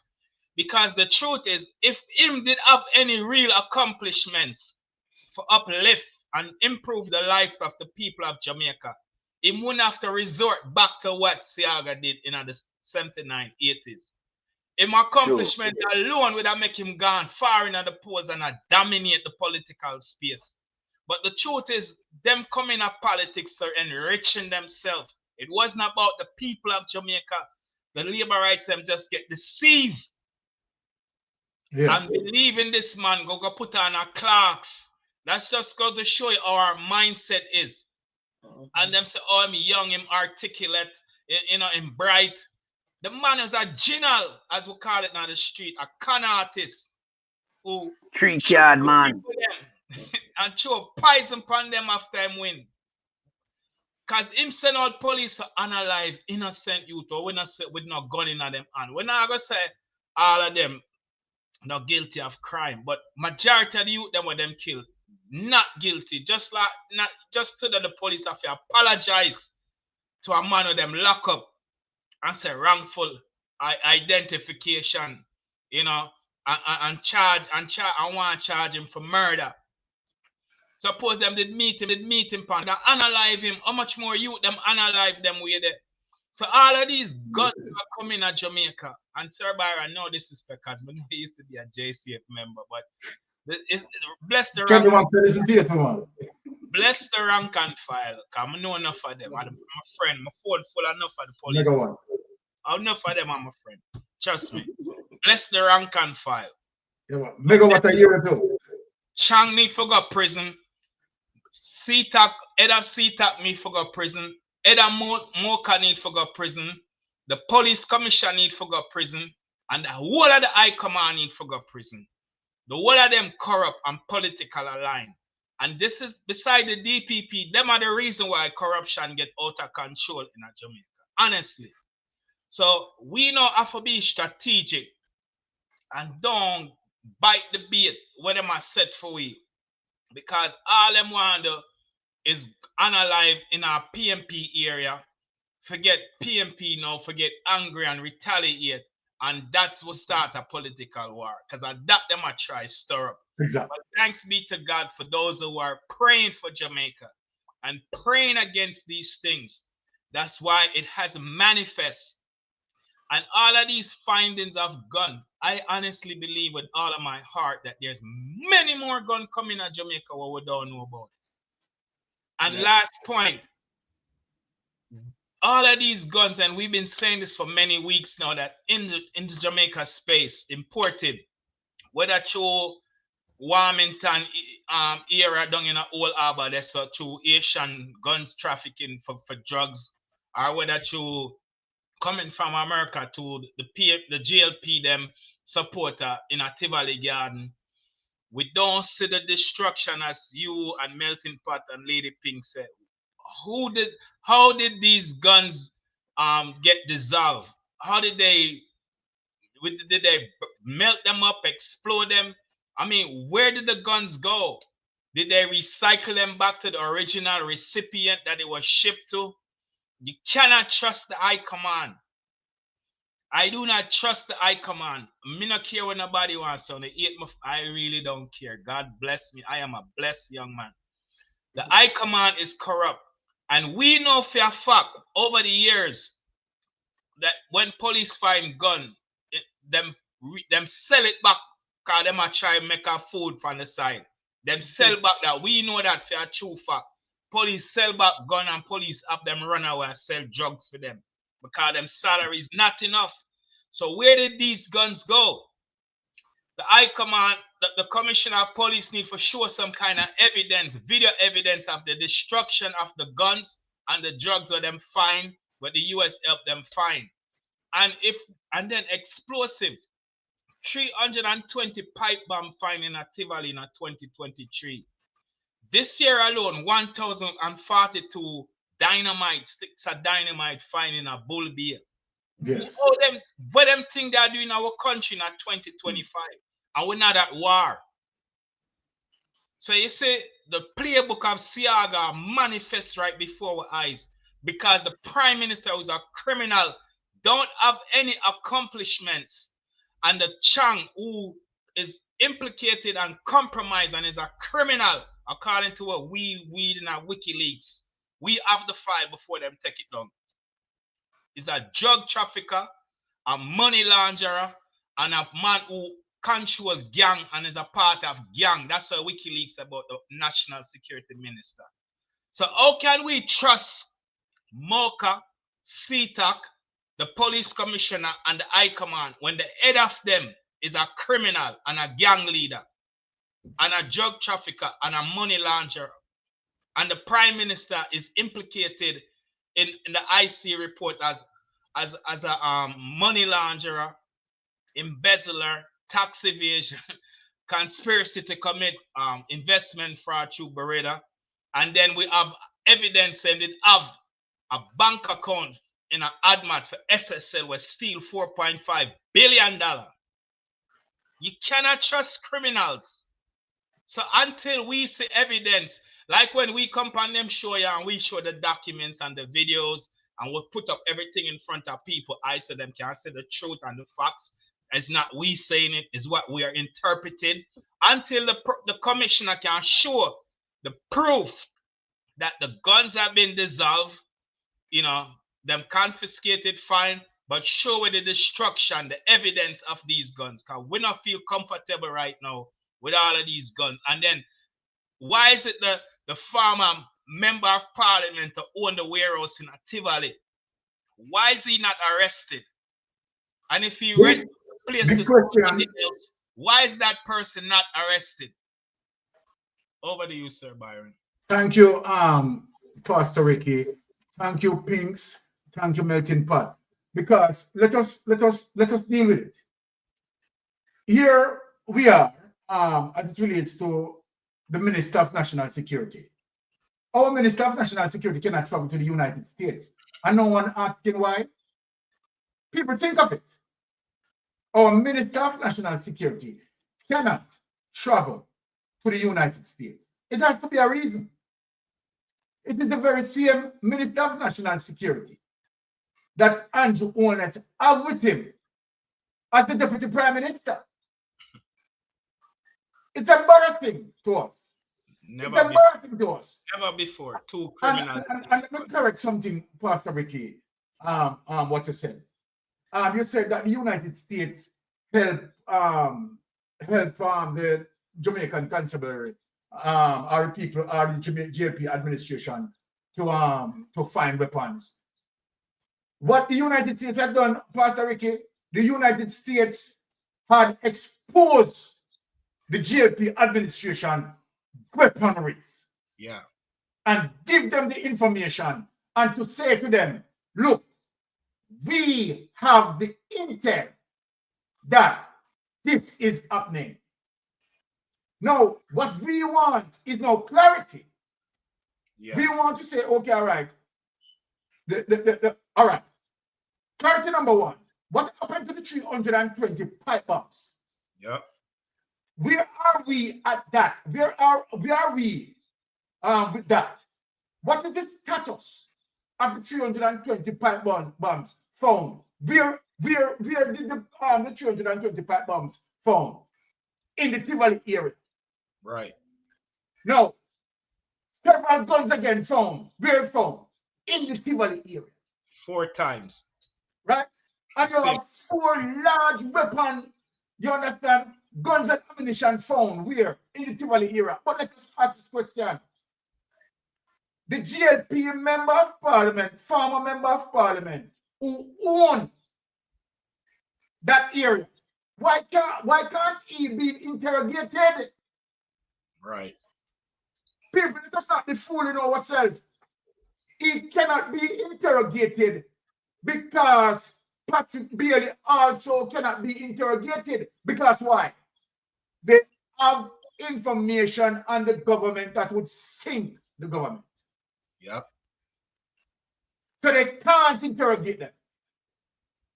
Because the truth is, if him did have any real accomplishments for uplift and improve the lives of the people of Jamaica, he wouldn't have to resort back to what Seaga did in the 79, 80s. His accomplishment alone would have make him gone far in the polls and dominate the political space. But the truth is, them coming at politics are enriching themselves. It wasn't about the people of Jamaica. The labor rights them just get deceived. And believe in this man, go put on a Clarks. That's just going to show you how our mindset is. And them say, oh, I'm young, I'm articulate, you know, I'm bright. The man is a general, as we call it on the street, a con artist who Tree card man. And throw poison upon them after him win. Because him send out police to unalive innocent youth or with no gun in them hand. We're not going to say all of them not guilty of crime, but majority of the youth them were them killed. Not guilty. Just like not just to the police have to apologize to a man of them lock up and say wrongful identification, you know, and want to charge him for murder. Suppose them did meet him, and unalive him. How much more youth them unalive them with it? So all of these guns are coming at Jamaica. And Sir Byron, no disrespect, because I know he used to be a JCF member, but bless the rank and file, because I know enough of them. I'm a friend. My phone full enough of the police. Enough of them, I'm a friend. Trust me. Bless the rank and file. Yeah, megawatt a year ago. Chang need for go prison. CTAC, head of CTAC need for go prison. Head of Mocha need for go prison. The police commission need for go prison. And the whole of the high command need for go prison. The whole of them corrupt and political aligned. And this is beside the DPP, them are the reason why corruption get out of control in Jamaica, honestly. So we know have to be strategic and don't bite the bait when them are set for we. Because all them want to is unalive in our PMP area. Forget PMP now, forget angry and retaliate. And that's what start a political war. Because that them I try stir up. Exactly. But thanks be to God for those who are praying for Jamaica and praying against these things. That's why it has manifest. And all of these findings of gun, I honestly believe with all of my heart that there's many more guns coming to Jamaica what we don't know about. And last point, all of these guns, and we've been saying this for many weeks now, that in the Jamaica space, imported, whether through Warmington era down in a Old Harbor, that's through Asian guns trafficking for drugs, or whether through coming from America to the GLP them supporter in a Tivoli Garden. We don't see the destruction as you and Melting Pot and Lady Pink said. How did these guns get dissolved? How did they melt them up, explode them? I mean, where did the guns go? Did they recycle them back to the original recipient that it was shipped to? You cannot trust the high command. I do not trust the high command. Me not care what nobody wants to say. I really don't care. God bless me. I am a blessed young man. The high command is corrupt. And we know for a fact over the years that when police find gun, them sell it back because them are trying to make a food from the side. Them sell back that. We know that for a true fact. Police sell back gun and police have them run away and sell drugs for them because them salary is not enough. So where did these guns go? The high command, the commissioner of police need for sure some kind of evidence, video evidence of the destruction of the guns and the drugs where them find, where the US help them find. And then explosive, 320 pipe bomb find in a Tivoli in 2023. This year alone, 1,042 dynamite sticks of dynamite find in a Bull Bay. Yes. What them think they are doing in our country in 2025, and we're not at war. So you see, the playbook of Seaga manifests right before our eyes because the prime minister, who's a criminal, don't have any accomplishments, and the Chang, who is implicated and compromised and is a criminal, according to what we read in our WikiLeaks, we have the file before them take it down. Is a drug trafficker, a money launderer, and a man who controls gang and is a part of gang. That's what WikiLeaks about the National Security Minister. So how can we trust Mocha, CTAC, the police commissioner, and the high command when the head of them is a criminal and a gang leader and a drug trafficker and a money launderer, and the prime minister is implicated in the IC report as a money launderer, embezzler, tax evasion, conspiracy to commit investment fraud through Beretta, and then we have evidence and it have a bank account in an ADMAT for SSL was steal $4.5 billion. You cannot trust criminals. So until we see evidence, like when we come on them show you and we show the documents and the videos and we put up everything in front of people, I say them can say the truth and the facts. It's not we saying it, it's what we are interpreting. Until the commissioner can show the proof that the guns have been dissolved, you know, them confiscated, fine, but show with the destruction, the evidence of these guns. Because we don't feel comfortable right now with all of these guns. And then why is it the former member of parliament to own the warehouse in Tivoli? Why is he not arrested? And if he rent the place to somebody else, why is that person not arrested? Over to you, Sir Byron. Thank you, Pastor Ricky. Thank you, Pinks. Thank you, Melting Pot. Because let us deal with it. Here we are as it relates to the Minister of National Security. Our Minister of National Security cannot travel to the United States. And no one asking why. People think of it. Our Minister of National Security cannot travel to the United States. It has to be a reason. It is the very same Minister of National Security that Andrew Holness have with him as the Deputy Prime Minister. It's embarrassing to us. It's embarrassing to us. Never before. Two criminals. And let me correct something, Pastor Ricky, what you said. You said that the United States helped the Jamaican Constabulary or the people or the JP administration to find weapons. What the United States had done, Pastor Ricky, the United States had exposed the JP administration weaponries. Yeah. And give them the information and to say to them, look, we have the intent that this is happening. Now, what we want is no clarity. Yeah. We want to say, okay, all right. All right. Clarity number one. What happened to the 320 pipe bombs? Yep. Where are we at that? Where are we with that? What is the status of the 320 pipe bombs found? Where did the 320 pipe bombs found? In the Tivoli area. Right. No. Several guns again found. Where found? In the Tivoli area. 4 times. Right? And you have 4 large weapons, you understand? Guns and ammunition found where? In the Tivoli area. But let us ask this question. The GLP member of parliament, former member of parliament, who own that area, why can't he be interrogated? Right. People, let us not be fooling ourselves. He cannot be interrogated because Patrick Bailey also cannot be interrogated. Because why? They have information on the government that would sink the government. Yep. So they can't interrogate them.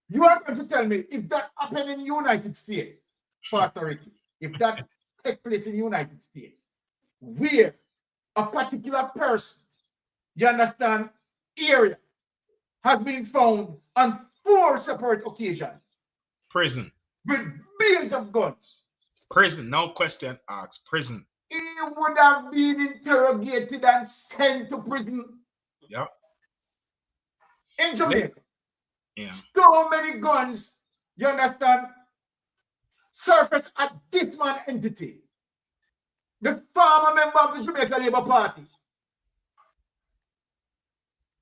You are going to tell me if that happened in the United States, Pastor Ricky, if that take place in the United States, where a particular person, you understand, area has been found on 4 separate occasions. Prison. With billions of guns. Prison, no question asked. Prison. He would have been interrogated and sent to prison. Yep. In Jamaica. Yeah. So many guns, you understand, surface at this man entity. The former member of the Jamaica Labour Party.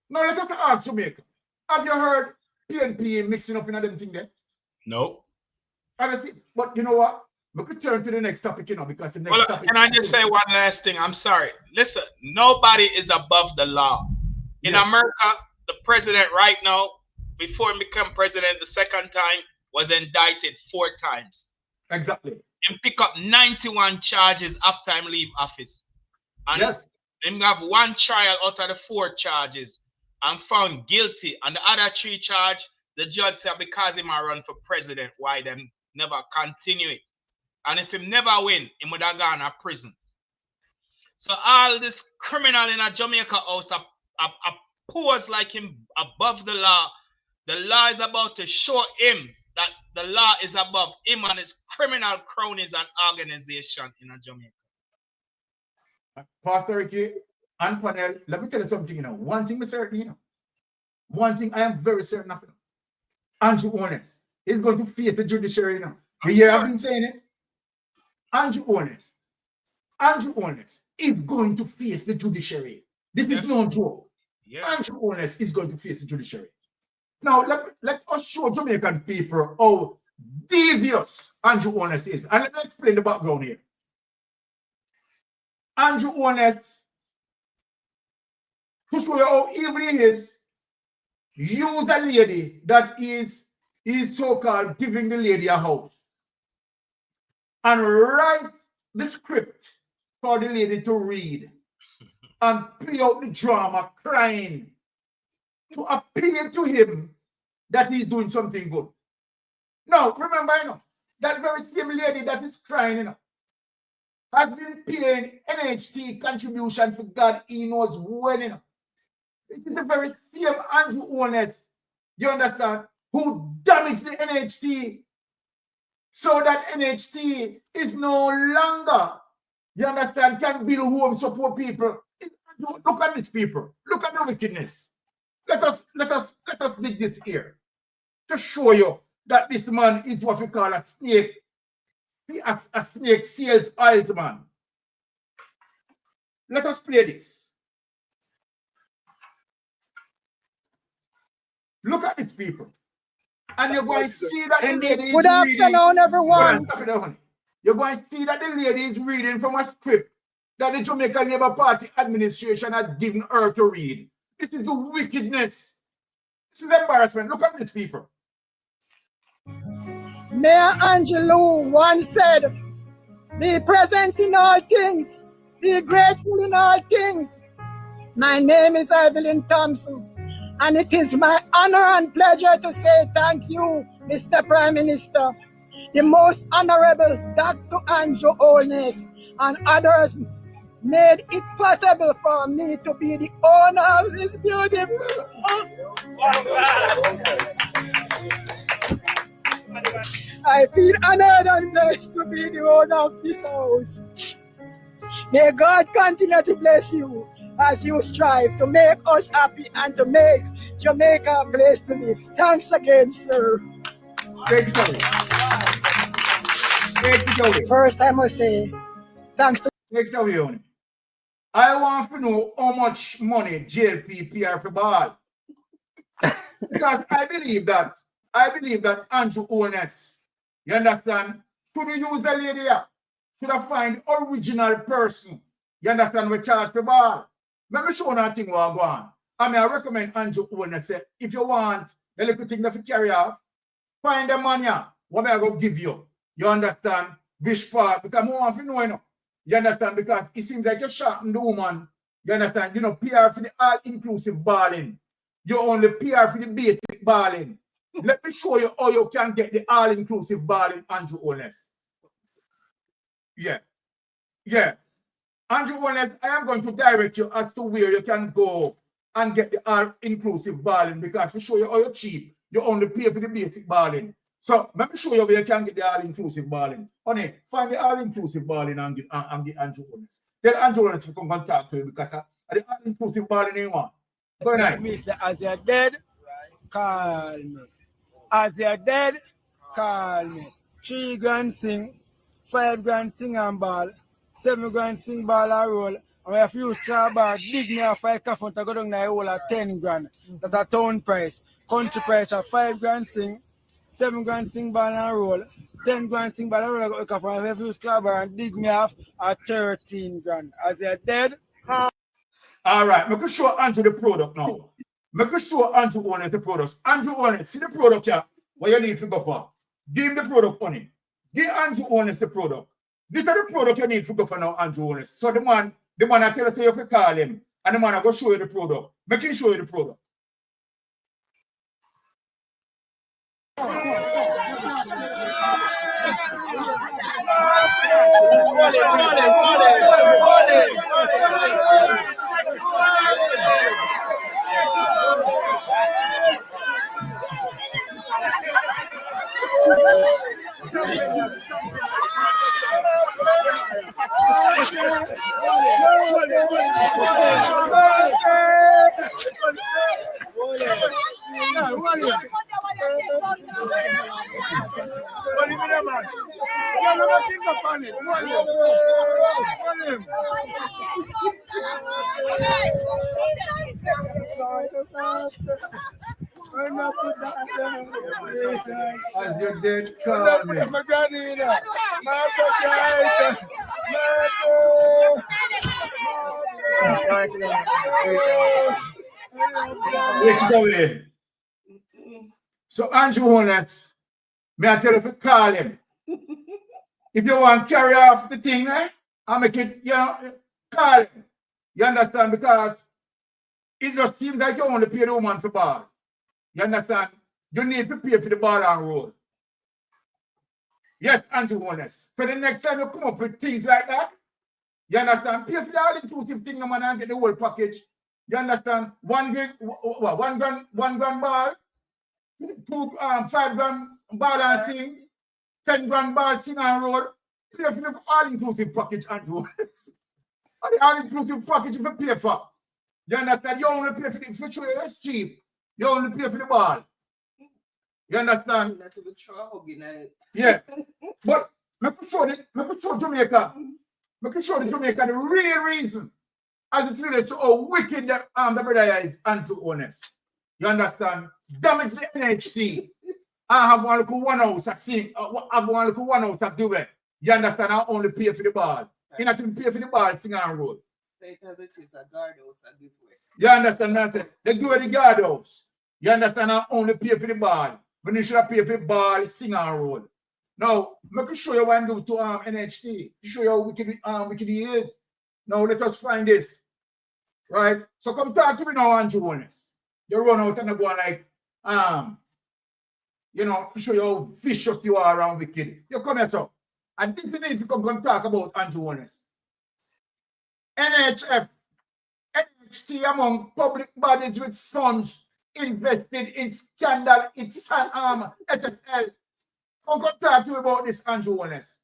Now let's have to ask Jamaica. Have you heard PNP mixing up in them thing there? No. Honestly, but you know what? We could turn to the next topic, you know, because the next topic. Can I just say one last thing? I'm sorry. Listen, nobody is above the law. In America, the president right now, before he became president the second time, was indicted 4 times. Exactly. And pick up 91 charges after he leave office. And him have 1 trial out of the 4 charges and found guilty. And the other 3 charge, the judge said because him a run for president, why them never continue it. And if him never win, he would have gone to prison. So all this criminal in a Jamaica house are pose like him above the law. The law is about to show him that the law is above him and his criminal cronies and organization in a Jamaica. Pastor Ricky and panel, let me tell you something, you know. One thing I'm certain, you know. One thing I am very certain of. Andrew Holness is going to face the judiciary, you know. The year I've been saying it. Andrew Holness is going to face the judiciary. This is no joke. Andrew Holness is going to face the judiciary. Now, let us show Jamaican people how devious Andrew Holness is. And let me explain the background here. Andrew Holness, to show you how evil he is, use a lady that is so-called giving the lady a house. And right the script for the lady to read and play out the drama, crying, to appeal to him that he's doing something good. Now, remember, that very same lady that is crying, has been paying NHT contribution for God, he knows when, It is the very same Andrew Owners, you understand, who damaged the NHT so that NHT is no longer, you understand, can build home, support people. Look at these people. Look at the wickedness. Let us dig this here to show you that this man is what we call a snake, a snake sales salesman. Let us play this. Look at these people. And you're going to see that the lady is Good afternoon, everyone. You're going to see that the lady is reading from a script that the Jamaica Labour Party administration had given her to read. This is the wickedness. This is embarrassment. Look at these people. Mayor Angelou once said, "Be present in all things, be grateful in all things." My name is Evelyn Thompson, and it is my honor and pleasure to say thank you, Mr. Prime Minister, the most honorable Dr. Andrew Owners, and others made it possible for me to be the owner of this beautiful. I feel honored and blessed to be the owner of this house. May God continue to bless you as you strive to make us happy and to make Jamaica a place to live. Thanks again, sir. First, I must say, thanks to I want to know how much money JLP PR for ball. Because I believe that Andrew Owners, you understand, should we use the lady here? Should I find original person? You understand, we charge for ball. Let me show you a thing what go on. I recommend Andrew Owners say, if you want the little thing that you carry off, find the money, what I go give you. You understand? Which part? Because I want to know, You understand? Because it seems like you're shouting the woman. You understand? PR for the all-inclusive balling. You only PR for the basic balling. Let me show you how you can get the all-inclusive balling, Andrew Owners. Yeah. Andrew Owners, I am going to direct you as to where you can go and get the all-inclusive balling, because to show you how you're cheap, you only pay for the basic balling. So let me show you where you can get the all-inclusive balling. Honey, find the all-inclusive balling and get Andrew Owners. Tell Andrew Owners to come and talk to you, because the all-inclusive balling you want. Go ahead. Mister, as you're dead, call me. As you're dead, call me. 3 grand sing, 5 grand sing and ball, 7 grand sing ball and roll. And if you start bar, dig me a 5 coffin to go down there, all at 10 grand. That's a town price. Country price of 5 grand sing, 7 grand sing ball and roll, 10 grand sing ball and roll. If you start bar and dig me off at 13 grand. As you're dead, call. All right, make sure Andrew the product now. Make sure Andrew Owners the products. Andrew Owners, see the product here, what you need to go for. Give him the product on it. Give Andrew Owners the product. This is the product you need to go for now, Andrew Owners. So the man I tell you to call him, and the man I go show you the product. Make him show you the product. As you're dead, call me. So Andrew Owners, may I tell you to call him? If you want to carry off the thing, I make it, call him. You understand? Because it just seems like you only pay the woman for ball. You understand? You need to pay for the ball and roll. Yes, anti-honest. For the next time you come up with things like that, you understand? Pay for the all-inclusive thing, no man, and get the whole package. You understand? 1 grand ball, 5 grand ball and thing, 10 grand ball, sing and roll. Pay for the all-inclusive package, anti-honest. And the all-inclusive package you pay for. You understand? You only pay for the future, it's cheap. You only pay for the ball. You understand? Yeah. But I could show Jamaica. I could show the Jamaica the real reason as it relates to how wicked the brother is and too honest. You understand? Damage the NHT. I have one little one house I sing. I have one little one house I do it. You understand? I only pay for the ball. You not even pay for the ball, sing and roll. Say it as it is, a guard house I give away. You understand? I say they give the guard house. You understand? I only pay for the ball. But you should have paid for the ball, sing and roll. Now, I can show you what I do to NHT. To show you how wicked he is. Now, let us find this. Right? So come talk to me now, Andrew Honest. You run out and you go like, to show you how vicious you are around wicked. You come here, so. And this is it you come talk about Andrew Honest. NHT among public bodies with funds invested in scandal, it's SSL. I'm going to talk to you about this, Andrew Honest.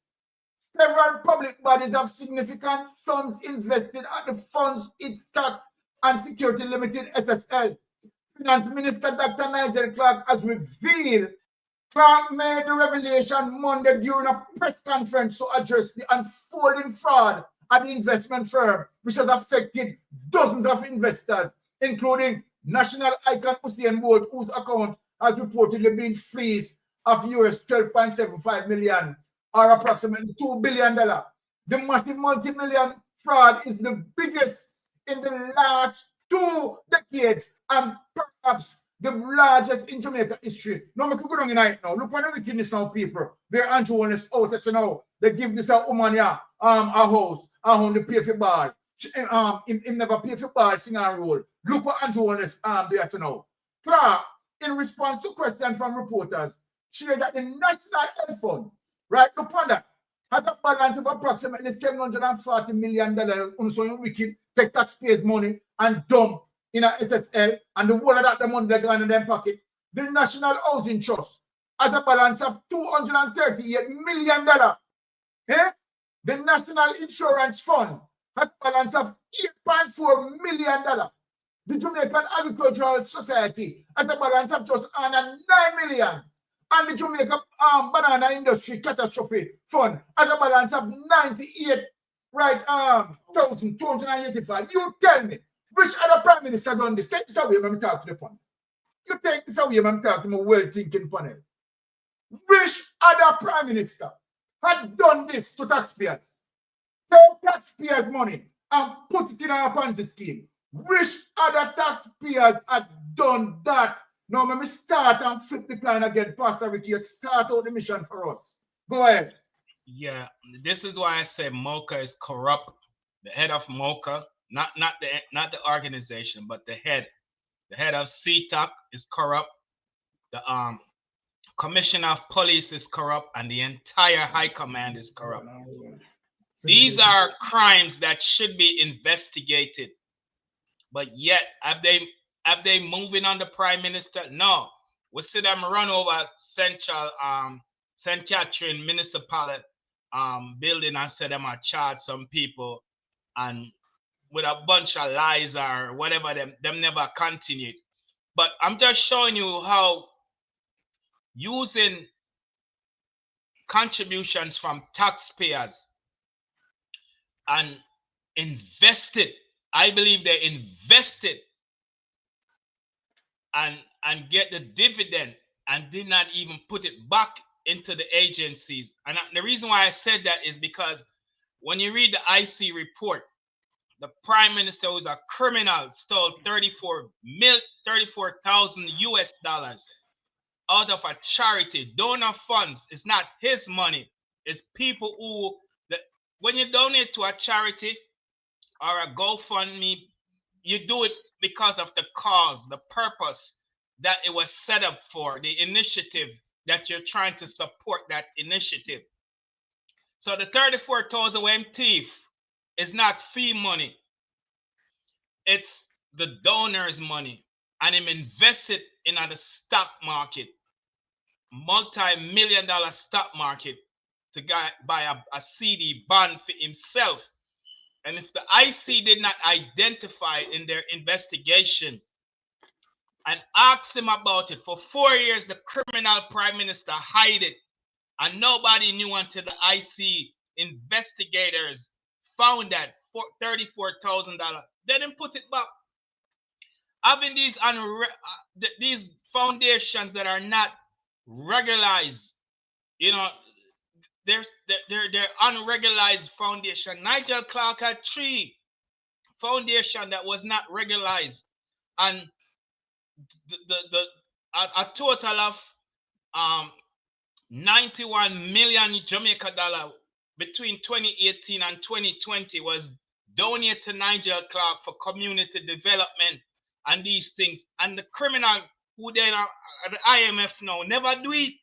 Several public bodies have significant sums invested at the funds, its tax and security limited SSL. Finance Minister Dr. Nigel Clark has revealed. Clark made the revelation Monday during a press conference to address the unfolding fraud at the investment firm, which has affected dozens of investors, including National Icon Hussein Board, whose account has reportedly been freezed of US $12.75 million, or approximately $2 billion. The massive multi-million fraud is the biggest in the last 2 decades and perhaps the largest in Jamaica history. Now, I could go down in it now. Look at the wickedness now, people. They're Andrew Honest out, so now they give this a woman here, a house, and only pay for ball. Him never pay for ball, sing and roll. Look what Andrew Honest there to know. Clark, in response to questions from reporters, shared that the National Health Fund, right, look on that, has a balance of approximately $740 million. So wicked, take taxpayers' money and dump in a SSL, and the whole of that the money they got in their pocket. The National Housing Trust has a balance of $238 million. Eh? The National Insurance Fund has a balance of $8.4 million. The Jamaican Agricultural Society has a balance of just under $9 million. And the Jamaica Banana Industry Catastrophe Fund has a balance of 98, right, 1,285. You tell me, which other prime minister done this? Take this away when we talk to the panel. You take this away when we talk to my well-thinking panel. Which other prime minister had done this to taxpayers? Take taxpayers' money and put it in our Ponzi scheme. Which other taxpayers had done that? Now, let me start and flip the coin again, Pastor Ricky. Start out the mission for us. Go ahead. Yeah, this is why I say MOCA is corrupt. The head of MOCA, not the organization, but the head of CTAC is corrupt. The commissioner of police is corrupt, and the entire high command is corrupt. These are crimes that should be investigated, but yet have they moving on the prime minister? No. We see them run over Central St. Catherine Municipal building and say them are charge some people, and with a bunch of lies or whatever, them never continued. But I'm just showing you how using contributions from taxpayers and invested, I believe they invested and get the dividend and did not even put it back into the agencies. And the reason why I said that is because when you read the IC report, the prime minister, who's a criminal, stole 34,000 US dollars out of a charity donor funds. It's not his money, It's people who, when you donate to a charity or a GoFundMe, you do it because of the cause, the purpose that it was set up for, the initiative that you're trying to support that initiative. So the 34,000 when thief is not fee money. It's the donor's money. And him invested in the stock market, multi-million-dollar stock market, to buy a CD bond for himself. And if the IC did not identify in their investigation and ask him about it for 4 years, the criminal prime minister hide it, and nobody knew until the IC investigators found that for $34,000. They didn't put it back. Having these foundations that are not regularized, they're unregularized foundation. Nigel Clark had 3 foundation that was not regularized, and a total of 91 million Jamaica dollar between 2018 and 2020 was donated to Nigel Clark for community development and these things. And the criminal who then are at the IMF now never do it.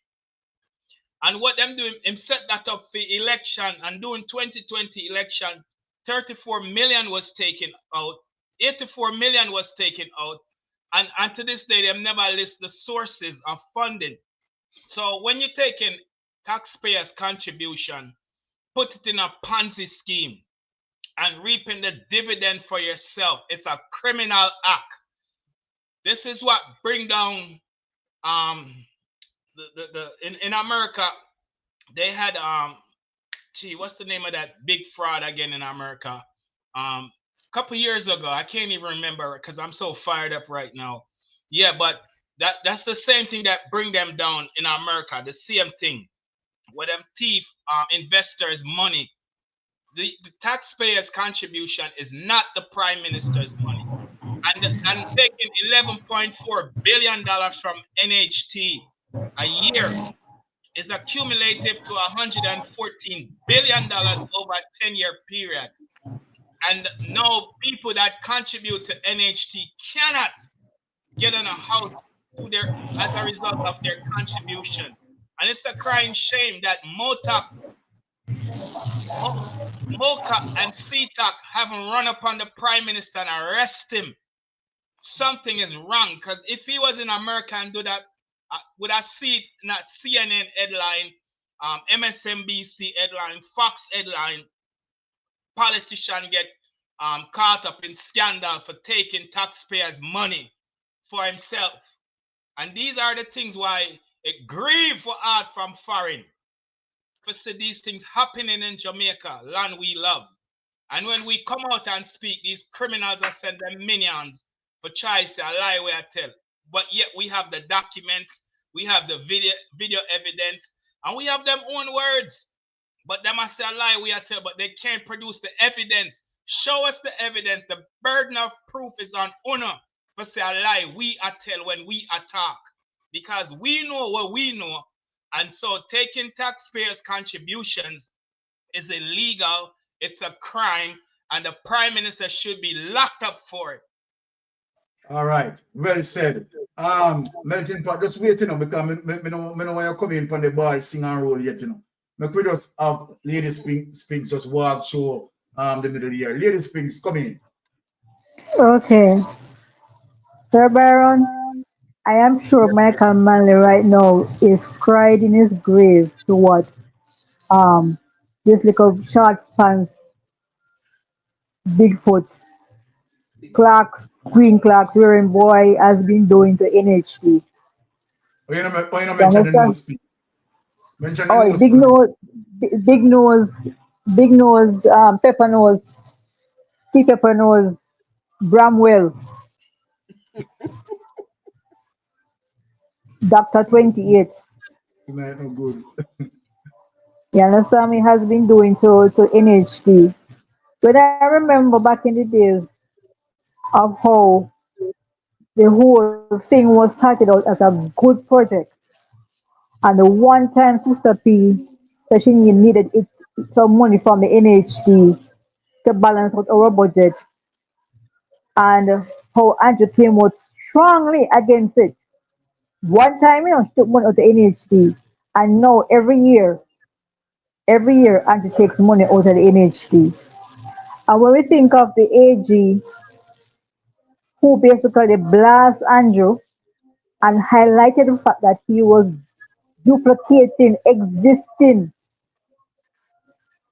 And what them doing, him set that up for election, and during 2020 election, 34 million was taken out, 84 million was taken out, and to this day, them never list the sources of funding. So when you're taking taxpayers' contribution, put it in a Ponzi scheme and reaping the dividend for yourself, it's a criminal act. This is what bring down in America. They had what's the name of that big fraud again in America? Couple years ago, I can't even remember because I'm so fired up right now. Yeah, but that's the same thing that bring them down in America. The same thing, where them thief investors' money. The taxpayers' contribution is not the prime minister's money, and taking $11.4 billion from NHT a year is accumulative to $114 billion over a 10-year period. And now people that contribute to NHT cannot get in a house as a result of their contribution. And it's a crying shame that MOCA and CTAC haven't run upon the prime minister and arrest him. Something is wrong, because if he was in America and do that, would I see not CNN headline, MSNBC headline, Fox headline, politician get caught up in scandal for taking taxpayers' money for himself. And these are the things why it grieves for art from foreign to see these things happening in Jamaica, land we love. And when we come out and speak, these criminals are sent them minions for try to say a lie we are tell. But yet we have the documents, we have the video evidence, and we have them own words. But they must say a lie we are tell, but they can't produce the evidence. Show us the evidence. The burden of proof is on honor for say a lie we are tell when we attack. Because we know what we know. And so taking taxpayers' contributions is illegal, it's a crime, and the prime minister should be locked up for it. All right, well said. Melting pot, just wait, because I know when you come in from the bar, sing and roll yet, We just have Lady Spinks just walk through the middle here. Lady Spinks, come in. Okay. Sir Byron, I am sure Michael Manley right now is cried in his grave to what this little short pants Bigfoot Clarks, Green Clarks wearing boy has been doing to NHT. Why you not mention the nose speak? Mention the nose. Big nose, pepper nose, pepper nose, Bramwell, Dr. 28. No good. You understand me? Has been doing to NHT. But I remember back in the days of how the whole thing was started out as a good project. And the one time Sister P So she needed some money from the NHT to balance out our budget. And how Andrew came out strongly against it. One time, she took money out of the NHT. And now every year, Andrew takes money out of the NHT. And when we think of the AG who basically blast Andrew and highlighted the fact that he was duplicating existing.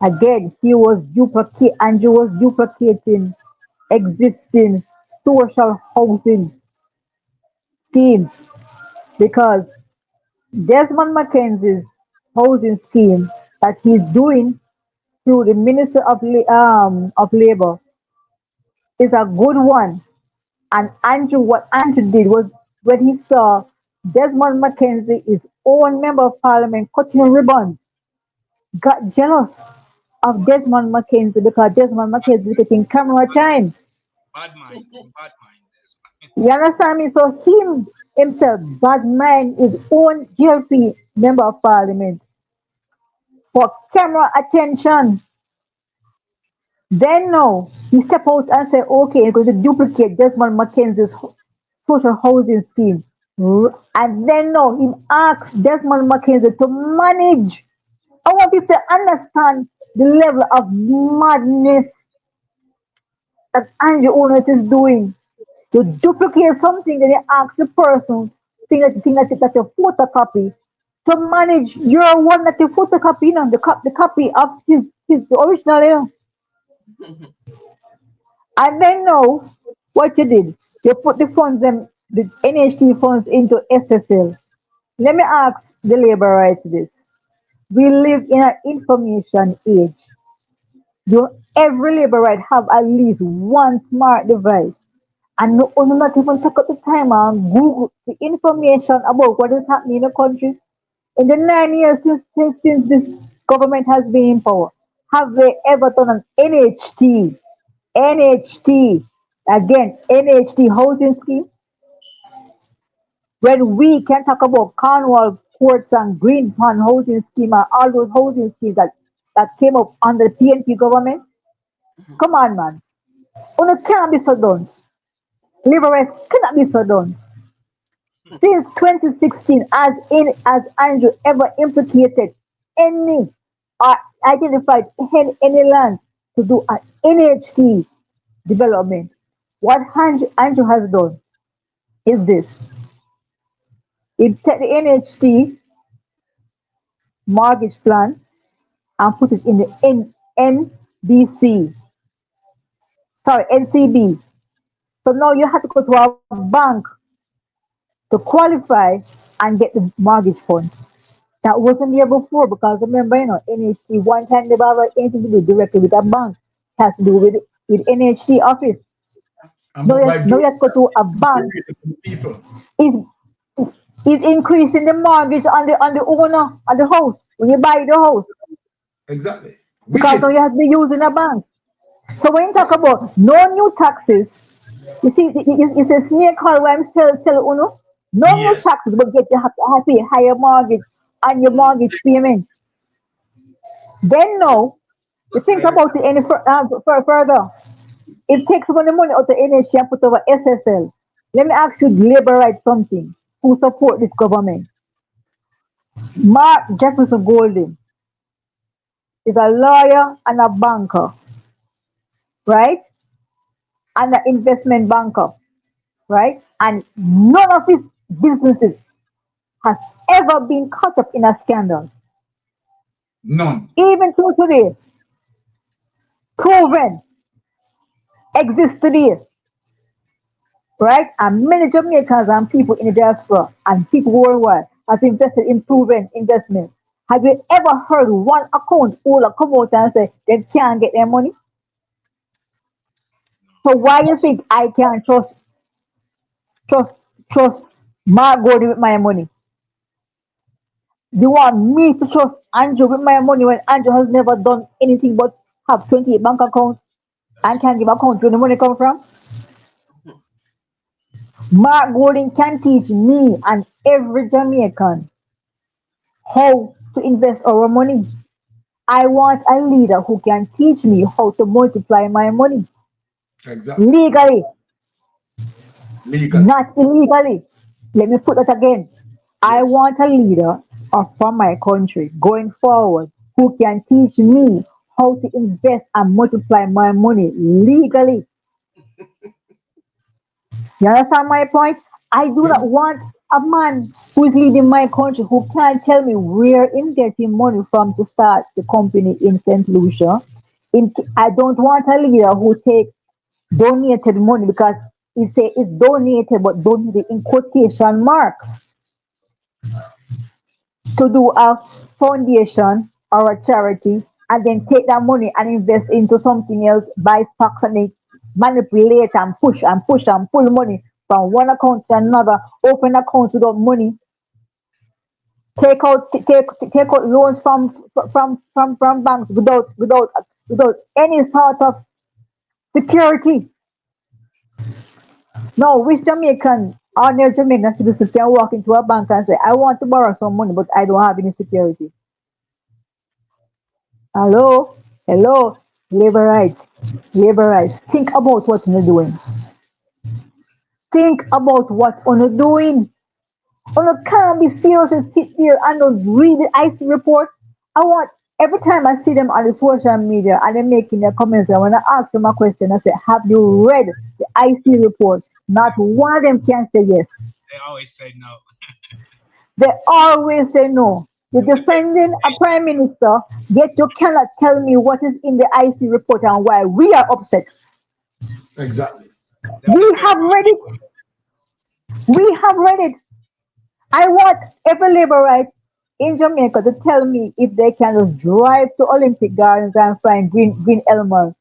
Again, Andrew was duplicating existing social housing schemes because Desmond Mackenzie's housing scheme that he's doing through the Minister of Labor is a good one. And what Andrew did was when he saw Desmond Mackenzie, his own member of parliament, cutting ribbons, got jealous of Desmond Mackenzie because Desmond Mackenzie is getting camera time. Bad mind. Bad mind. You understand me? So him himself, bad mind, his own GLP member of parliament for camera attention. Then now he step out and say, okay, he's going to duplicate Desmond Mackenzie's social housing scheme. And then now he asks Desmond Mackenzie to manage. I want people to understand the level of madness that Andrew Owners is doing. To duplicate something, then you ask the person, that's a photocopy, to manage your one that you photocopy, the copy of the original. And then now, what you did, you put the funds, the NHT funds into SSL. Let me ask the labor rights this. We live in an information age. Every labor right have at least one smart device. And no, not even take up the time and Google the information about what is happening in the country. In the 9 years since this government has been in power, have they ever done an NHT? NHT, again, NHT housing scheme? When we can talk about Cornwall Courts and Greenpan housing scheme and all those housing schemes that came up under the PNP government, come on, man. It cannot be so done. Labor rights cannot be so done. Since 2016, as Andrew ever implicated any or identified any land to do an NHT development, what Andrew has done is this. He take the NHT mortgage plan and put it in the NCB. So now you have to go to a bank to qualify and get the mortgage fund. That wasn't there before because remember, NHT, one time they have anything to do directly with a bank. It has to do with NHT office. Now you have to go to a bank. It's increasing the mortgage on the owner of the house when you buy the house. Exactly. Because now you have to be using a bank. So when you talk about no new taxes, you see, it's a snake hole where I'm still uno. No new taxes, but you have to pay higher mortgage on your mortgage payment. Then now, you think about it any further. It takes some of the money out of the NHC and put over SSL. Let me ask you, labor rights something. Who support this government? Mark Jefferson Golden is a lawyer and a banker, right? And an investment banker, right? And none of his businesses has ever been caught up in a scandal. None. Even to today. Proven. Exists today. Right? And many Jamaicans and people in the diaspora and people worldwide have invested in proven investments. Have you ever heard one account holder come out and say they can't get their money? So why you think I can't trust Mark Gordy with my money? You want me to trust Andrew with my money when Andrew has never done anything but have 28 bank accounts and can give account where the money come from? Mark Golding can teach me and every Jamaican how to invest our money. I want a leader who can teach me how to multiply my money Exactly. legally, Legal. not illegally. Let me put that again. I Yes. want a leader from my country going forward who can teach me how to invest and multiply my money legally. You understand my point? I do Yes. not want a man who is leading my country who can't tell me where he's getting money from to start the company in St. Lucia. I don't want a leader who take donated money because he say it's donated but donated in quotation marks to do a foundation or a charity and then take that money and invest into something else, buy stocks and then manipulate and push and push and pull money from one account to another, open accounts without money, take out loans from banks without any sort of security. No, which Jamaican, ordinary Jamaican citizens can walk into a bank and say, I want to borrow some money, but I don't have any security. Hello? Hello? Labor rights. Labor rights. Think about what you're doing. Think about what you're doing. You can't be serious and sit there and just read the IC report. I want, every time I see them on the social media and they're making their comments, and when I ask them a question, I say, have you read the IC report? Not one of them can say yes. They always say no. They always say no. You're defending a prime minister, yet you cannot tell me what is in the IC report and why we are upset. Exactly. We have read it. We have read it. I want every labor right in Jamaica to tell me if they can just drive to Olympic Gardens and find green emerald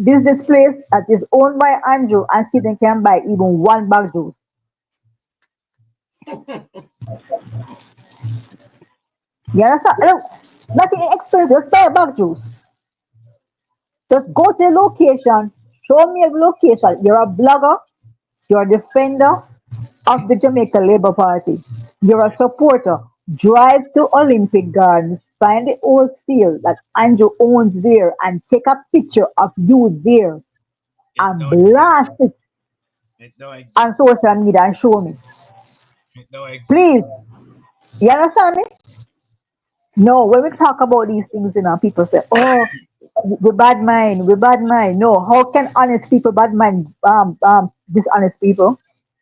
business place that is owned by Andrew and see they can buy even one bag juice. You understand? Look, nothing expensive, just buy a bag juice. Just go to the location, show me the location. You're a blogger, you're a defender of the Jamaica Labour Party. You're a supporter. Drive to Olympic Gardens, find the old seal that Andrew owns there, and take a picture of you there and blast it It don't exist. on social media and show me. It don't exist. Please. You understand me? No, when we talk about these things, people say, oh, we bad mind, we bad mind. No, how can honest people bad mind dishonest people?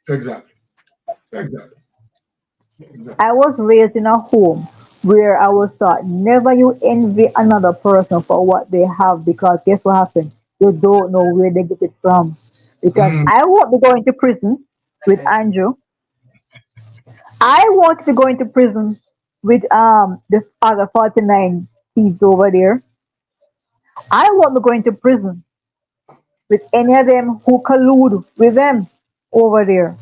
Exactly. Exactly. Exactly. I was raised in a home where I was taught never you envy another person for what they have because guess what happened? You don't know where they get it from. Because I won't be going to prison with Andrew. I won't be going to prison with the other 49 thieves over there. I won't be going to prison with any of them who collude with them over there.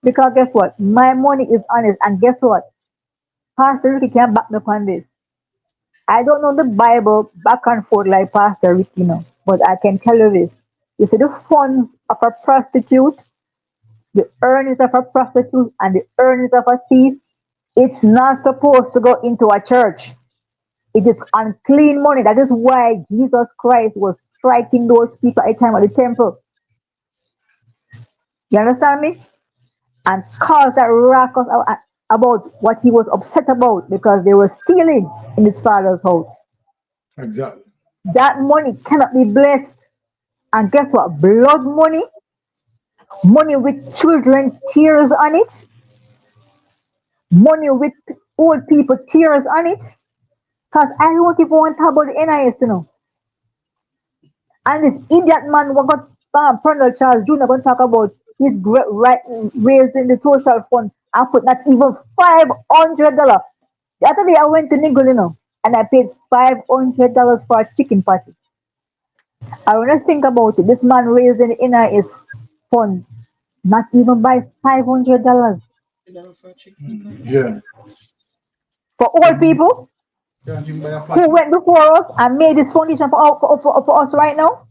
Because guess what? My money is honest. And guess what? Pastor Ricky can back me up on this. I don't know the Bible back and forth like Pastor Ricky, but I can tell you this. You see, the funds of a prostitute, the earnings of a prostitute, and the earnings of a thief, it's not supposed to go into a church. It is unclean money. That is why Jesus Christ was striking those people at the time of the temple. You understand me? And caused that ruckus about what he was upset about because they were stealing in his father's house. Exactly. That money cannot be blessed. And guess what? Blood money, money with children tears on it, money with old people tears on it. Because I don't even want to talk about the NIS, And this idiot man, what got Colonel Charles Jr. going to talk about his raising the social fund and put not even $500. The other day I went to Nigel, and I paid $500 for a chicken patty. I want to think about it. This man raising the NIS fund, not even by $500 Yeah. for all people who went before us and made this foundation for us right now.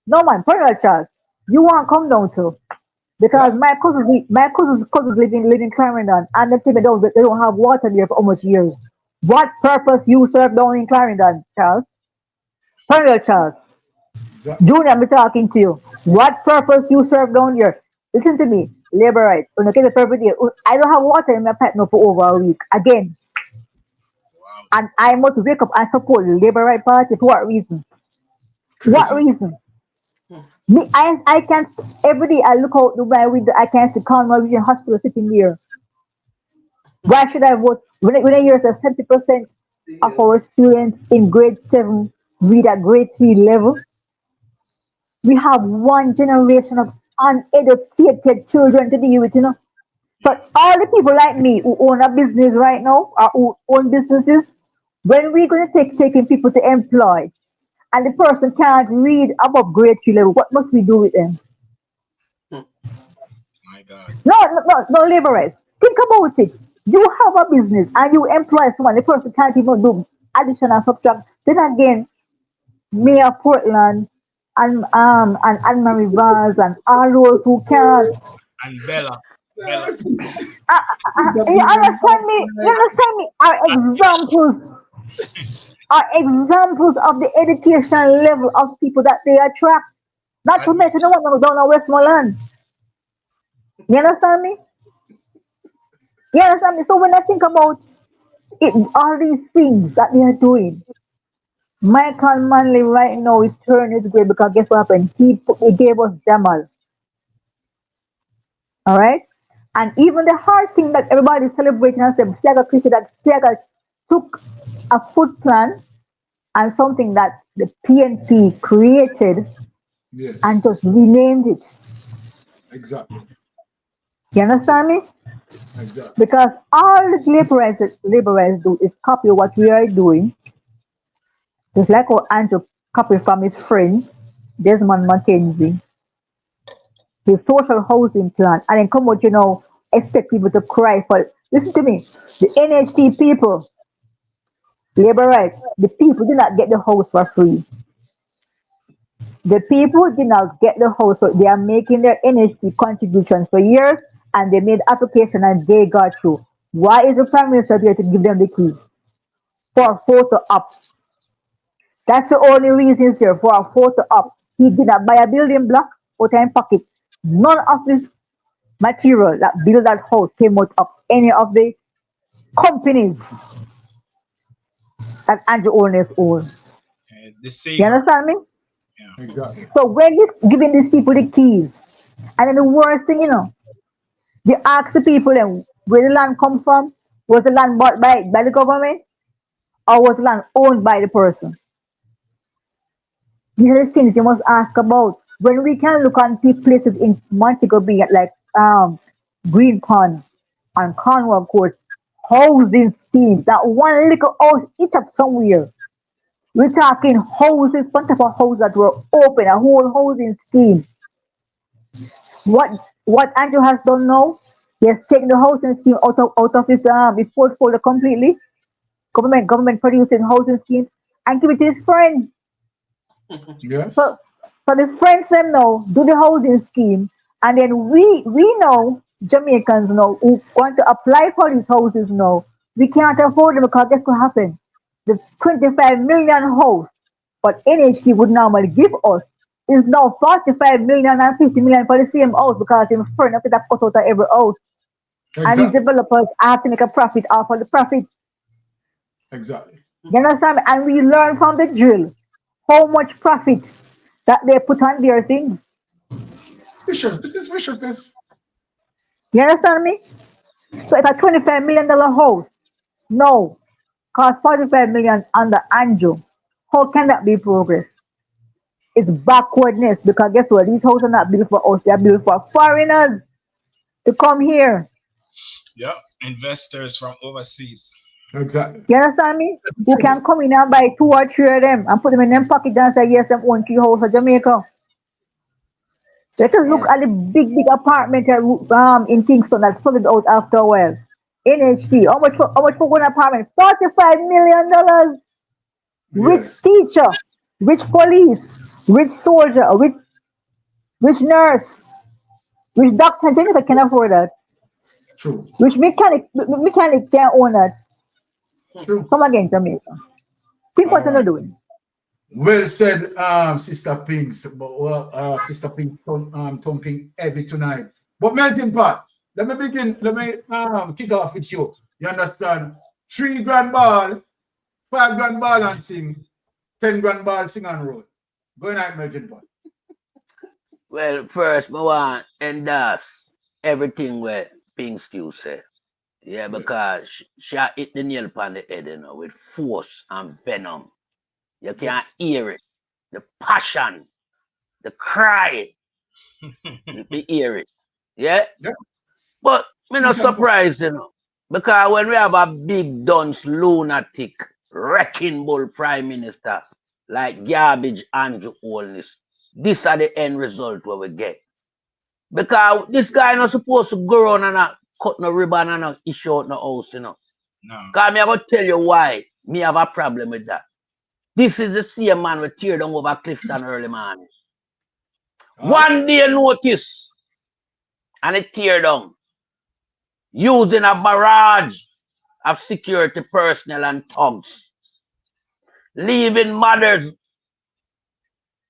No man, Colonel Charles, you want to come down to because my cousins living in Clarendon and they don't have water there for almost years. What purpose you serve down in Clarendon, Charles? Colonel Charles. Junior, I'm talking to you. What purpose you serve down here? Listen to me, labor rights. When I get the purpose here, I don't have water in my pipe now for over a week. Again. Wow. And I must wake up and support the Labor Right Party. For what reason? What reason? Me, I can every day I look out the my window, I can see Conwell Region Hospital sitting there. Why should I vote? When I hear that 70% of our students in grade 7 read at grade 3 level, we have one generation of uneducated children to deal with, you know. But all the people like me who own a business right now, or who own businesses, when we're going to taking people to employ, and the person can't read above grade 3 level, what must we do with them? My God. No, laborers. Think about it. You have a business and you employ someone, the person can't even do addition and subtract. Then again, Mayor Portland and Anne-Marie Vaz and all those who can't. And Bella. Bella. You understand me? You understand me? Are examples of the education level of people that they attract. Not to mention the one who don't know Westmoreland. You understand me? You understand me? So when I think about it, all these things that they are doing, Michael Manley right now is turning his grave because guess what happened? He gave us Jamal. All right? And even the hard thing that everybody is celebrating and saying, Seaga took a food plan and something that the PNP created and just renamed it. Exactly. You understand me? Exactly. Because all the laborers do is copy what we are doing. Just like how Andrew copied from his friend, Desmond Mackenzie, his social housing plan, and then come out, expect people to cry for it. Listen to me. The NHT people, labor rights, the people did not get the house for free. The people did not get the house, so they are making their NHT contributions for years, and they made application and they got through. Why is the Prime Minister there to give them the key? For a photo op. That's the only reason he's here, for a photo op. He did not buy a building block out of his pocket. None of this material that built that house came out of any of the companies that Andrew owners own. The You Seaga. understand me? Yeah. Exactly. So when you're giving these people the keys, and then the worst thing, you ask the people then where the land come from. Was the land bought by the government, or was the land owned by the person? These are the things you must ask about. When we can look on places in Montego Bay like Green Pond and Cornwall Court, housing schemes, that one little house each up somewhere. We're talking houses, bunch of houses that were open, a whole housing scheme. What Andrew has done now, he has taken the housing scheme out of his portfolio completely. Government producing housing scheme and give it to his friend. Yes. So the friends them now do the housing scheme, and then we know Jamaicans now who want to apply for these houses now. We can't afford them because guess what happened? The 25 million house what NHT would normally give us is now 45 million and 50 million for the same house because in front of it that cut out of every house. And these Exactly. developers have to make a profit off of the profit. Exactly. You understand? And we learn from the drill how much profit that they put on their things. This is viciousness. You understand me? So if a $25 million house no cost 45 million under Andrew, how can that be progress? It's backwardness because guess what? These houses are not built for us, they are built for foreigners to come here. Yeah. Investors from overseas. Exactly. You understand me? Who can come in and buy 2 or 3 of them and put them in them pocket and say, yes, them own 3 houses in Jamaica. Let us look at the big apartment in Kingston that's flooded out after a while. NHT, how much for one apartment? $45 million. Which Yes. teacher, which police, which soldier, which nurse, which doctor in Jamaica can afford that? True. Which mechanic can own that? True. Come again, Jamaica. Think All what you're right. doing. Well said, Sister Pinks. Sister Pinks thumping heavy tonight. But melting pot, let me kick off with you. You understand? 3 grand ball, 5 grand ball and sing, 10 grand ball sing and roll. Go ahead, melting pot. Well, first, I want to endorse everything where Pinks you say. Yeah, Yes. because she hit the nail upon the head, with force and venom. You can Yes. hear it. The passion, the cry, you hear it. Yeah? Yeah. But me not surprised, because when we have a big dunce lunatic wrecking bull prime minister like garbage Andrew Holness, this are the end result what we get. Because this guy not supposed to go around and cut no ribbon and issue out no house, No. Because me I go tell you why me have a problem with that. This is the same man we tear down over Clifton early morning. One day notice and it tear down. Using a barrage of security personnel and thugs. Leaving mothers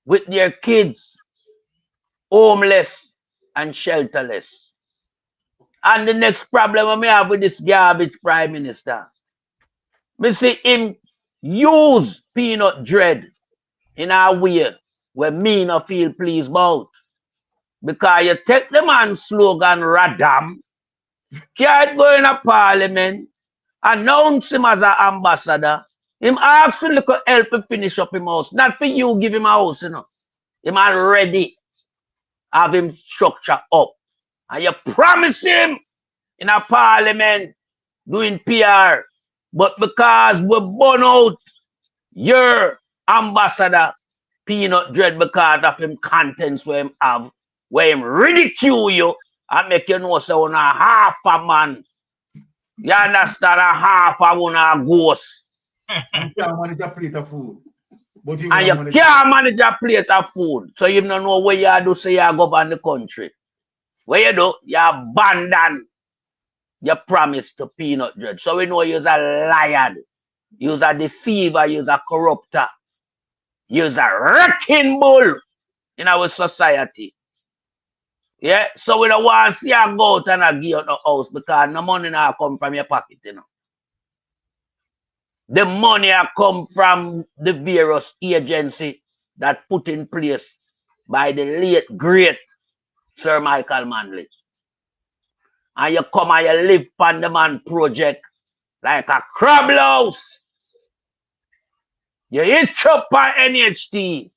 with their kids homeless and shelterless. And the next problem we have with this garbage prime minister, we see him use peanut dread in a way where me no feel pleased about. Because you take the man's slogan Radam, can't go in a parliament, announce him as an ambassador, him ask for little help to finish up him house. Not for you give him a house, Him already have him structure up. And you promise him in a parliament doing PR. But because we burn out your ambassador, Peanut Dread, because of him contents where him have, where him ridicule you and make you know so on a half a man. You understand? A half a one a ghost. You can't manage a plate of food. But you And you can't manage a plate of food. So you don't know what you do, say you govern the country. What you do, you abandon your promise to Peanut Dread. So we know you're a liar, you're a deceiver, you're a corrupter, you're a wrecking bull in our society. Yeah, so we don't want to see you go out and give out the house because no money now come from your pocket, The money come from the various agency that put in place by the late great Sir Michael Manley. And you come and you live on the man project like a crab house. You hitch up on NHT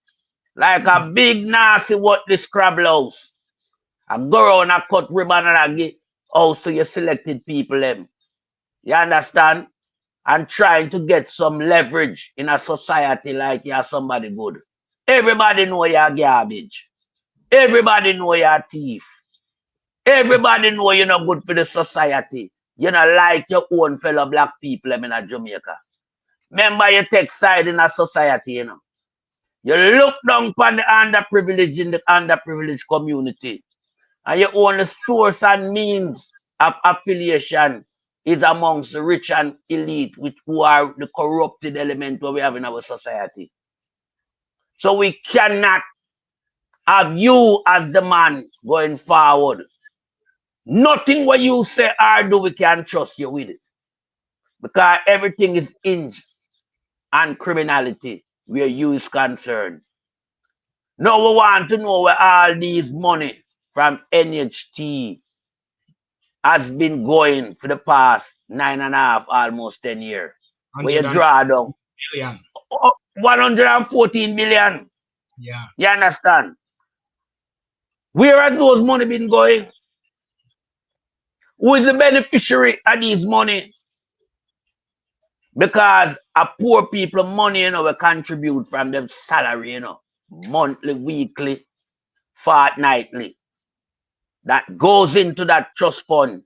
like a big nasty what this crab house. I go around and cut ribbon and I give house to your selected people. You understand? And trying to get some leverage in a society like you're somebody good. Everybody know you're garbage. Everybody know you're a thief. Everybody know you're not good for the society. You not like your own fellow black people in Jamaica. Remember you take side in a society, You look down upon the underprivileged in the underprivileged community. And your only source and means of affiliation is amongst the rich and elite, who are the corrupted element that we have in our society. So we cannot have you as the man going forward. Nothing what you say or do, we can trust you with it. Because everything is hinged on criminality where you is concerned. Now we want to know where all these money from NHT has been going for the past 9.5, almost 10 years. Where you draw down billion. 114 billion. Yeah. You understand? Where has those money been going? Who is the beneficiary of these money? Because a poor people money, we contribute from their salary, monthly, weekly, fortnightly. That goes into that trust fund.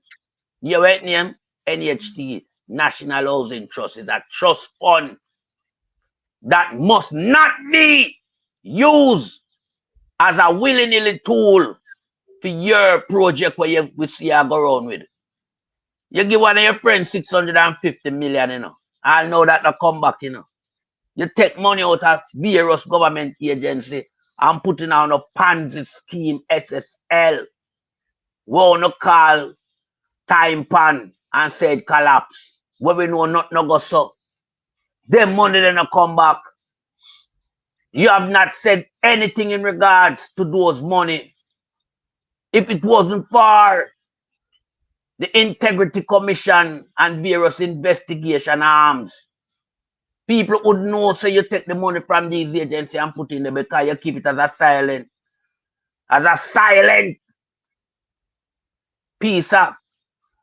You right name? NHT, National Housing Trust, is a trust fund that must not be used as a willy-nilly tool for your project where you see you go around with. You give one of your friends 650 million, I know that they come back, you know. You take money out of various government agency and put it on a Ponzi scheme, SSL. Wanna call time pan and said collapse. Where we know not no go so. Them money then come back. You have not said anything in regards to those money. If it wasn't for the Integrity Commission and various investigation arms, people would know, so you take the money from these agencies and put in there because you keep it as a silent piece of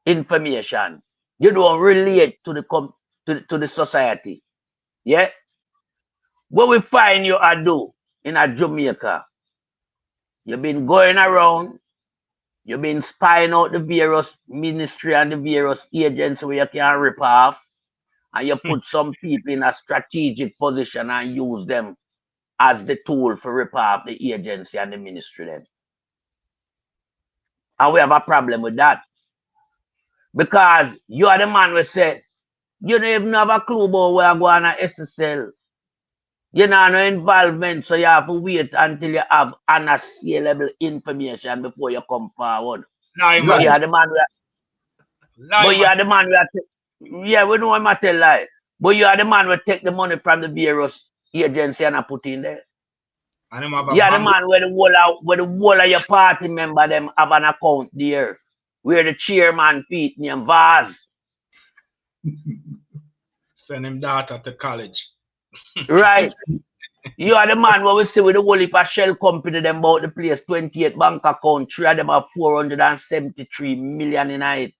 information. You don't relate to the society. Yeah? What we find you are do in a Jamaica, you've been going around, you've been spying out the various ministry and the various agents where you can rip off, and you put some people in a strategic position and use them as the tool for rip off the agency and the ministry then. And we have a problem with that. Because you are the man who said, you don't even have a clue about where I go on a SSL. You know, no involvement, so you have to wait until you have unassailable information before you come forward. But you are the man yeah, we know I'm tell lie. But you are the man who take the money from the various agency and I put in there. You are the man where the whole of your party member them have an account there, where the chairman feet name Vaz. Send him daughter to college. Right. You are the man where we see with the whole heap of shell company them about the place, 28 bank account, 3 of them have 473 million in it.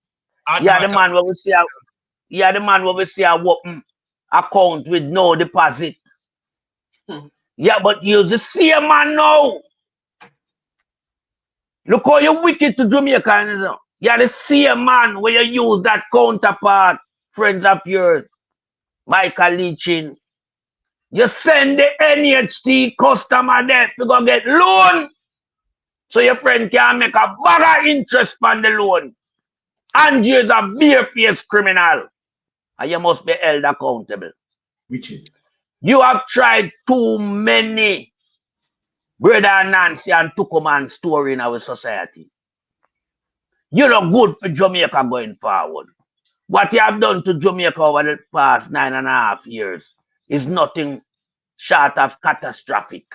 You are the man where we see a open account with no deposit. Yeah, but you're the same man now. Look how you wicked to Jamaica. You know? You're the same man where you use that counterpart, friends of yours, Michael Leachin. You send the NHT customer there to go get loan, so your friend can make a bag of interest on the loan. And you're a bare-faced criminal, and you must be held accountable. Wicked. You have tried too many Brother Nancy and Tukuman story in our society. You're not good for Jamaica going forward. What you have done to Jamaica over the past 9.5 years is nothing short of catastrophic.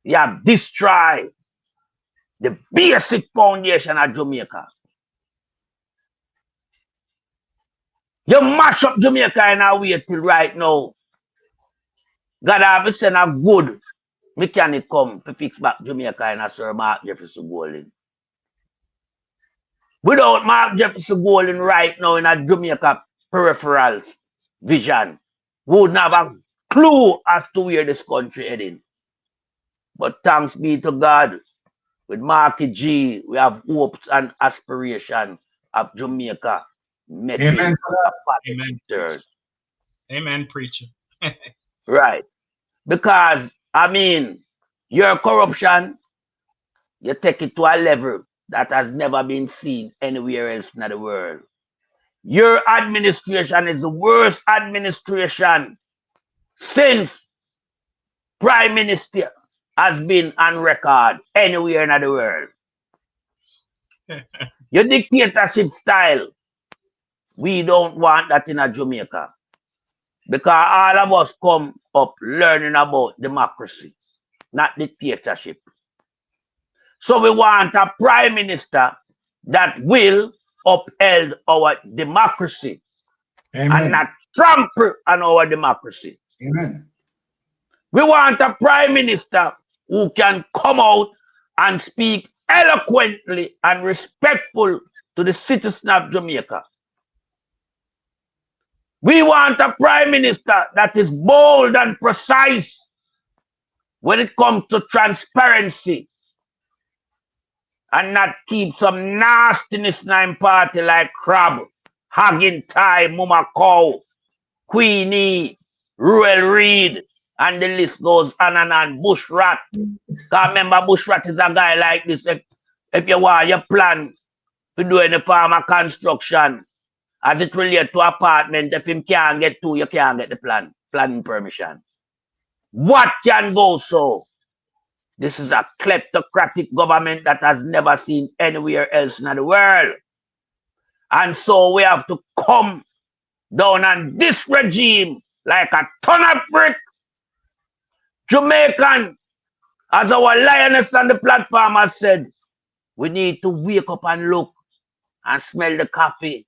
You have destroyed the basic foundation of Jamaica. You mash up Jamaica in a way till right now. God have sent a good mechanic come to fix back Jamaica in a Sir Mark Jefferson Golding. Without Mark Jefferson Golding right now in a Jamaica peripheral vision, we wouldn't have a clue as to where this country heading. But thanks be to God, with Marky G, we have hopes and aspirations of Jamaica. Amen. Amen. Amen, preacher. Right. Because, I mean, your corruption, you take it to a level that has never been seen anywhere else in the world. Your administration is the worst administration since Prime Minister has been on record anywhere in the world. Your dictatorship style, we don't want that in a Jamaica. Because all of us come up learning about democracy, not dictatorship. So we want a prime minister that will uphold our democracy. Amen. And not trample on our democracy. Amen. We want a prime minister who can come out and speak eloquently and respectful to the citizens of Jamaica. We want a prime minister that is bold and precise when it comes to transparency and not keep some nastiness in party like Crab, Haggin Tie, Mama Cow, Queenie, Ruel Reed, and the list goes on and on. Bushrat. Because remember, Bushrat is a guy like this. If you want your plan to do any farmer construction, as it relates to apartment. If him can't get to, you can't get the planning permission. What can go so? This is a kleptocratic government that has never seen anywhere else in the world. And so we have to come down on this regime like a ton of brick. Jamaican, as our lioness on the platform has said, we need to wake up and look and smell the coffee.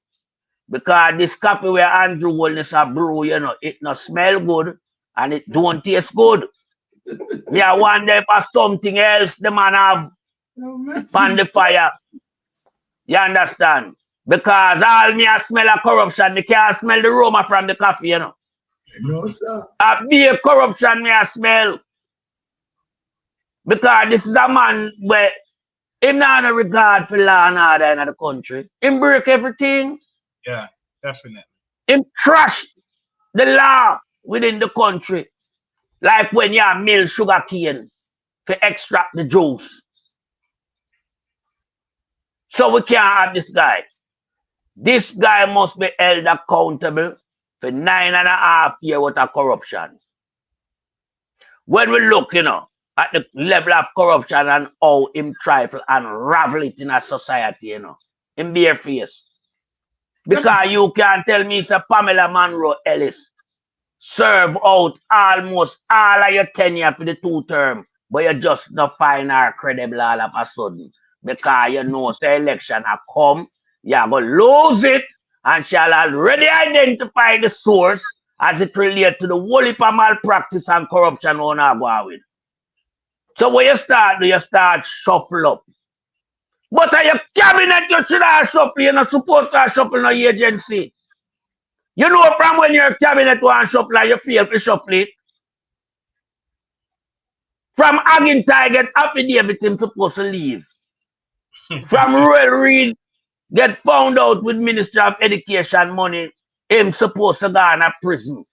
Because this coffee where Andrew Wellness a brew, you know, it not smell good and it don't taste good. Me I wonder for something else the man have on the fire. You understand? Because all me a smell of corruption, me can't smell the aroma from the coffee, you know. No, sir. A beer corruption me a smell. Because this is a man where him not a regard for law and order in the country. Him break everything. Yeah, definitely. Him trash the law within the country. Like when you mill sugar cane to extract the juice. So we can't have this guy. This guy must be held accountable for 9.5 years worth of corruption. When we look, you know, at the level of corruption and how him try to unravel it in a society, you know, in bare face. Because you can't tell me it's a Pamela Monroe Ellis serve out almost all of your tenure for the 2 terms, but you just not find her credible all of a sudden. Because you know the election has come, you're going to lose it, and she'll already identify the source as it relates to the whole heap of malpractice and corruption on our go with. So when you start shuffle up. But at your cabinet, you should have shuffle. You're not supposed to have shuffle in your agency. You know from when your cabinet wants shuffle, you feel to shuffle it. From Agintai get affidavit him supposed to leave. From Royal Reed get found out with Ministry of Education money, him supposed to go in a prison.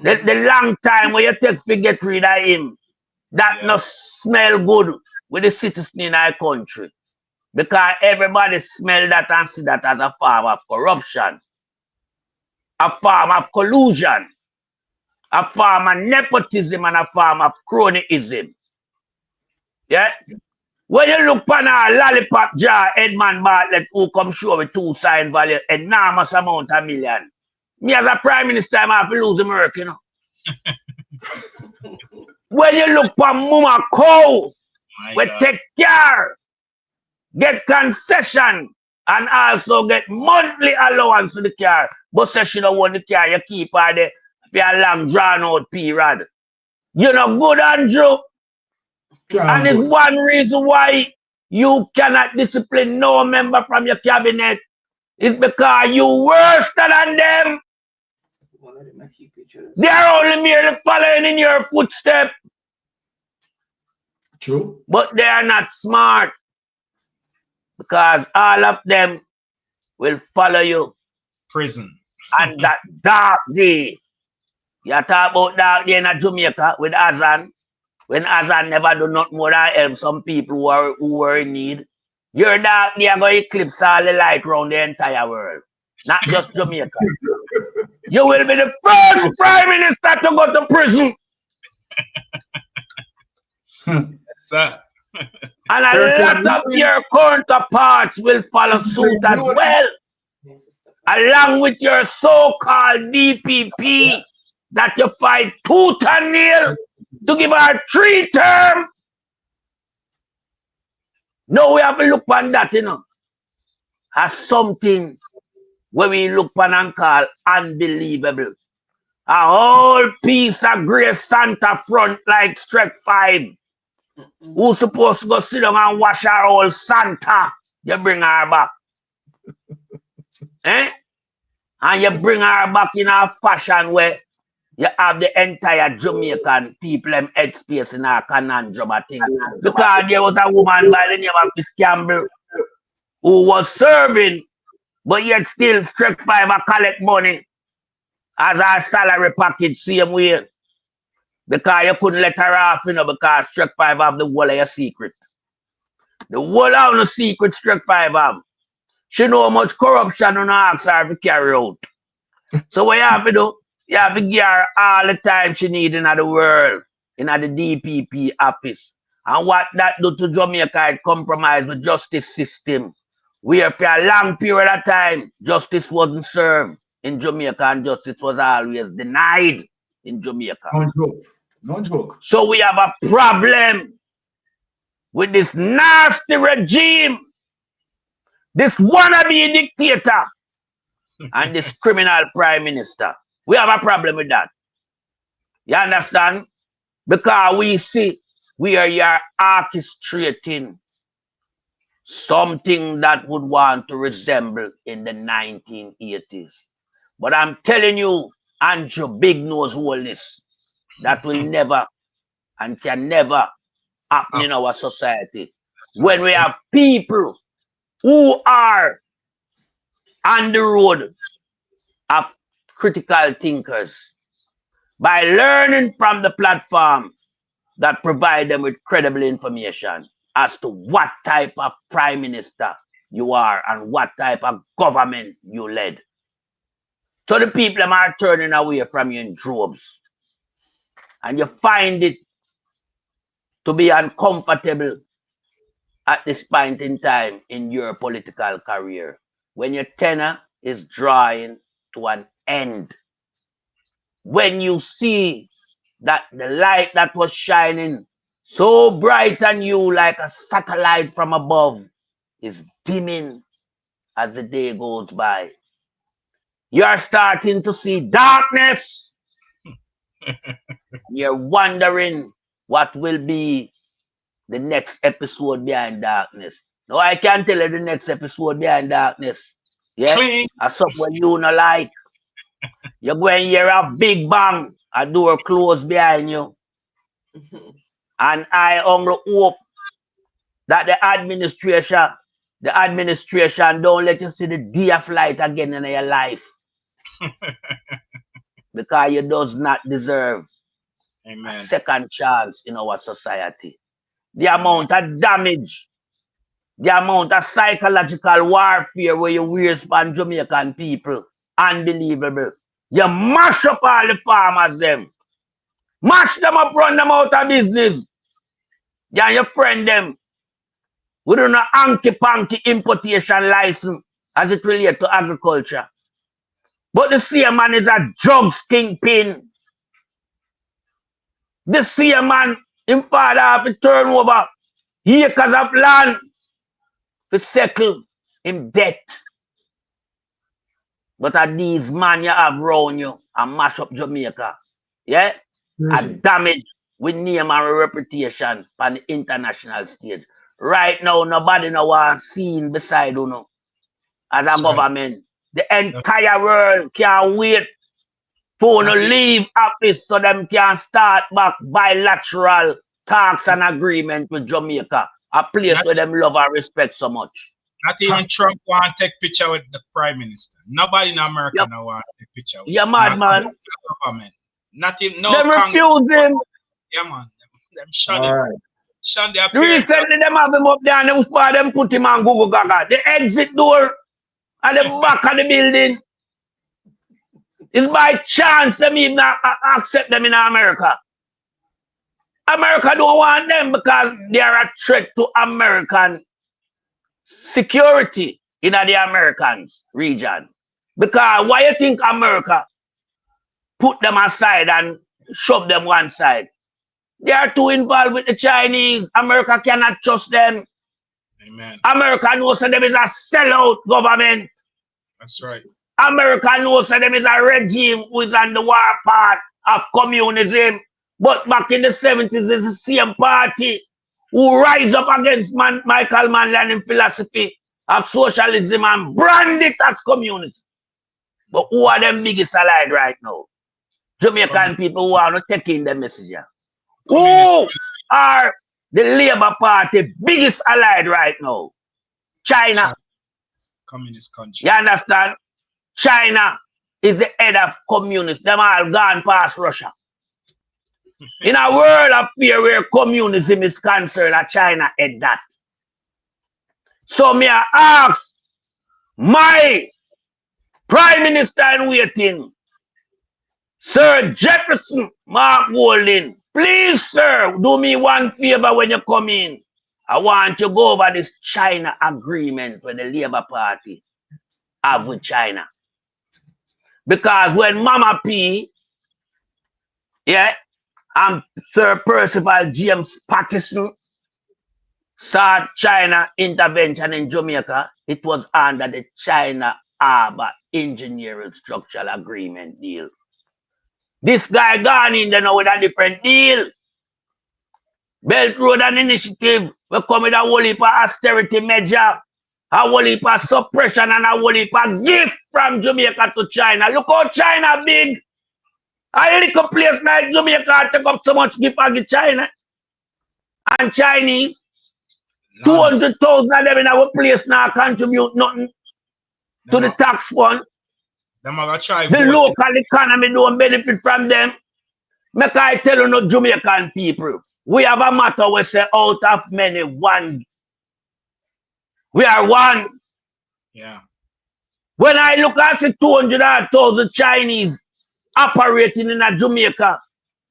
The long time when you take to get rid of him, that not smell good with the citizens in our country. Because everybody smell that and see that as a form of corruption, a form of collusion, a form of nepotism and a form of cronyism. Yeah? When you look upon a lollipop jar, Edmund Bartlett, who come show with 2 sign value, enormous amount of million. Me as a prime minister, I have to lose the work, you know. When you look upon Muma Cow, we take care, get concession, and also get monthly allowance to the car. But say she don't want the car, you keep her there for a long drawn out period. You know, good, Andrew. And it's one reason why you cannot discipline no member from your cabinet. It's because you worse than them. They're only merely following in your footsteps. True. But they are not smart. Because all of them will follow you. Prison. And that dark day. You talk about dark day in Jamaica with Azan. When Azan never do nothing more than help some people who were in need. Your dark day are going to eclipse all the light around the entire world. Not just Jamaica. You will be the first prime minister to go to prison. Sir. And a lot of your counterparts will follow suit as well. Along with your so-called DPP that you fight tooth and nail to give her 3 terms. No, we have to look on that, you know, as something where we look on and call unbelievable. A whole piece of grey Santa front like Strike 5. Who's supposed to go sit down and wash her old Santa? You bring her back. Eh? And you bring her back in a fashion where you have the entire Jamaican people and headspace in a conundrum, I think. Because there was a woman by the name of Miss Campbell who was serving, but yet still Strike 5 collect money as our salary package same way. Because you couldn't let her off, you know, because Strike 5 have the whole of your secret. The whole of the secret Strike 5 have. She know how much corruption on ask her to carry out. So what you have to do? You have to give her all the time she need in the world, in the DPP office. And what that do to Jamaica, it compromise the justice system. Where for a long period of time, justice wasn't served in Jamaica and justice was always denied in Jamaica. No joke. No joke. So we have a problem with this nasty regime, this wannabe dictator, and this criminal prime minister. We have a problem with that. You understand? Because we see where you're orchestrating something that would want to resemble in the 1980s. But I'm telling you, Andrew Big Nose Wholeness, that will never and can never happen in our society. When we have people who are on the road of critical thinkers, by learning from the platform that provide them with credible information as to what type of prime minister you are and what type of government you led. So the people are turning away from you in droves. And you find it to be uncomfortable at this point in time in your political career, when your tenure is drawing to an end. When you see that the light that was shining so bright on you like a satellite from above is dimming as the day goes by. You're starting to see darkness. You're wondering what will be the next episode behind darkness. No, I can't tell you the next episode behind darkness. Yeah? That's something you don't like. You're going to hear a big bang, a door closed behind you. And I only hope that the administration don't let you see the day of light again in your life. Because you does not deserve a second chance in our society. The amount of damage, the amount of psychological warfare where you waste on Jamaican people, unbelievable. You mash up all the farmers them. Mash them up, run them out of business. You and your friend them. We don't know hanky-panky importation license as it relates to agriculture. But the same man is a drug kingpin. The same man, in father have to turn over acres of land to settle in debt. But at these man you have around you and mash up Jamaica. Yeah? And damage with name and reputation on the international stage. Right now, nobody no one seen beside you know, as a government. The entire world can't wait for you to leave office so them can start back bilateral talks and agreement with Jamaica. A place where them love and respect so much. Not even Trump want to take picture with the prime minister. Nobody in America now want to take picture with him. Yeah, mad man. Government. Not even no. They refuse him. Yeah, man. Them shun him. Right. Shun the recently them have him up there and them put him on Google Gaga. The exit door at the back of the building. It's by chance them even accept them in America. America don't want them because they are a threat to American security in the Americans region. Because why you think America put them aside and shove them one side? They are too involved with the Chinese. America cannot trust them. Amen. America knows that them is a sellout government. That's right. America knows that them is a regime who is on the war part of communism. But back in the 70s, it's the same party who rise up against Michael Manley philosophy of socialism and brand it as communism. But who are them biggest allied right now? Jamaican people who are not taking the message here. Who are the Labour Party biggest allied right now? China. Communist country. You understand? China is the head of communists. Them all gone past Russia. In a world of fear where communism is concerned, China head that. So me I ask my Prime Minister in waiting, Sir Jefferson Mark Golding, please, sir, do me one favor when you come in. I want you to go over this China agreement with the Labour Party have with China. Because when Mama P, yeah, and Sir Percival James Patterson saw China intervention in Jamaica, it was under the China Harbour Engineering Structural Agreement deal. This guy gone in there now with a different deal. Belt Road and Initiative will come with a whole heap of austerity measure, a whole heap of suppression, and a whole heap of gift from Jamaica to China. Look how China big. A little place like Jamaica take up so much gift for China and Chinese. 200,000 of them in our place now contribute nothing to the tax fund. The local economy don't benefit from them. Make I tell you, no Jamaican people, we have a matter we say out of many, one. We are one. Yeah. When I look at the 200,000 Chinese operating in a Jamaica,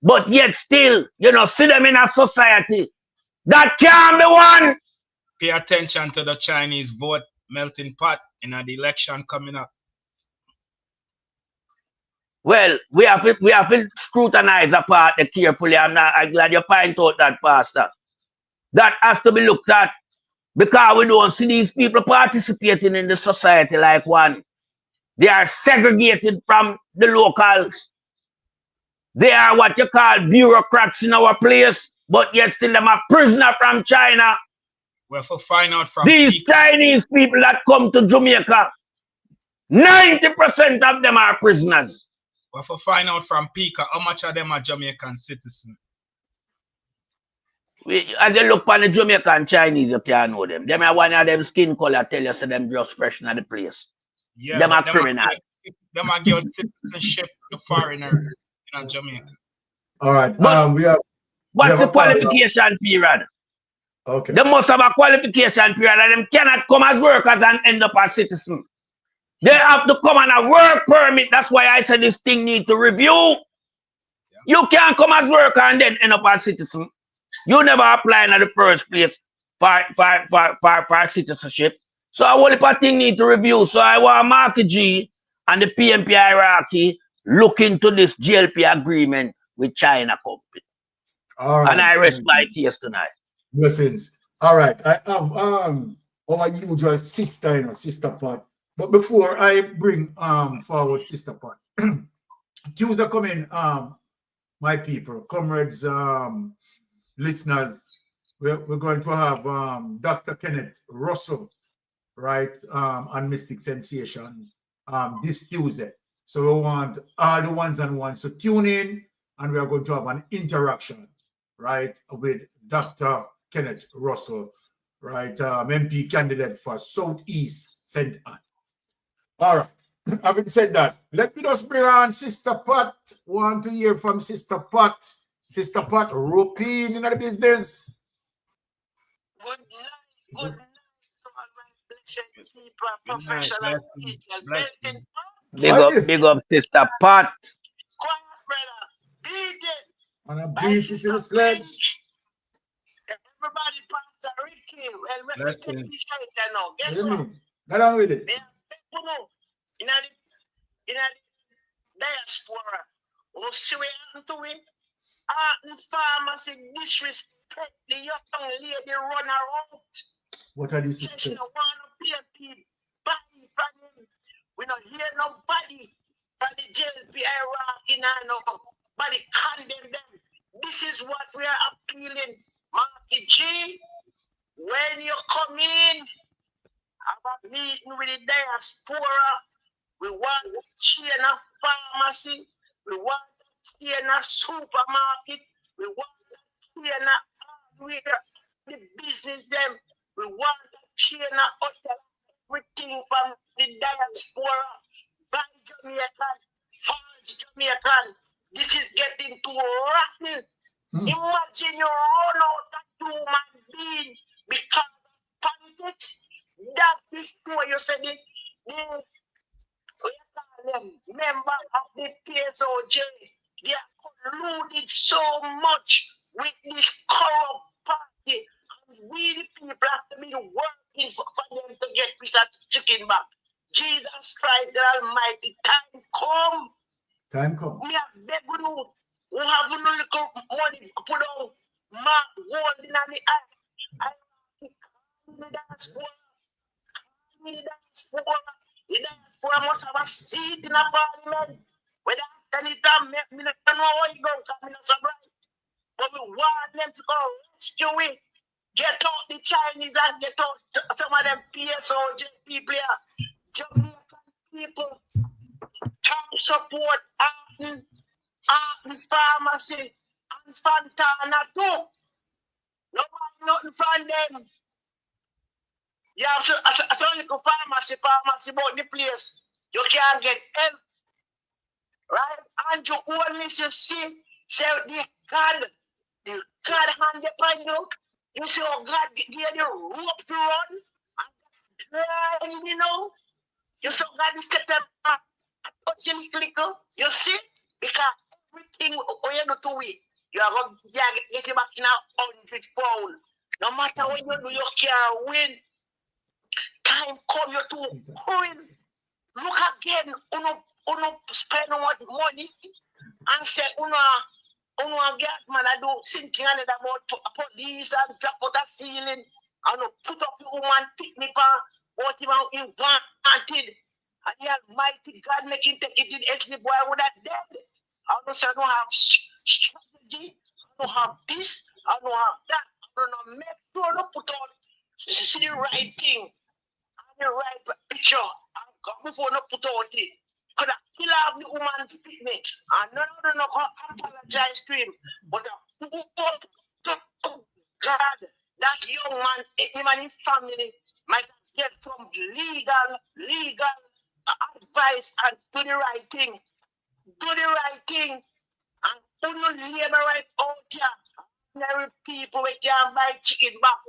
but yet still, you know, see them in a society, that can't be one. Pay attention to the Chinese vote melting pot in the election coming up. Well, we have to scrutinize the part carefully. I'm glad you point out that, Pastor. That has to be looked at because we don't see these people participating in the society like one. They are segregated from the locals. They are what you call bureaucrats in our place, but yet still them a prisoner from China. Well, for find out from these Chinese people that come to Jamaica, 90% of them are prisoners. Well, for find out from Pika, how much of them are Jamaican citizens? As you look on the Jamaican Chinese, you can't know them. Them are one of them skin color tell you so them just fresh in the place. Yeah, them are criminals. Them are give citizenship to foreigners in Jamaica. All right. But what's the qualification period? Okay. They must have a qualification period and them cannot come as workers and end up as citizens. They have to come on a work permit. That's why I said this thing need to review. Yeah. You can't come as worker and then end up as citizen. You never apply in the first place for citizenship. So a whole heap of thing need to review. So I want Marky G and the PMP hierarchy look into this GLP agreement with China company. All right. And I rest my case tonight. Blessings. All right. I have our usual sister, Sister Pat. But before I bring forward Sister Pat, Tuesday coming, my people, comrades, listeners, we're going to have Dr. Kenneth Russell, right, on Mystic Sensation this Tuesday. So we want all the ones-on-ones to tune in, and we are going to have an interaction, right, with Dr. Kenneth Russell, right, MP candidate for Southeast St. Anne. All right. Having said that, let me just bring on Sister Pat. Want to hear from Sister Pat. Sister Pat, routine in the business. Good night to all my blessed people, professional teachers. Big up, Sister Pat. Quiet, brother. Beat it. And a beat it to the sledge. Everybody pass a Ricky. Well, let's take this right now. Guess what? Get on with it. In the diaspora, we'll see what happened to it. The pharmacy disrespect the young lady run around. What are these? She don't want to pay people buy from him. We don't hear nobody from the JLP hierarchy now. Nobody condemn them. This is what we are appealing. Marky G, when you come in, have a meeting with the diaspora. We want to chain a pharmacy. We want to chain a supermarket. We want to chain a hardware, the business them. We want to chain a hotel, everything from the diaspora. By Jamaican, false Jamaican. This is getting too rotten. Imagine you run out of human being because of politics. That before you said it. we call them member of the PSOJ. They are colluded so much with this corrupt party. And we the people have to be working for them to get piece of chicken back. Jesus Christ, the Almighty, time come. Time come. We have beg you who have no little money put on mark gold in the eye. I the diaspora. The diaspora must have a seat in a parliament. Whether anytime me not know how you go, come in a surprise. But we want them to go rescue it. Get out the Chinese and get out some of them PSOJ people here. Jamaican people come support Arden Pharmacy and Fontana too. Nobody nothing from them. You have to, as a little pharmacy about the place. You can't get help. Right? And you only you see, say the God hand upon you. You see how God gave you rope to run and you know. You saw God is kept them touch him clickle. You see? Because everything you do to it, you are going to get it back in 100 pounds. No matter what you do, you can't win. Time come you to win. Look again, uno spend money and say uno get man I do thinking about police and drop out the ceiling and put up the woman picnic what he wanted. And the Almighty God make him take it in SD boy would have dead. I don't say I don't have strategy, I don't have this, I don't have that. I don't know, make sure I put on see the right thing and the right picture and before I put out it. Could I kill off the woman to pick me? And no apologize to him. But God, that young man, him and his family might get some legal advice and do the right thing. Do the right thing and do not labor right out here. Ordinary people we can't buy chicken back.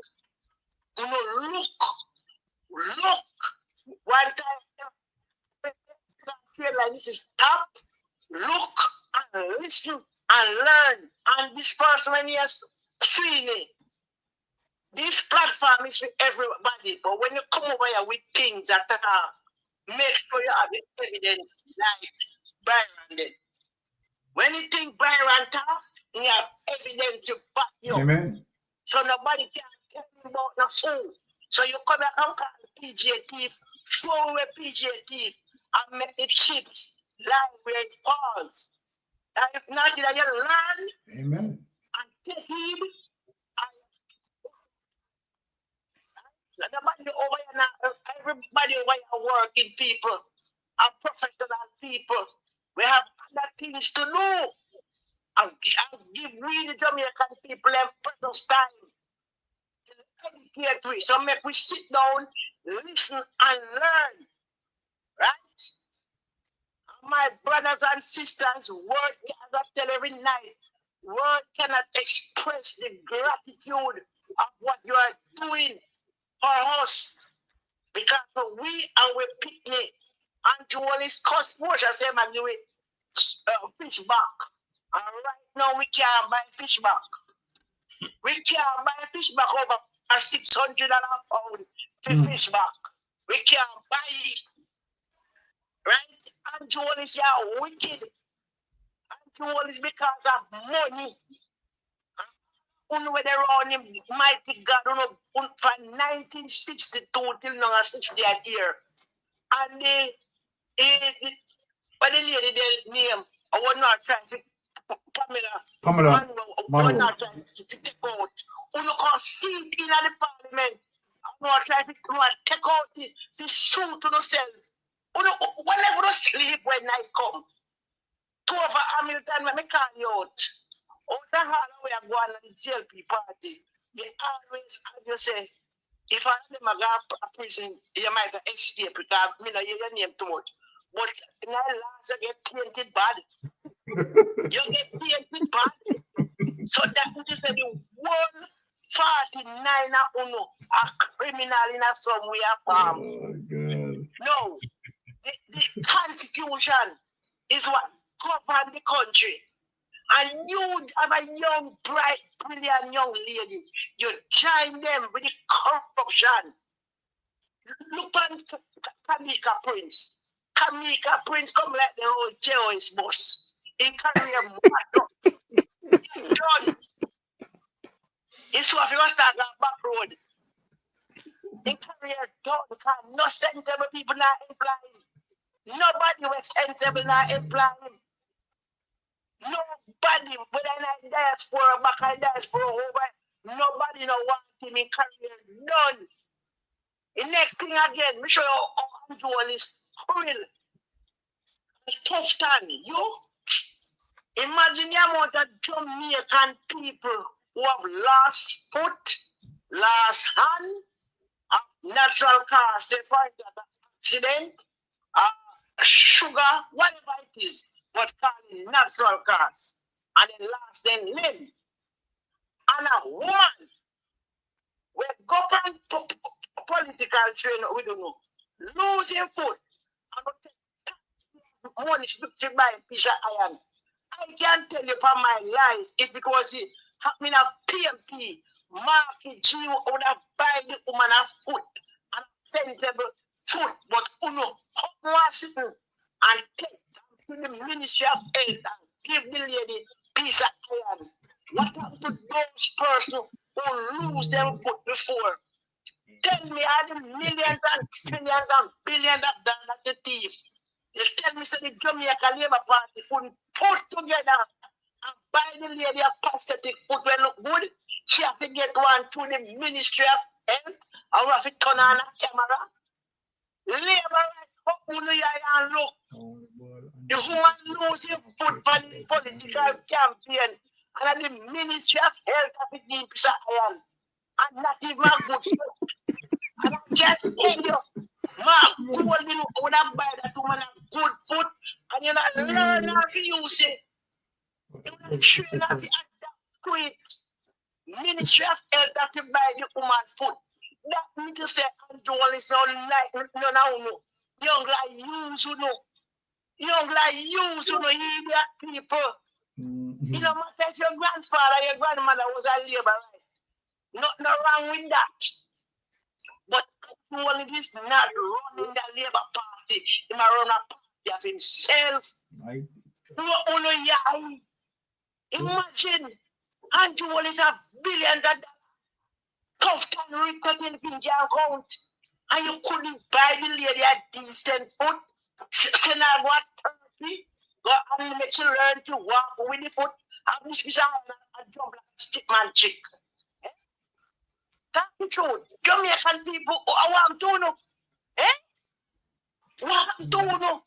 You know, look. One time feel like this is stop, look and listen and learn. And this person when yes, Sweeney. This platform is for everybody, but when you come over here with things that make sure you have the evidence like Byron did. When you think Byron tough, you have evidence to back you. Amen. So nobody can tell you about no fool. So you come back and call the PGA thief, throw away PGA thief, and make the chips live where it falls. And if not, you learn. Amen. And take heed. Nobody over here now, everybody over here working people and professional people. We have other things to do. And give we the Jamaican people a precious time to educate we. So make we sit down, listen and learn. Right? And my brothers and sisters, word as I tell every night, word cannot express the gratitude of what you are doing for us, because we and we picnic and to all his cost push I say man do it fish back. And right now we can't buy fish back. We can't buy fish back over $600 pound for fish back. We can't buy it. Right? And to all is wicked. And to all is because of money. Where they run him, mighty God, from 1962 till now, 60th year. And but the lady their name, I was not trying to Pamela. I was not trying to take out. You can see it in the parliament. I was trying to take out the suit to themselves. Whenever you sleep when night come, 2 of Hamilton, let me call you out. Oh, the hall we are going to the JLP party. They always, as you say, if I have them go to prison, you might escape because you know your name too much. But in the last, you get tainted bad. You get tainted bad. So that is the 149 a criminal in a somewhere farm. Oh, God. No, the constitution is what governs the country. And you have a young, bright, brilliant young lady. You join them with the corruption. Look at Kamika Prince. Kamika Prince come like the old Joyce boss. In career, done. It's what you start on back road. In career, done. No sensible people not employed. Nobody was sensible not employed. Nobody, whether in diaspora, back in diaspora, over, nobody no want him in career done. The next thing again, me show you how Andrew is cruel. Tough time. You imagine the amount of Jamaican people who have lost foot, lost hand, natural cause, they find that accident, sugar, whatever it is, but calling natural cause, and then last then limbs. And a woman, we go on political train, we don't know, losing foot, and money to buy a piece of iron. I can't tell you from my life if it was happening at PMP, Marky G would have buy the woman a foot, and sensible foot, but uno, hot sitting and take to the Ministry of Health and give the lady piece of iron. What happened to those persons who lose them foot before? Tell me how the millions and trillions and billions of dollars at the thief. You tell me so the Jamaica Labour Party couldn't put together and buy the lady a prosthetic foot when look good. She have to get one to the Ministry of Health and we have to turn on a camera. Labour right and look. The woman losing foot for the political campaign and the Ministry of Health have to give piece of iron. And not even a good foot. And I can't tell you, Mark, told me would have buy that woman a good foot and you not learn how to use it. You not train how to adapt to it. Ministry of Health have to buy the woman foot. That means to say Andrew is not like no. Young like you who know. Young like you who know idiot people. You know, matter if your grandfather, your grandmother was a labor, right? Nothing wrong with that. But Andrew is not running the Labour Party. He might run a party of himself. Right. Imagine Andrew is $1 billion. Tough can return in your account. And you couldn't buy the lady a decent foot. Send her what 30. Go and make she learn to walk with the foot. I wish we saw a job like stick man chick. That's the truth. Jamaican people, I want to know. What to know?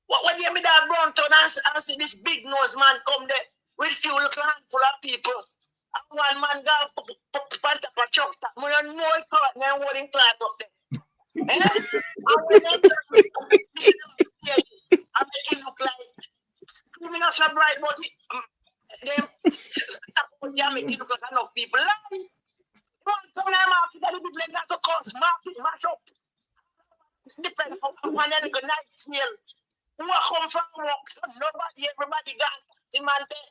When you meet that Browntown and see this big nose man come there with few little handful of people. And one man go pant up a chuck. I don't know it caught me and holding cloth up there. And when I make it look like criminals so bright, but they make it look like enough people lie. Come to market, that people got to cost market, match up. Depends on one and a good night sale. Who come from work? Nobody, everybody gone. The man there.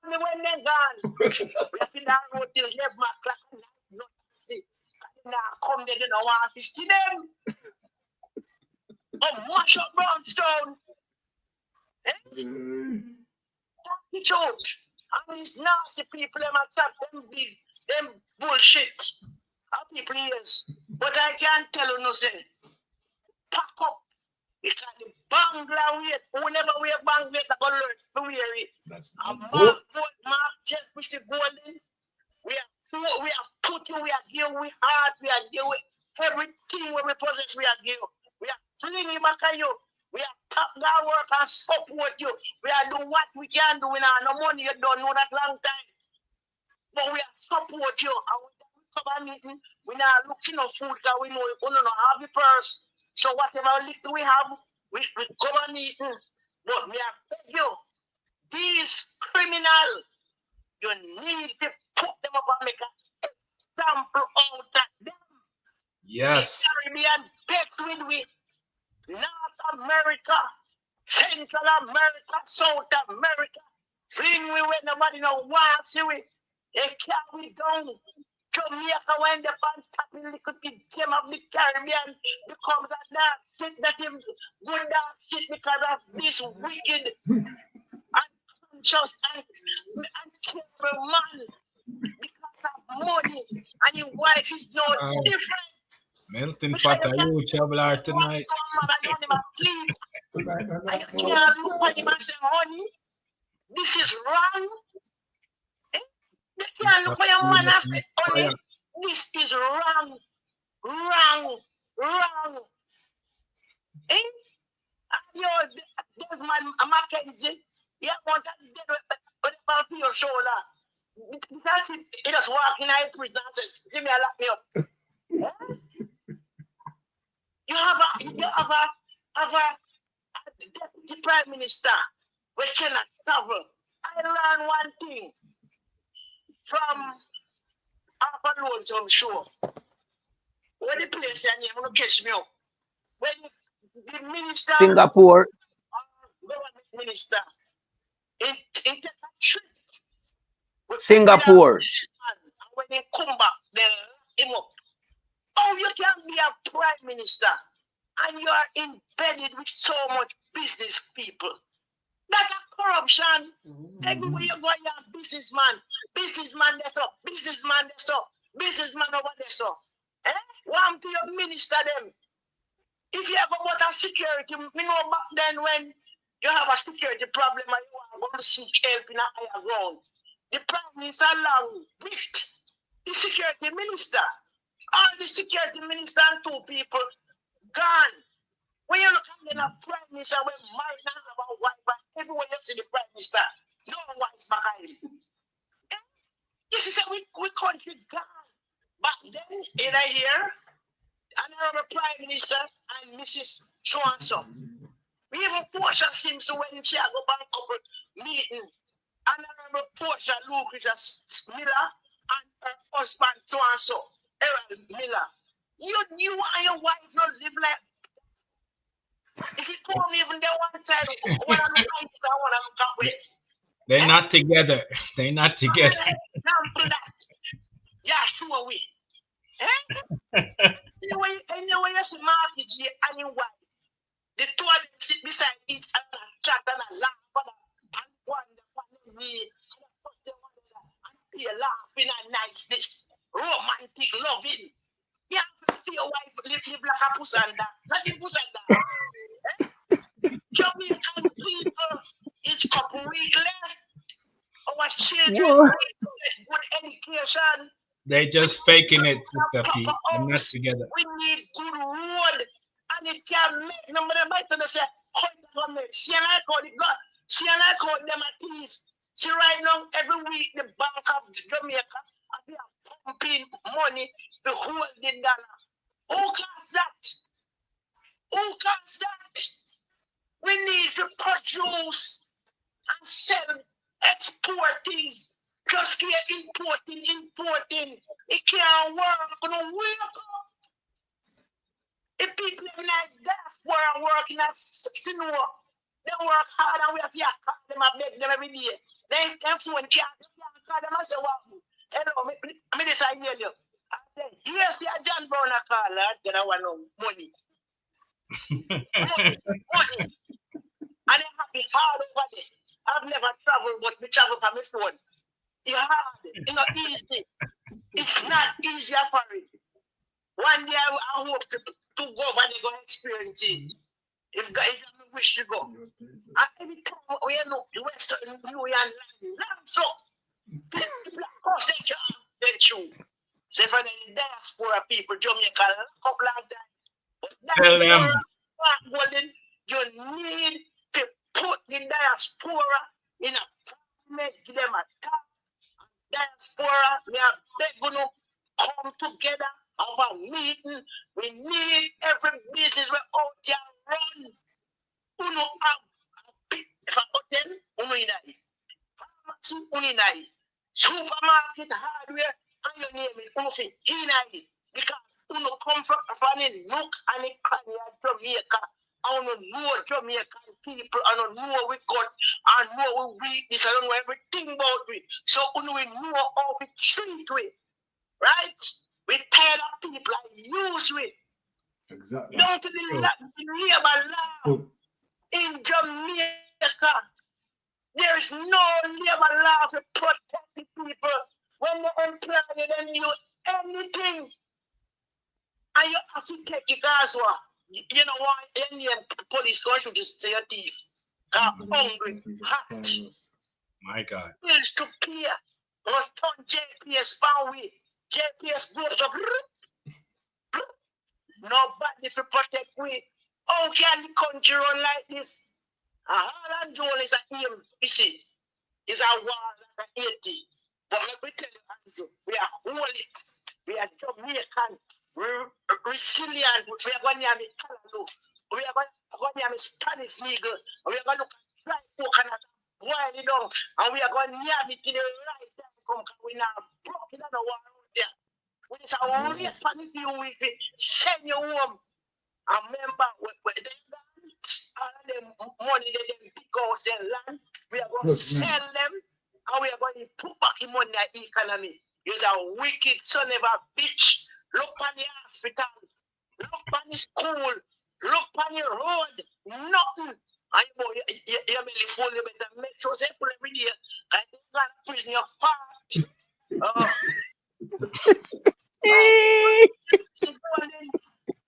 When they're gone, we have been down road till 11 o'clock. Not see. Now come there, they don't want to see them. Oh, mash up Brownstone. That's the truth. And these nasty people, them attack them big, them bullshit. How people is. But I can't tell you nothing. Pack up. Because the Bangla weight, whenever we have Bangla weight, I'm going to learn to wear it. That's Mark Jeffrey Golden. We are put you, we are give, we heart, we are give, everything when we possess, we are give. We are flinging back at you. We are top that work and support you. We are doing what we can do. We have no money, you don't know that long time. But we are support you. And when we come a meeting, we not look for no food because we know we don't have the purse. So whatever little we have, we come a meeting. But we are beg you, these criminals, you need to put them up and make an example out of them. Yes. The Caribbean begs with we. North America, Central America, South America. Fling we when nobody no want see we. They carry down. Jamaica when the pan tapping little bit gem of the Caribbean becomes a dark shit that him good dark shit because of this wicked unconscious and terrible man because of money and his wife is no different. Melting pot, are you traveler tonight? I can't look at him and say, honey, this is wrong. You can't look at your man and say, honey, this is wrong. Wrong. Eh? And there's my Mackenzie. Yeah, want that whatever for your shoulder. He just walk in a prison and says, see me, I lock me up. Eh? You have a deputy prime minister we cannot travel. I learned one thing from Alpha Loans on shore. When the place and you're gonna catch me up. When the minister Singapore. Government minister in take a trip with Singapore. and when they come back, they lock him up. Oh, you can be a prime minister and you are embedded with so much business people. That's corruption. Everywhere you go, you have businessman. Businessman that's up. Businessman that's up. Businessman over there. Eh? One to your minister them. If you ever got a security, you know back then when you have a security problem and you want to seek help in a higher ground. The prime minister along with the security minister. All the security minister and two people gone. When you look at the prime minister, when married now about wife, but everywhere you see the prime minister, no one's behind him. This is a we country gone. Back then, in a year, another prime minister and Mrs. So-and-so. We even Portia Simpson when she go back couple meeting. Another Portia Lucas Miller and her husband so-and-so, Aaron Miller. You and your wife not live like. If you call me even there one side, one of the ladies I want to look at west. They're not together. They're not together. Example that. Yeah, sure we. Anyway, you see Marky G and your wife. The two of them sit beside each other and chat and laugh and wonder me and be laughing and niceness, romantic loving. Yeah, see your wife live like a puss and that. Not the puss and that. Jamaican people each couple weeks less. Our children with education. They're just faking it, Sister P. They're not together. We need good road. And it can make nobody better to say, see and I call it God. See and I call them at peace. See right now, every week the Bank of Jamaica they are pumping money to hold the dollar. Who caused that? Who caused that? We need to produce and sell, export things. Just keep importing. It can't work. It don't work. If people in that diaspora working at Sinua, they work hard and we have to call them and beg them every day. They phone can't call them and say, well, hello, me this I hear you. I said, yes, yeah, John Brown a call, then I want no money. money. And they have to hard over there. I've never traveled, but we travel from my phone. It's hard. It's not easy. It's not easier for it. One day I hope to go over there and experience it. If you wish to go. And every time we know the Western Union land, so people of course they can't get you. So for the diaspora people, Jamaica, a couple of times. But Tell them. Golden, you need to put the diaspora in a parliament, give them a task. Diaspora, we are begging to come together, have a meeting. We need every business we out there run. Uno have a bit if a hotel, uno inai. Pharmacy, uno inai. Supermarket, hardware, and you name it, uno inai. Because uno come from a nook and a cranny of Jamaica. I don't know Jamaican people, I don't know we got, I know we weakness, I don't know everything about it. So we know how we treat we, right? We tired of people and use we. Exactly. Down to the labor law in Jamaica. There is no labor law to protect the people. When they employ you, then you anything. And you have to take it as well. You know why any police going to just say a thief? Hungry, hot. My God. Bills to pay. Must turn JPS found with. JPS goes up. Nobody to protect we. How can the country run like this? Holland Joel is an aim, you see. Is a war like an 80. But let me tell you, Andrew, we are holy. We are Jamaican. We're resilient. We are going to have a Calalo. We are going to have a Spanish eagle. We are going to look at fly coconut, boil it down. And we are going to have it in the right time. Come, we now broke it on the war out there. We just have a real panic with it. Send you home. And remember, all of them money, they big house, their land, we are going to sell them, and we are going to put back the money in the economy. You're a wicked son of a bitch. Look on the hospital, look on the school, look on the road, nothing. And you really fool, you better make sure they put every day, and they're going to prison your fat.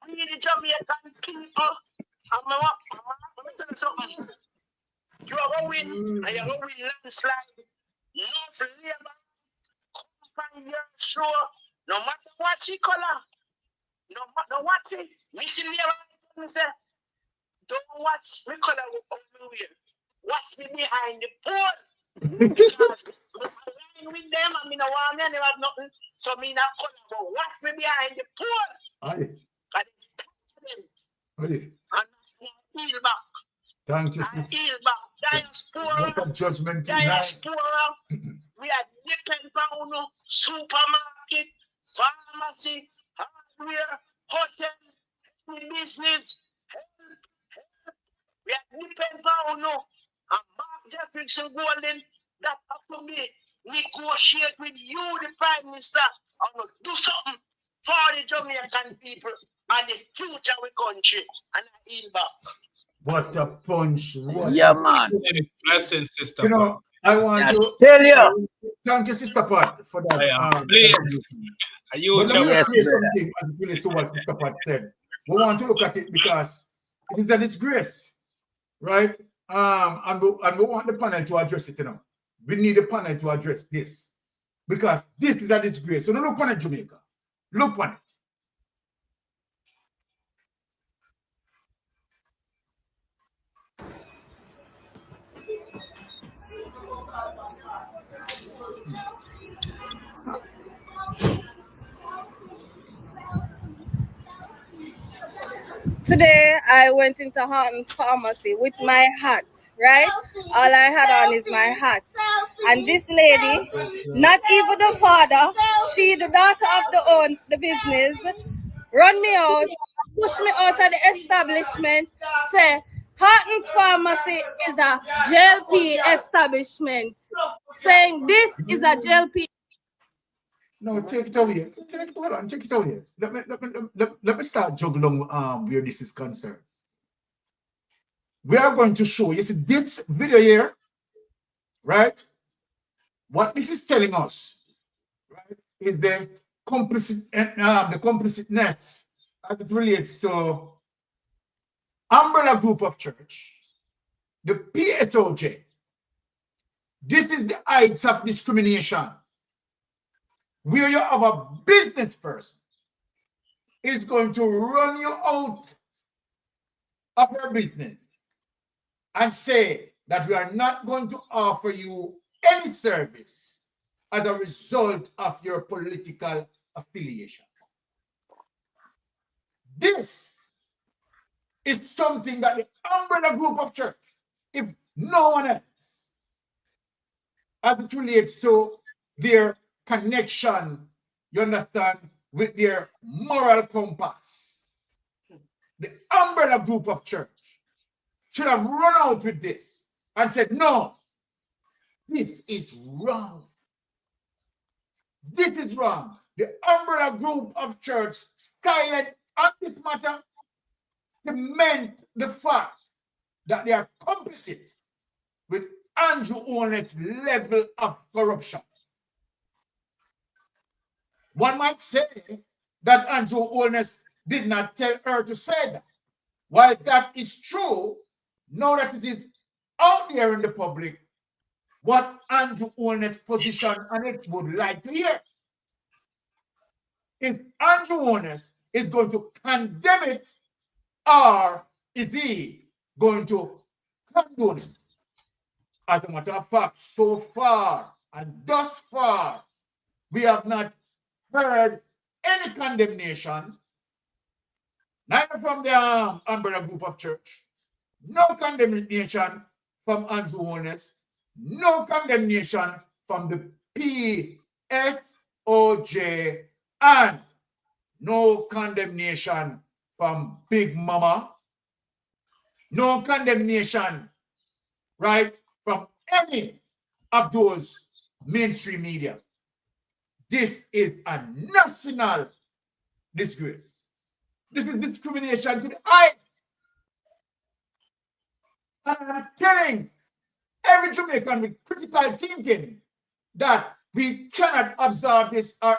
We need the Jamaican people. I'm going to tell you something. You are going to win, and you're going to win landslide. No labor, come your show, no matter what she color, no matter what she, Missy Leroy say, don't watch me color over watch me behind the pole. Because I'm with them, I mean, I want me, I never have nothing, so me not color, but watch me behind the pole. Aye. And heal back. Thank you. Heal back. Diaspora. Judgment. Diaspora. We are dependent on supermarket, pharmacy, hardware, hotel, business. We are dependent on and Mark Jefferson Golden that have to be negotiate with you, the Prime Minister, and do something for the Jamaican people and the future of the country. And I heal back. What a punch. What yeah, a man. Blessing, Sister. You know, I want to tell you. Thank you, Sister Pat, for that. Please. Are you but let me yes, say something as it relates to what Sister Pat said. We want to look at it because it is a disgrace, right? And we want the panel to address it, you know. We need the panel to address this because this is a disgrace. So now look on it, Jamaica. Look on it. Today, I went into Horton's pharmacy with my hat, right? All I had on is my hat. And this lady, not even the father, she, the daughter of the business, run me out, push me out of the establishment, say, Horton's pharmacy is a JLP establishment, saying this is a JLP. No, take it away. Take it away. Let me start juggling where this is concerned. We are going to show you see this video here, right? What this is telling us, right, is the complicitness as it relates to umbrella group of church, the PSOJ. This is the heights of discrimination. Where you have a business person is going to run you out of your business and say that we are not going to offer you any service as a result of your political affiliation. This is something that the umbrella group of church, if no one else, as it relates to their connection, you understand, with their moral compass. The umbrella group of church should have run out with this and said, no, this is wrong. This is wrong. The umbrella group of church silent on this matter cement the fact that they are complicit with Andrew Holness's level of corruption. One might say that Andrew Holness did not tell her to say that. While that is true, now that it is out there in the public, what Andrew Holness' position on it would like to hear is Andrew Holness is going to condemn it, or is he going to condone it? As a matter of fact, so far and thus far, we have not heard any condemnation, neither from the umbrella group of church, no condemnation from Andrew Holness, no condemnation from the PSOJ, and no condemnation from Big Mama, no condemnation, right, from any of those mainstream media. This is a national disgrace. This is discrimination to the eye. And I'm telling every Jamaican with critical thinking that we cannot absorb this or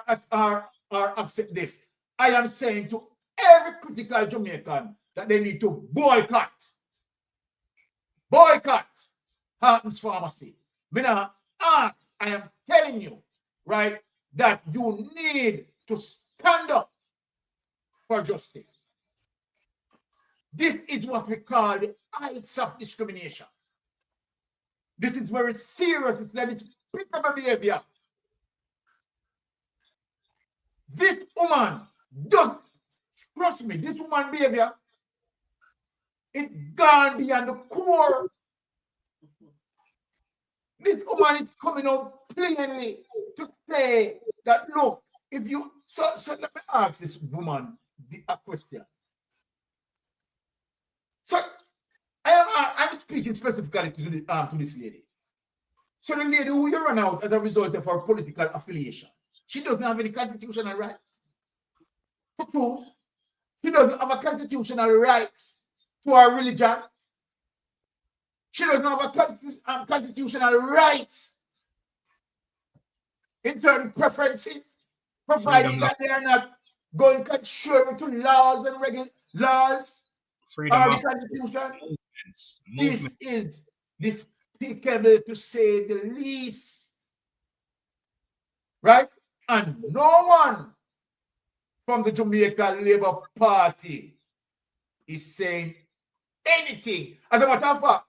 accept this. I am saying to every critical Jamaican that they need to boycott Harton's Pharmacy. I am telling you, right, that you need to stand up for justice. This is what we call the heights of discrimination. This is very serious. It's despicable behavior. This woman does, trust me, this woman behavior, it gone beyond the core. This woman is coming out plainly to say that, look, if you, so let me ask this woman a question. So I'm speaking specifically to this lady. So the lady who you run out as a result of her political affiliation, she doesn't have any constitutional rights to choose. She doesn't have a constitutional rights to her religion. She doesn't have a constitutional rights in certain preferences, providing that they are not going contrary to laws and laws freedom or of the Constitution. movements. This is despicable to say the least. Right? And no one from the Jamaica Labour Party is saying anything. As a matter of fact,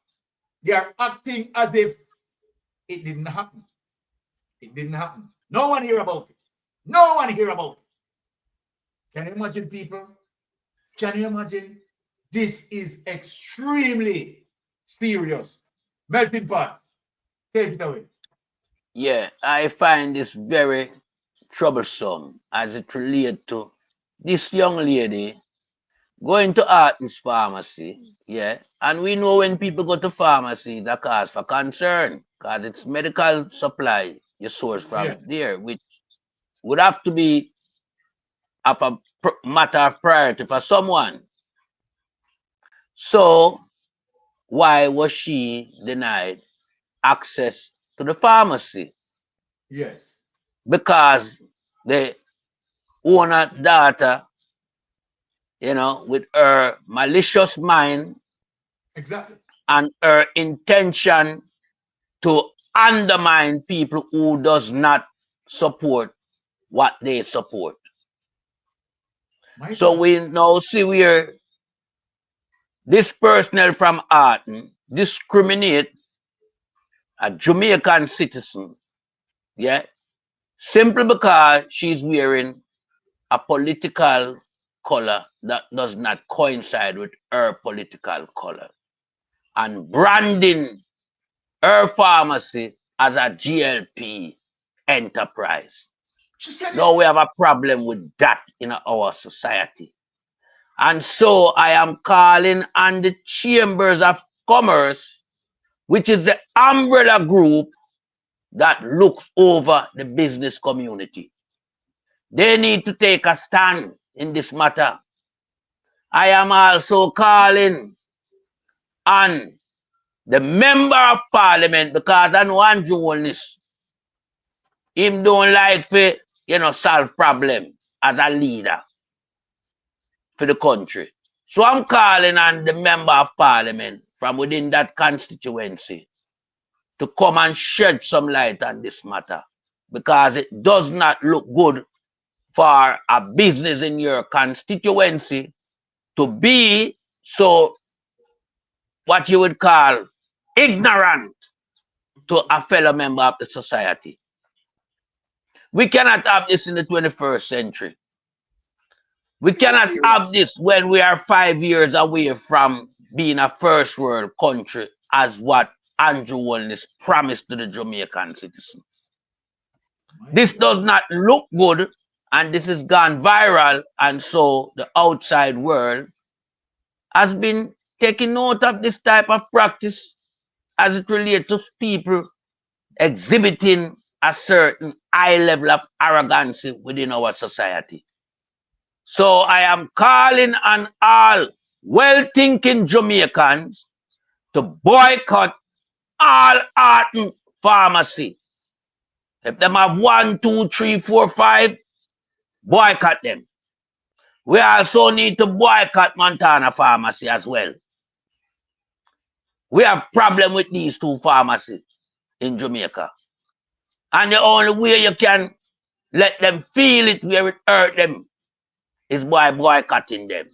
they are acting as if it didn't happen. It didn't happen. No one hear about it. No one hear about it. Can you imagine, people? Can you imagine? This is extremely serious. Melting pot, take it away. Yeah, I find this very troublesome as it relates to this young lady going to Artens Pharmacy, yeah, and we know when people go to pharmacy, that cause for concern, because it's medical supply you source from there, which would have to be of a matter of priority for someone. So why was she denied access to the pharmacy? Yes. Because the owner daughter, you know, with her malicious mind, exactly, and her intention to undermine people who does not support what they support. So we now see where this personnel from Arton discriminate a Jamaican citizen, yeah, simply because she's wearing a political color that does not coincide with her political color, and branding her pharmacy as a GLP enterprise. Now we have a problem with that in our society. And so I am calling on the chambers of Commerce, which is the umbrella group that looks over the business community. They need to take a stand in this matter. I am also calling on the member of parliament, because I know Andrew Holness, him don't like to, solve problem as a leader for the country. So I'm calling on the member of parliament from within that constituency to come and shed some light on this matter, because it does not look good for a business in your constituency to be so, what you would call, ignorant to a fellow member of the society. We cannot have this in the 21st century. We cannot have this when we are 5 years away from being a first world country, as what Andrew Holness promised to the Jamaican citizens. This does not look good, and this has gone viral, and so the outside world has been taking note of this type of practice as it relates to people exhibiting a certain high level of arrogance within our society. So I am calling on all well-thinking Jamaicans to boycott all art and pharmacy. If them have 1, 2, 3, 4, 5, boycott them. We also need to boycott Montana Pharmacy as well. We have problem with these 2 pharmacies in Jamaica. And the only way you can let them feel it where it hurt them is by boycotting them.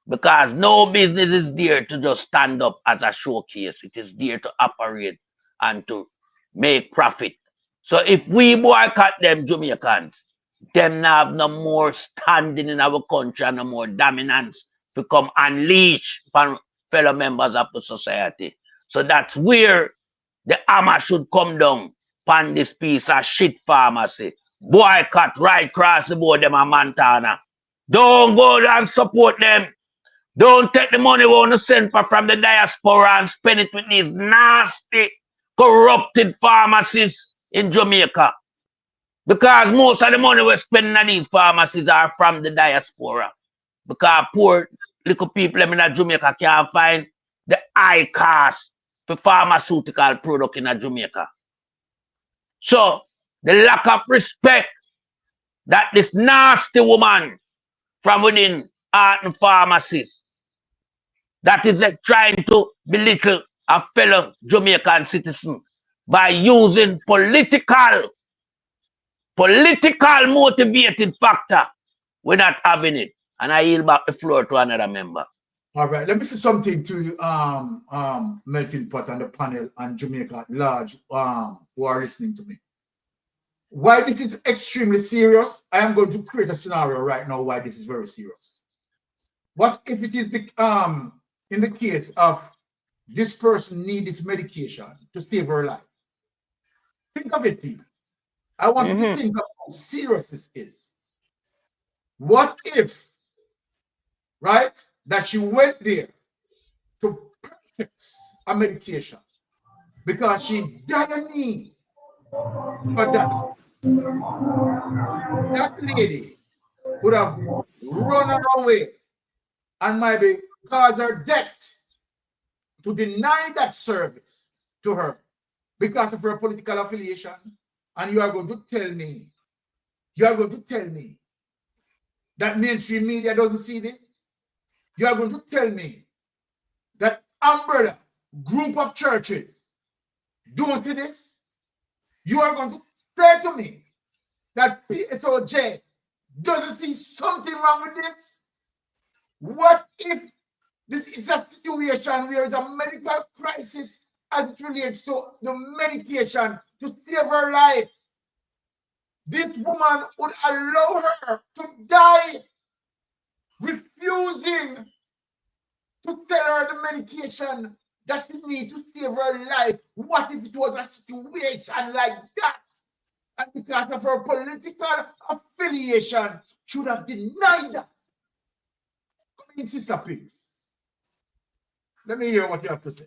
Because no business is there to just stand up as a showcase. It is there to operate and to make profit. So if we boycott them Jamaicans, them have no more standing in our country and no more dominance to come unleash upon fellow members of the society. So that's where the hammer should come down upon this piece of shit pharmacy. Boycott right across the board them a Montana. Don't go and support them. Don't take the money we want to send from the diaspora and spend it with these nasty, corrupted pharmacists in Jamaica. Because most of the money we're spending on these pharmacies are from the diaspora. Because poor little people in Jamaica can't find the high cost for pharmaceutical product in Jamaica. So the lack of respect that this nasty woman from within art and pharmacies that is trying to belittle a fellow Jamaican citizen by using political motivated factor, we're not having it. And I yield back the floor to another member. All right, let me say something to Melting Pot and the panel and Jamaica at large who are listening to me. Why this is extremely serious, I am going to create a scenario right now why this is very serious. What if it is in the case of this person needs its medication to save her life? Think of it, people. I want you to think of how serious this is. What if, right, that she went there to purchase a medication because she dire need for that? That lady would have run her away and maybe cause her death to deny that service to her because of her political affiliation. And you are going to tell me that mainstream media doesn't see this? You are going to tell me that umbrella group of churches don't see this? You are going to say to me that PSOJ doesn't see something wrong with this? What if this is a situation where it's a medical crisis as it relates to the medication to save her life? This woman would allow her to die, refusing to tell her the medication that she needs to save her life. What if it was a situation like that? And because of her political affiliation, should have denied that. Come in, Sister Pigs. Let me hear what you have to say.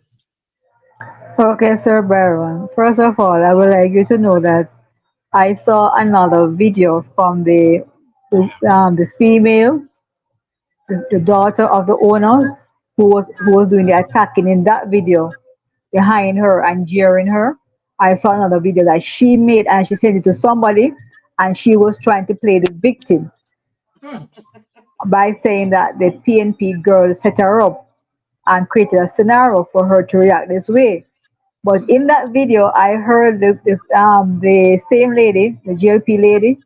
Okay, Sir Byron. First of all, I would like you to know that I saw another video from the female, the daughter of the owner, who was doing the attacking in that video behind her and jeering her. I saw another video that she made and she sent it to somebody, and she was trying to play the victim by saying that the PNP girl set her up and created a scenario for her to react this way. But in that video, I heard the same lady, the GLP lady,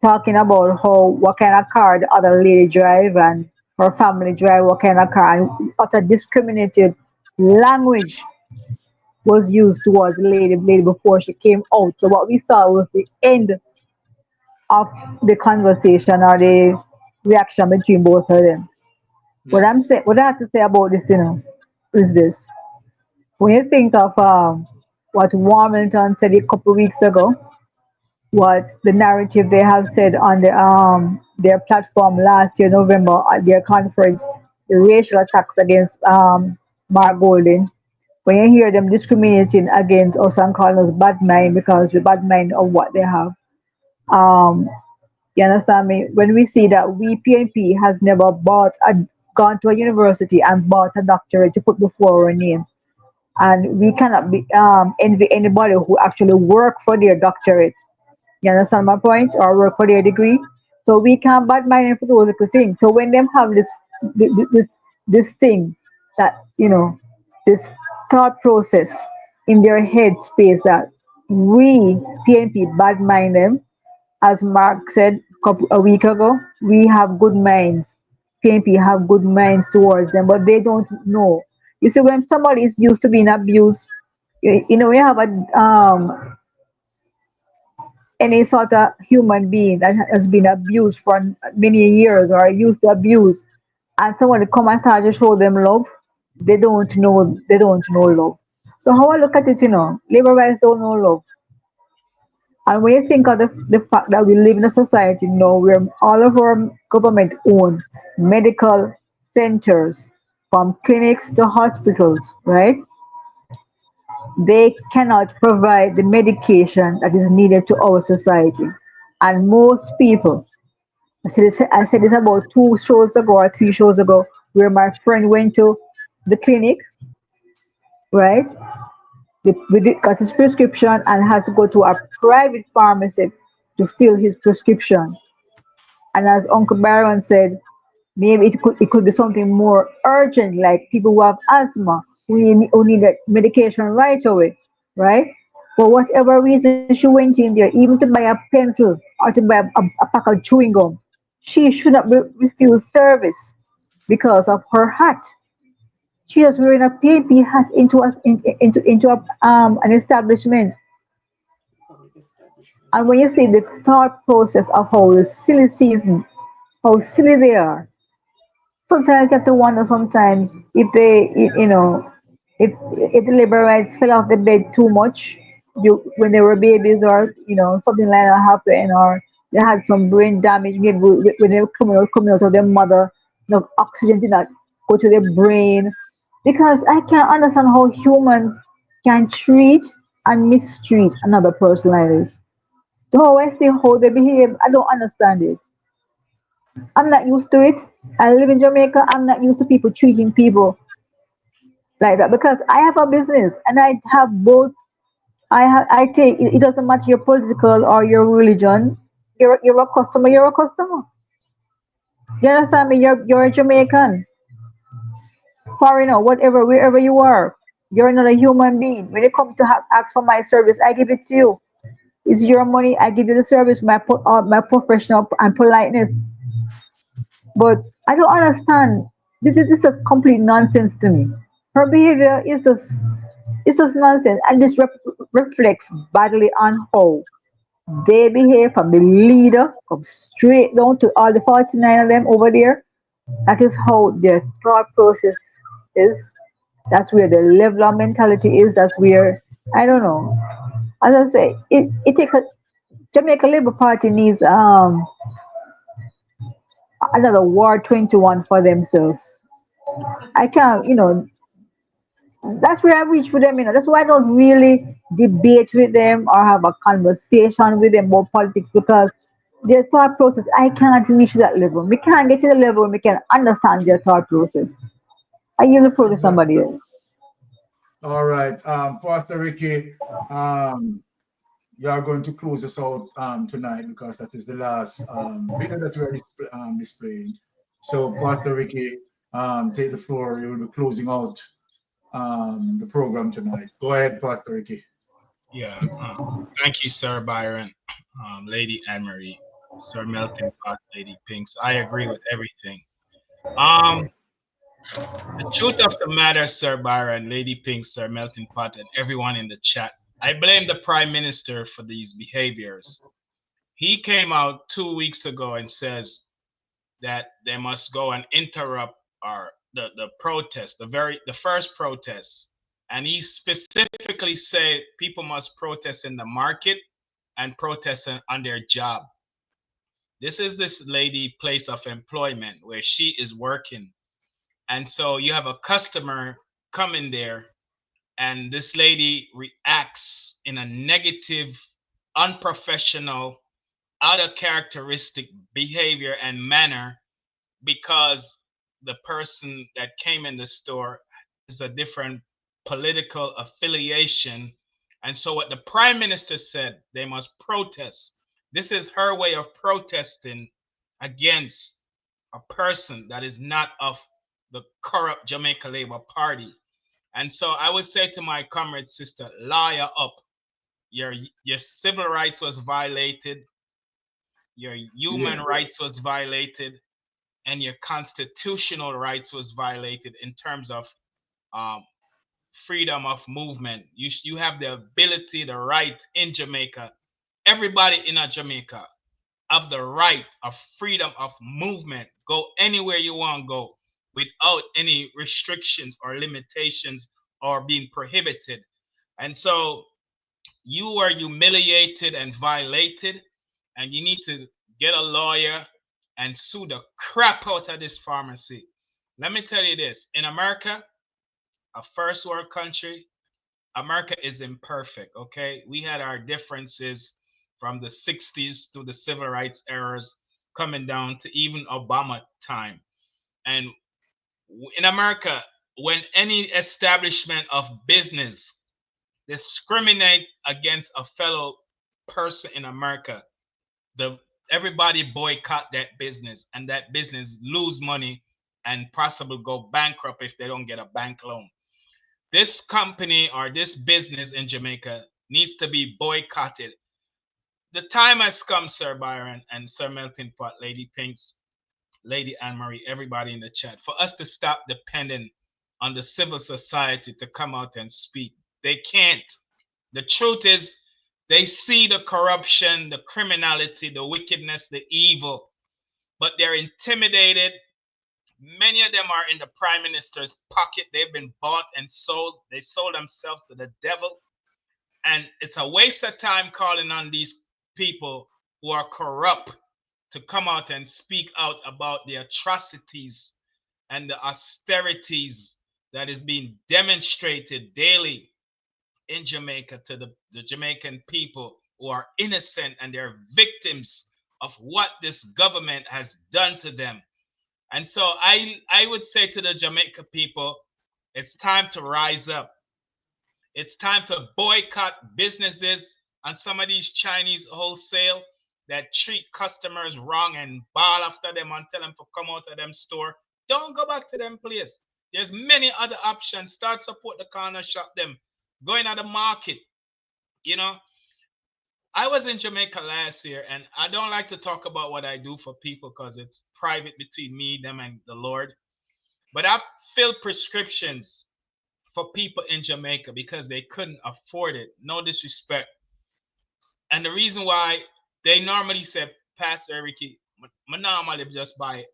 talking about how what kind of car the other lady drive and her family drive what kind of car, and utter discriminated language was used towards the lady before she came out. So what we saw was the end of the conversation or the reaction between both of them. Yes. What I have to say about this, is this. When you think of what Warmington said a couple of weeks ago, what the narrative they have said on their platform last year, November, at their conference, the racial attacks against Mark Golden, when you hear them discriminating against us and calling us bad mind because we bad mind of what they have, um, you understand me? When we see that we PNP has never gone to a university and bought a doctorate to put before our names, and we cannot be envy anybody who actually work for their doctorate. You understand my point? Or work for their degree. So we can't bad mind and for those little things. So when them have this thing that this thought process in their head space that we PNP bad mind them, as Mark said a week ago, we have good minds. PNP have good minds towards them, but they don't know. You see, when somebody is used to being abused, we have any sort of human being that has been abused for many years or used to abuse, and someone come and start to show them love, they don't know love. So how I look at it, labor rights don't know love. And when you think of the fact that we live in a society now where all of our government owned medical centers, from clinics to hospitals, right? They cannot provide the medication that is needed to our society. And most people, I said this about 2 shows ago or 3 shows ago, where my friend went to the clinic, right? Got his prescription and has to go to a private pharmacy to fill his prescription. And as Uncle Baron said, maybe it could be something more urgent, like people who have asthma, who need that medication right away, right? For whatever reason, she went in there, even to buy a pencil or to buy a pack of chewing gum. She should not refuse service because of her hat. She was wearing a PAP hat into an establishment. And when you see the thought process of how silly season, how silly they are, sometimes you have to wonder sometimes if if the labor rights fell off the bed too much, when they were babies, or something like that happened, or they had some brain damage, maybe when they were coming out of their mother, oxygen did not go to their brain. Because I can't understand how humans can treat and mistreat another person like this. The how I see how they behave, I don't understand it. I'm not used to it. I live in Jamaica. I'm not used to people treating people like that because I have a business and I have both. I take it doesn't matter your political or your religion. You're a customer. You're a customer. You understand me? You're a Jamaican, foreigner, whatever, wherever you are. You're not a human being. When you come to ask for my service, I give it to you. It's your money. I give you the service, my professional and politeness. But I don't understand. This is complete nonsense to me. Her behavior is just it's just nonsense, and this reflects badly on how they behave, from the leader, come straight down to all the 49 of them over there. That is how their thought process is. That's where the level of mentality is. That's where I don't know. As I say, it takes Jamaica Labour Party needs another War 21 for themselves. I can't, That's where I reach with them, you know. That's why I don't really debate with them or have a conversation with them about politics because their thought process, I can't reach that level. We can't get to the level where we can understand their thought process. I use it for Exactly. somebody else. All right. Pastor Ricky, you are going to close us out tonight because that is the last video that we are displaying. So, Pastor Ricky, take the floor. You will be closing out the program tonight. Go ahead, Pastor Ricky. Yeah. Thank you, Sir Byron, Lady Anne Marie, Sir Melton Pot, Lady Pinks. I agree with everything. The truth of the matter, Sir Byron, Lady Pinks, Sir Melton Pot, and everyone in the chat, I blame the Prime Minister for these behaviors. He came out 2 weeks ago and says that they must go and interrupt the protest, the first protest. And he specifically said people must protest in the market and protest on their job. This is this lady place of employment where she is working. And so you have a customer coming there and this lady reacts in a negative, unprofessional, out of characteristic behavior and manner because the person that came in the store is a different political affiliation. And so what the Prime Minister said, they must protest. This is her way of protesting against a person that is not of the corrupt Jamaica Labour Party. And so I would say to my comrade sister, lawyer up. Your civil rights was violated. Your human rights was violated. And your constitutional rights was violated in terms of freedom of movement. You have the ability, the right in Jamaica. Everybody in Jamaica have the right of freedom of movement. Go anywhere you want to go without any restrictions or limitations or being prohibited. And so you were humiliated and violated, and you need to get a lawyer and sue the crap out of this pharmacy. Let me tell you this, in America, a first world country, America is imperfect, okay? We had our differences from the 60s to the civil rights eras coming down to even Obama time. And in America, when any establishment of business discriminate against a fellow person in America, everybody boycott that business, and that business lose money and possibly go bankrupt if they don't get a bank loan. This company or this business in Jamaica needs to be boycotted. The time has come, Sir Byron and Sir Melton Pot, Lady Pinks, Lady Anne Marie, everybody in the chat, for us to stop depending on the civil society to come out and speak. They can't. The truth is, they see the corruption, the criminality, the wickedness, the evil, but they're intimidated. Many of them are in the Prime Minister's pocket. They've been bought and sold. They sold themselves to the devil. And it's a waste of time calling on these people who are corrupt to come out and speak out about the atrocities and the austerities that is being demonstrated daily in Jamaica to the Jamaican people who are innocent and they're victims of what this government has done to them. And so I would say to the Jamaica people, it's time to rise up. It's time to boycott businesses and some of these Chinese wholesale that treat customers wrong and bawl after them and tell them to come out of them store. Don't go back to them place. There's many other options. Start support the corner shop them. Going at the market. You know, I was in Jamaica last year, and I don't like to talk about what I do for people because it's private between me, them, and the Lord. But I've filled prescriptions for people in Jamaica because they couldn't afford it. No disrespect. And the reason why they normally say, Pastor Ricky, I normally just buy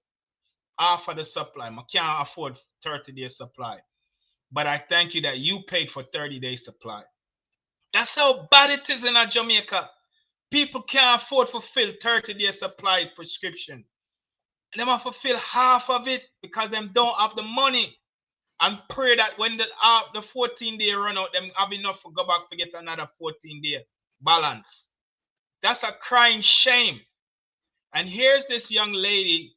half of the supply. I can't afford 30-day supply. But I thank you that you paid for 30-day supply. That's how bad it is in Jamaica. People can't afford to fulfill 30-day supply prescription. And they must fulfill half of it because them don't have the money. and pray that when the 14-day run out, them have enough to go back to get another 14-day balance. That's a crying shame. And here's this young lady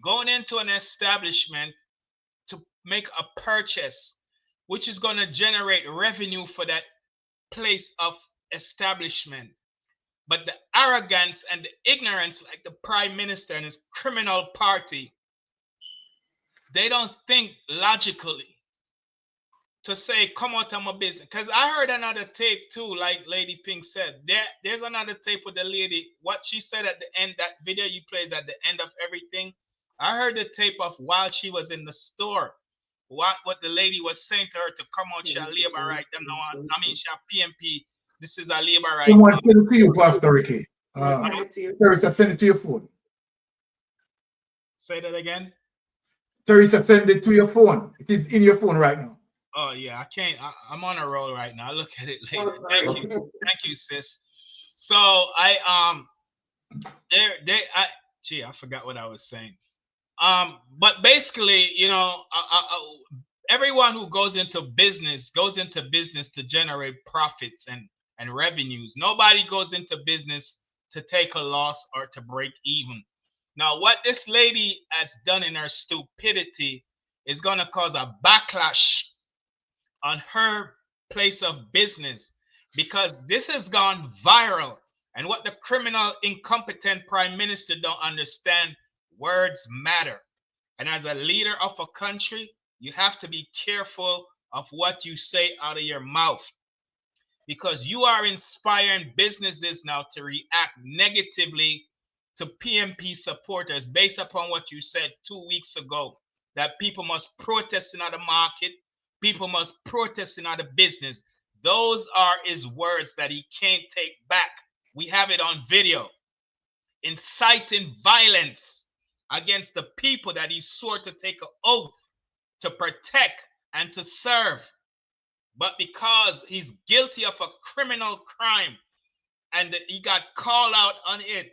going into an establishment to make a purchase, which is going to generate revenue for that place of establishment. But the arrogance and the ignorance, like the prime minister and his criminal party, they don't think logically to say, come out of my business. Because I heard another tape too, like Lady Pink said. There's another tape with the lady, what she said at the end, that video you played at the end of everything. I heard the tape of while she was in the store, what the lady was saying to her to come out, she a labor right. Them no, I mean, she a PMP. This is a labor right. Someone send it to you, Pastor Ricky. Teresa, send it to your phone. Say that again. Teresa, send it to your phone. It is in your phone right now. Oh yeah, I can't. I'm on a roll right now. I'll look at it later. Thank you, sis. So I forgot what I was saying. But basically, you know, everyone who goes into business to generate profits and revenues. Nobody goes into business to take a loss or to break even. Now, what this lady has done in her stupidity is going to cause a backlash on her place of business, because this has gone viral. And what the criminal, incompetent prime minister don't understand, words matter. And as a leader of a country, you have to be careful of what you say out of your mouth, because you are inspiring businesses now to react negatively to PMP supporters based upon what you said 2 weeks ago, that people must protest in the market, people must protest in the business. Those are his words that he can't take back. We have it on video. Inciting violence against the people that he swore to take an oath to protect and to serve. But because he's guilty of a criminal crime and he got called out on it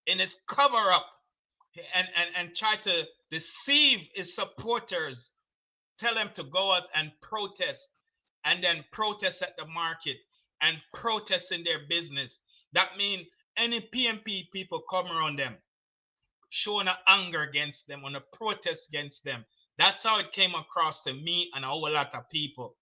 in his cover-up and try to deceive his supporters, tell them to go out and protest, and then protest at the market and protest in their business. That means any PMP people come around them, showing an anger against them, on a protest against them. That's how it came across to me and a whole lot of people.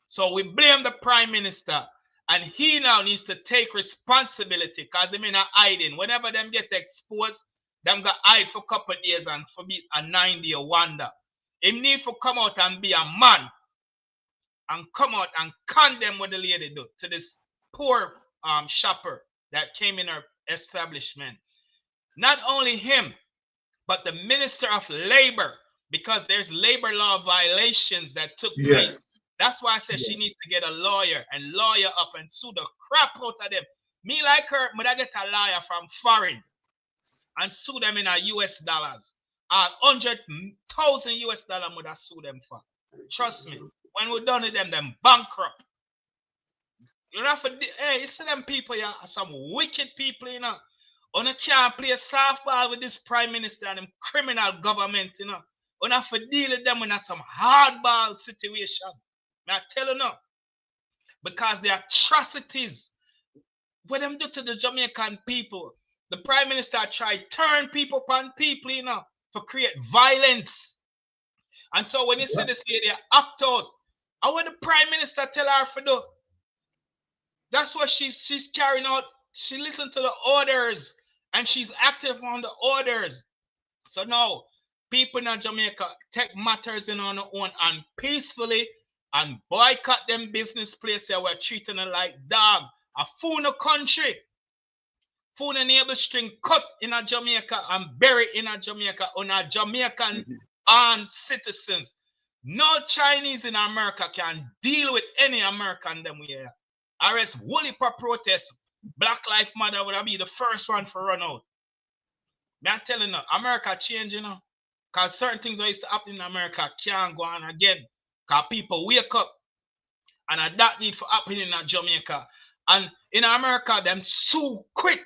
So we blame the prime minister, and he now needs to take responsibility, because him in a hiding. Whenever them get exposed, them got hide for a couple of days and for be a 9-day wonder. Him need to come out and be a man and come out and condemn what the lady do to this poor shopper that came in her establishment. Not only him, but the Minister of Labor, because there's labor law violations that took place. That's why I said she needs to get a lawyer and lawyer up and sue the crap out of them. Me like her, but I get a lawyer from foreign and sue them in US dollars. 100,000 US dollars would I sue them for. Trust me. When we're done with them bankrupt. You know, hey, you see them people, yeah, some wicked people, you know. On a can't play softball with this prime minister and them criminal government, you know. On have to deal with them in some hardball situation. I tell you now. Because the atrocities what them do to the Jamaican people. The prime minister tried turn people upon people, you know, for create violence. And so when you see this lady act out, how would the prime minister tell her to do? That's what she's carrying out. She listened to the orders and she's active on the orders. So now people in Jamaica take matters in on their own and peacefully and boycott them business places where we're treating them like dog. A fool in the country. Food and neighbor string cut in a Jamaica and buried in a Jamaica on a Jamaican born citizens. No Chinese in America can deal with any American them here. Arrest woolly for protest. Black Lives Matter would be the first one for run out. I'm telling you, America changing, you know. Because certain things that used to happen in America can't go on again. Because people wake up and that need for happening in Jamaica. And in America, them sue quick.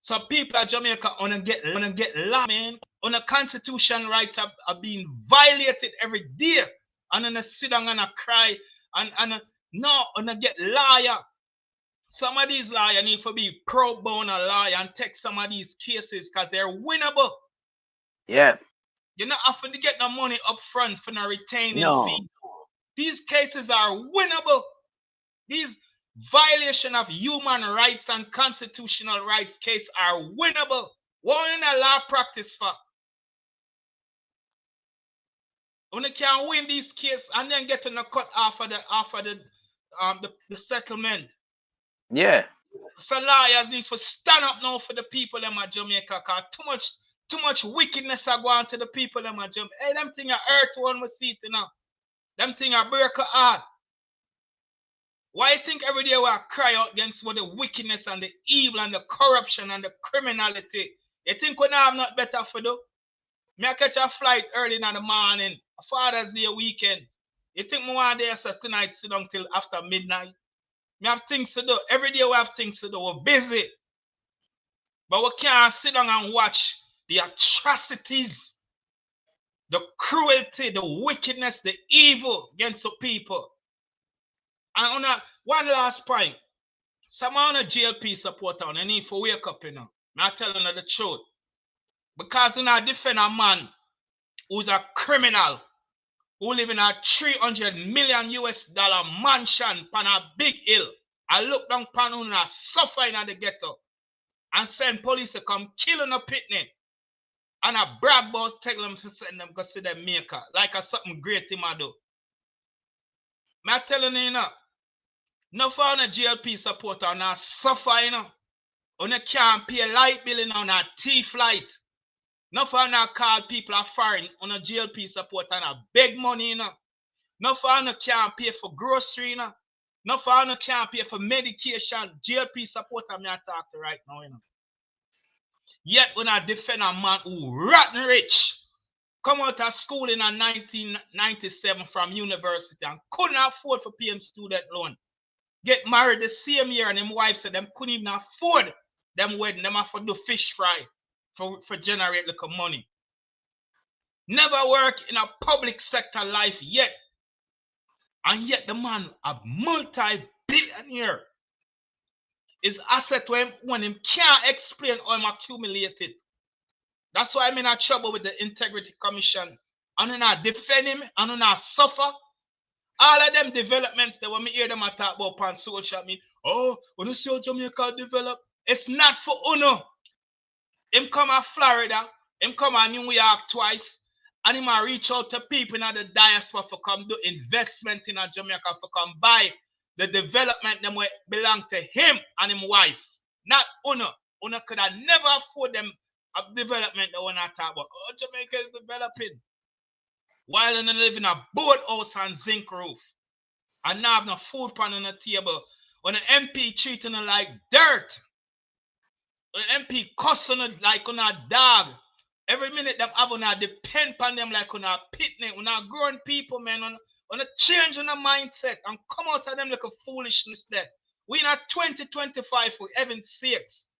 So people at Jamaica wanna get law, man. On the constitution rights are being violated every day. and then sit down and cry and no, and get lawyer. Some of these lawyers need to be pro bono lawyer and take some of these cases because they're winnable. Yeah. You're not having to get no money up front for no retaining No. fees. These cases are winnable. These violation of human rights and constitutional rights cases are winnable. What in a law practice for? When you can win these cases and then get a cut off of the settlement. Yeah. So lawyers need to stand up now for the people in Jamaica, because too much wickedness are going to the people in Jamaica. Hey, them things are hurt when we see it now. Them things are break hard. Why you think every day we cry out against what the wickedness and the evil and the corruption and the criminality? You think we don't have nothing better for do? Me I catch a flight early in the morning, a Father's Day weekend. You think me want there so tonight sit down till after midnight? We have things to do. Every day we have things to do. We're busy. But we can't sit down and watch the atrocities, the cruelty, the wickedness, the evil against the people. And on one last point, some on a GLP supporter, they need to wake up, you know. I'm telling you the truth. Because we not defend a man who's a criminal, who live in a $300 million US mansion on a big hill. I look down upon who are suffering in the ghetto and send police to come kill in a picnic. And a brag boss tell them to send them go see them maker. Like a something great him do. I'm telling you, you know, no for a GLP supporter now suffer, you know. On a can't pay a light bill on a thief light. No for now call people are foreign on a GLP supporter and a beg money, you know. No for no can't pay for grocery, you know. No for no can't pay for medication. GLP supporter me I talk to right now, you know. Yet when I defend a man who rotten rich, come out of school in 1997 from university and couldn't afford for paying student loan. Get married the same year and his wife said them couldn't even afford them wedding. Them have to do fish fry for generate little money. Never work in a public sector life yet. And yet the man a multi-billionaire. His asset when him can't explain how him accumulated. That's why I'm in trouble with the Integrity Commission. And then I defend him and then I suffer. All of them developments that when me hear them I talk about on social media. Oh, when you see how Jamaica develop, it's not for Uno. Him come to Florida, him come to New York twice, and him a reach out to people in the diaspora for come do investment in Jamaica for come buy the development them will belong to him and his wife. Not Uno. Uno could have never afford them a development that when I talk about. Oh, Jamaica is developing. While they live in a boathouse and zinc roof. And now have no food pan on the table. When the MP treating them like dirt. The MP cussing it like on a dog. Every minute them have on a depend on them like on a picnic. When a grown people, man, on a change in the mindset and come out of them like a foolishness there. We in a 2025 for heaven's sakes.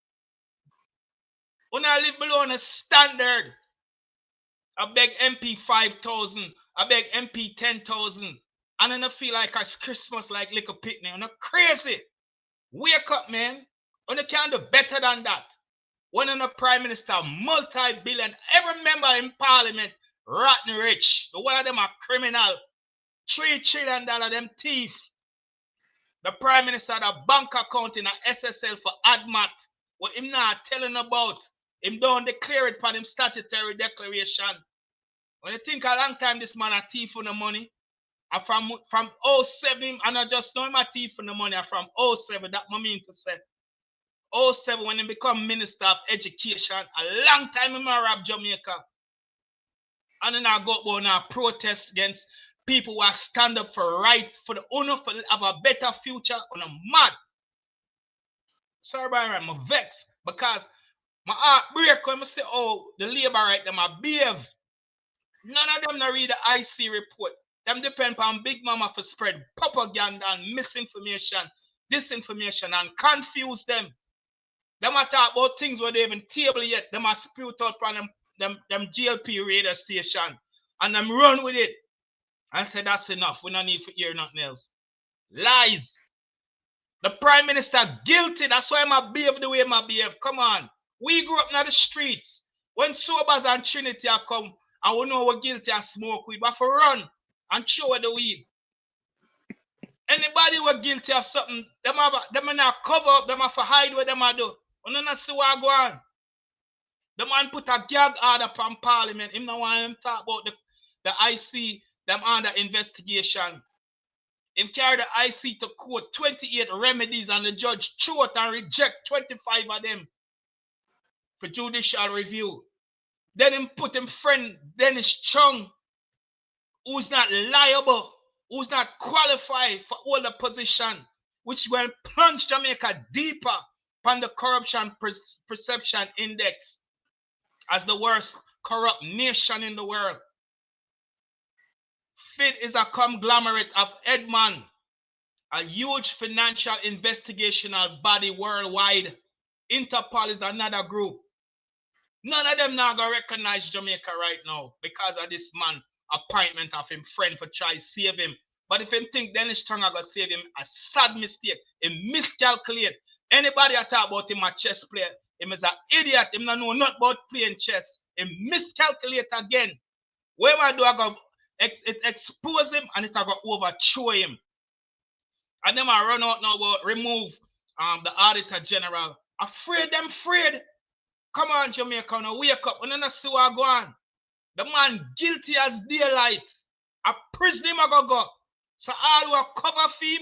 When I live below on a standard, I beg MP 5,000, I beg MP 10,000, and then I feel like it's Christmas like little picnic. I'm crazy. Wake up, man. When you can't do better than that. When I'm a prime minister, multi-billion, every member in parliament, rotten rich. The one of them are criminal. $3 trillion, them thief. The prime minister had a bank account in a SSL for ADMAT. What him not telling about. Him don't declare it for him statutory declaration. When you think a long time this man a thief for the money, and from 07, and I just know him a thief for the money, and from 07, that I mean to say. 07 when he become Minister of Education, a long time in rob Jamaica. And then I go on a protest against people who are stand up for right, for the owner, for have a better future on a mad. Sorry, Byron, I'm vexed because my heart break when I say, oh, the labor right, them are behave. None of them not read the IC report. Them depend on Big Mama for spread propaganda and misinformation, disinformation, and confuse them. Them a talk about things where they even table yet. Them a spew out on them GLP radio station. And them run with it. and say that's enough. We don't need to hear nothing else. Lies. The Prime Minister guilty. That's why I behave the way I behave. Come on. We grew up in the streets. When Sobers and Trinity are come, and we know we're guilty of smoke weed, but for run and show the weed. Anybody who are guilty of something, them not cover up, them have to hide what them do. We don't see what go on. The man put a gag order upon Parliament. Him no want him talk about the IC, them under investigation. Him carry the IC to court, 28 remedies, and the judge choke and reject 25 of them for judicial review. Then him put him friend Dennis Chung, who's not liable, who's not qualified for all the position, which will plunge Jamaica deeper on the corruption perception index as the worst corrupt nation in the world. FIT is a conglomerate of Edmund, a huge financial investigational body worldwide. Interpol is another group. None of them now gonna recognize Jamaica right now because of this man appointment of him friend for try to save him. But if him think Dennis Chung gonna save him, a sad mistake. He miscalculate. Anybody that talk about him a chess player, him is an idiot. Him not know nothing about playing chess. He miscalculate again. What I do, I go expose him and it I go overthrow him. And then I run out now about remove the Auditor General. Afraid. Come on, Jamaica, now wake up. We don't see what go on. The man guilty as daylight. A prison him a go. So all who are cover for him,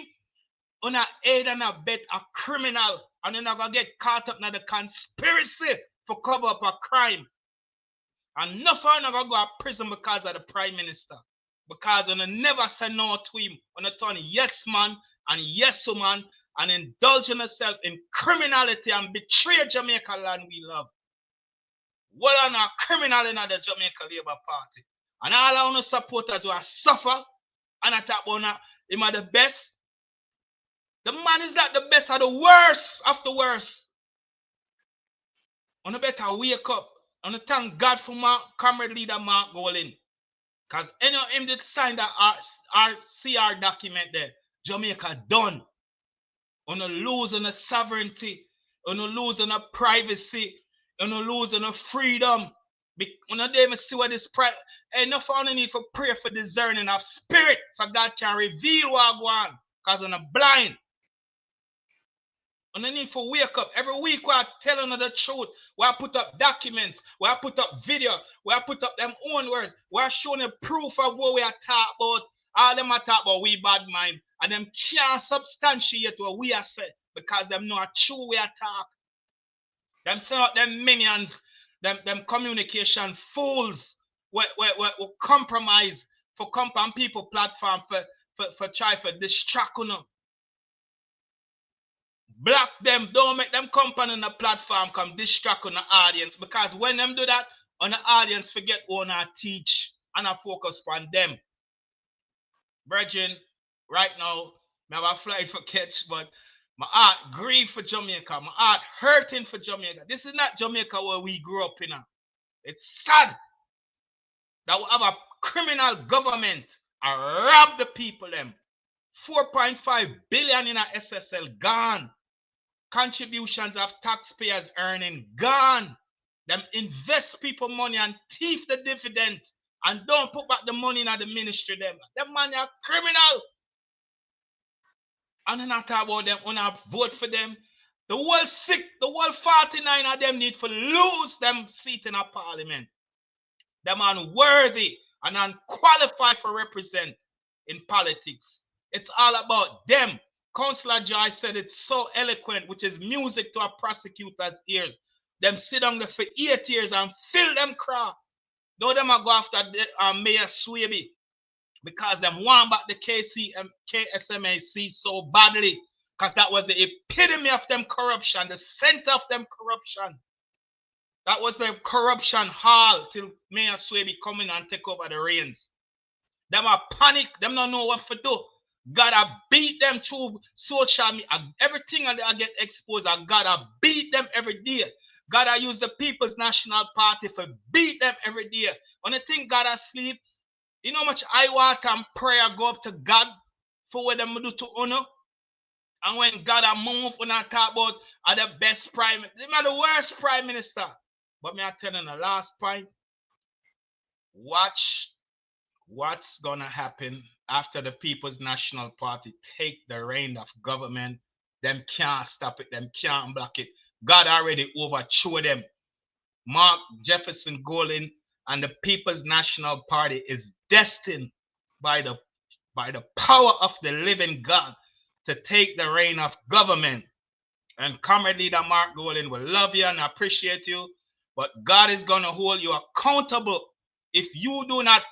on a aid and a bet a criminal, and then I go get caught up in the conspiracy for cover up a crime. And nothing I go to prison because of the Prime Minister. Because when I never say no to him, when I turn yes man and yes woman and indulge in yourself in criminality and betray Jamaica land we love. What on a criminal in the Jamaica Labour Party. And all our supporters who are suffer and I talk about him are the best. The man is not the best or the worst of the worst. On a better wake up. And I thank God for my comrade leader Mark Golin. Because any of him did sign that RCR document there. Jamaica done. On a lose on a sovereignty. On a lose on a privacy. On a lose on a freedom. On a day I see what this pride. Enough only need for prayer for discerning of spirit. So God can reveal what go on. Because on a blind. And I need for wake up. Every week we are telling the truth. We are put up documents. We are put up video. We are put up them own words. We are showing a proof of what we are talking about. All them are talking about we bad mind. And them can't substantiate what we are saying. Because them know a true we are talking. Them send out them minions. Them communication fools. We compromise for compound people platform for try for distract you know. Block them, don't make them company on the platform come distract on the audience because when them do that, on the audience forget what I teach and I focus on them. Brethren, right now, I have a flight for catch, but my heart grieve for Jamaica, my heart hurting for Jamaica. This is not Jamaica where we grew up in. It's sad that we have a criminal government and rob the people them. 4.5 billion in a SSL gone. Contributions of taxpayers earning gone. Them invest people money and thief the dividend and don't put back the money in the ministry them. Them money are criminal. And then I talk about them when I vote for them. The whole 49 of them need to lose them seat in a parliament. Them unworthy and unqualified for represent in politics. It's all about them. Councillor Joy said it's so eloquent, which is music to a prosecutor's ears. Them sit down there for 8 years and fill them crowd. Though them are go after Mayor Swaby because them want back the KSMAC so badly because that was the epitome of them corruption, the center of them corruption. That was the corruption hall till Mayor Swaby come in and take over the reins. Them are panic. Them don't know what to do. Gotta beat them through social media. Everything that I get exposed, I gotta beat them every day. Gotta use the People's National Party for beat them every day. When I think gotta sleep, You know how much I want and prayer go up to God for what them do to Uno? And when God a move, when I talk about are the best prime, they are the worst prime minister. But me I tell you the last point, watch what's gonna happen after the People's National Party take the reign of government. Them can't stop it, them can't block it. God already overthrew them. Mark Jefferson Golden and the People's National Party is destined by the power of the living God to take the reign of government. And Comrade Leader Mark Golden will love you and appreciate you, but God is going to hold you accountable if you do not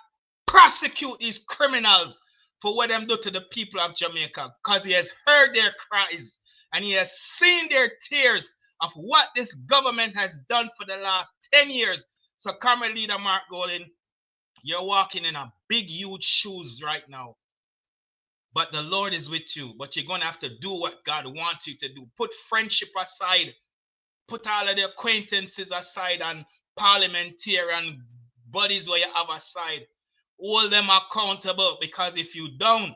prosecute these criminals for what them do to the people of Jamaica, because he has heard their cries and he has seen their tears of what this government has done for the last 10 years. So, Comrade Leader Mark Golden, you're walking in a big, huge shoes right now. But the Lord is with you. But you're going to have to do what God wants you to do. Put friendship aside. Put all of the acquaintances aside and parliamentarian buddies where you have aside. Hold them accountable, because if you don't,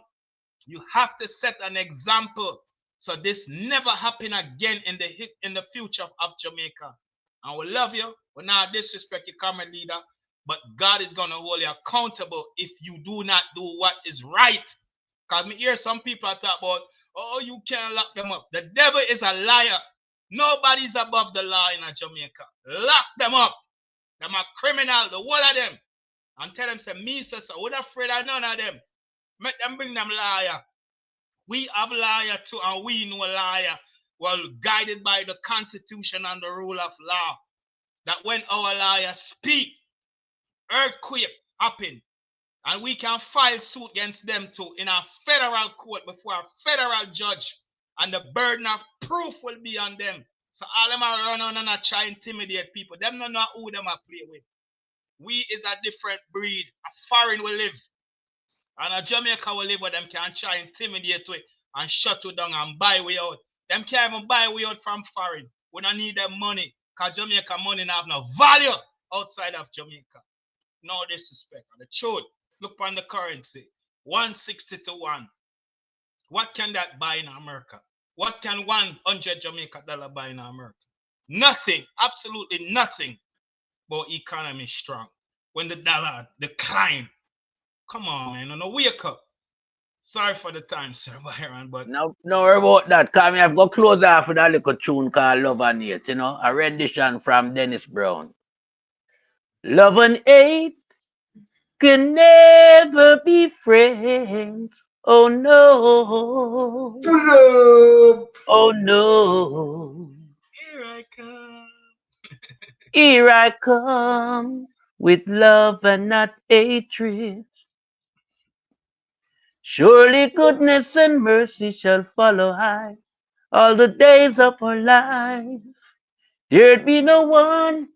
you have to set an example so this never happen again in the future of Jamaica. And we love you. We not disrespect your common leader, but God is going to hold you accountable if you do not do what is right. Because me hear some people talk about, oh, you can't lock them up. The devil is a liar. Nobody's above the law in Jamaica. Lock them up. Them a criminal, the whole of them. And tell them, say, me, sister, we're not afraid of none of them. Make them bring them liar. We have liar too, and we know liar. Well, guided by the Constitution and the rule of law. That when our liars speak, earthquake happen. And we can file suit against them too in a federal court before a federal judge. And the burden of proof will be on them. So all them are run on and try to intimidate people. Them don't know who them are play with. We is a different breed. A foreign will live. And a Jamaica will live where them can try to intimidate we and shut you down and buy we out. Them can't even buy we out from foreign. We don't need them money. Because Jamaica money have no value outside of Jamaica. No disrespect. And the truth, look on the currency. 160 to 1. What can that buy in America? What can $100 Jamaica buy in America? Nothing. Absolutely nothing. But economy strong. When the dollar decline, come on, man, no wake up. Sorry for the time, Sir Byron, but no worry about that. Cause me have got close off with a little tune called Love and Hate, you know, a rendition from Dennis Brown. Love and hate can never be friends. Oh no. Oh no. Here I come. Here I come with love and not hatred. Surely goodness and mercy shall follow I all the days of our life. There'd be no one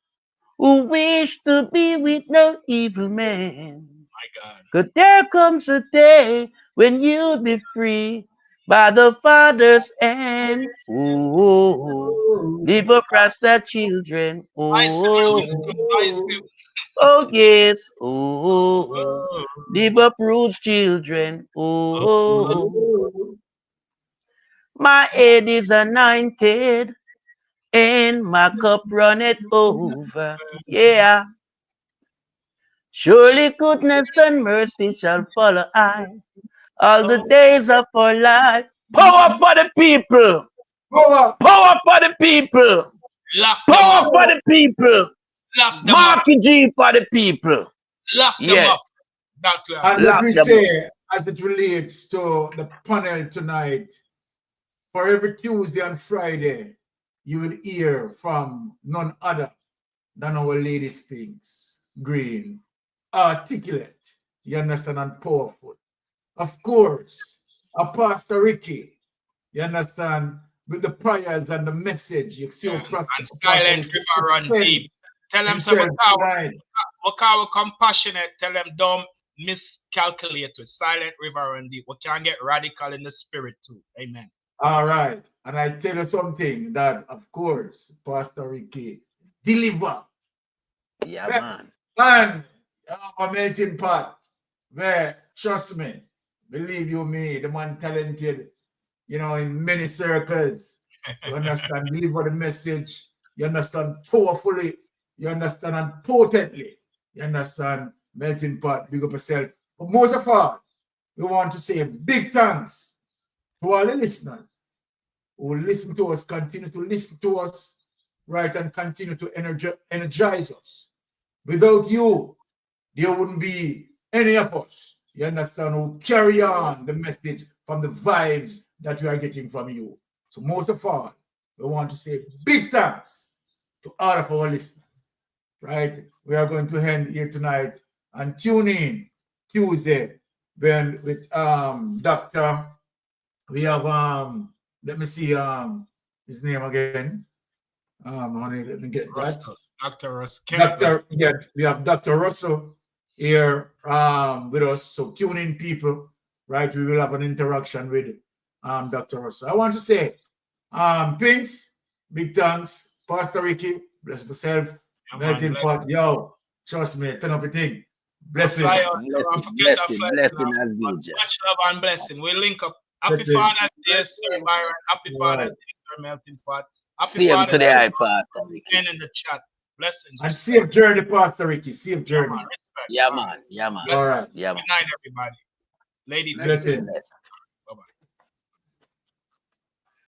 who wished to be with no evil man. My God. 'Cause there comes a day when you'll be free by the Father's hand. Oh, live across the children. Oh yes. Oh, live up roots, children. Oh, my head is anointed and my cup runneth over. Yeah. Surely goodness and mercy shall follow I all the days of our life. Power for the people. Power for the people. Power for the people. Marky G for the people. Lock them up. And let me say, as it relates to the panel tonight, for every Tuesday and Friday, you will hear from none other than our Lady Spinks Green. Articulate, you understand, and powerful. Of course, a Pastor Ricky, you understand, with the prayers and the message. You see, and silent river run deep. Tell them some we're compassionate. Tell them don't miscalculate with silent river run deep. We can get radical in the spirit too. Amen. All right. And I tell you something that, of course, Pastor Ricky deliver. Yeah, man. And a melting pot. where, trust me, believe you me, the man talented, you know, in many circles. You understand? Deliver the message. You understand? Powerfully. You understand? And potently. You understand? Melting pot, big up yourself. But most of all, we want to say big thanks to all the listeners who will listen to us, continue to listen to us, right, and continue to energize us. Without you, there wouldn't be any of us, you understand, who carry on the message from the vibes that we are getting from you. So most of all, we want to say big thanks to all of our listeners, right? We are going to end here tonight and tune in Tuesday when with Dr. We have let me see his name again. Honey, let me get Russell, that. Dr. Russell. Yeah, we have Dr. Russell here with us. So tune in, people, right? We will have an interaction with Dr. Russell. I want to say, Pinks, big thanks. Pastor Ricky, bless myself. Melting pot, yo, trust me, turn up a thing. Blessings. Blessing as Much love and blessing. We link up. Happy Father's Day, Sir Byron. Happy Father's Day, Sir Melting Pot. Happy Father's Day, Pastor Ricky. again in the chat. Blessings. And safe journey, Pastor Ricky. Safe journey. Yeah, man. Yeah, man. All right. Yeah, Good night, everybody. Lady, blessings.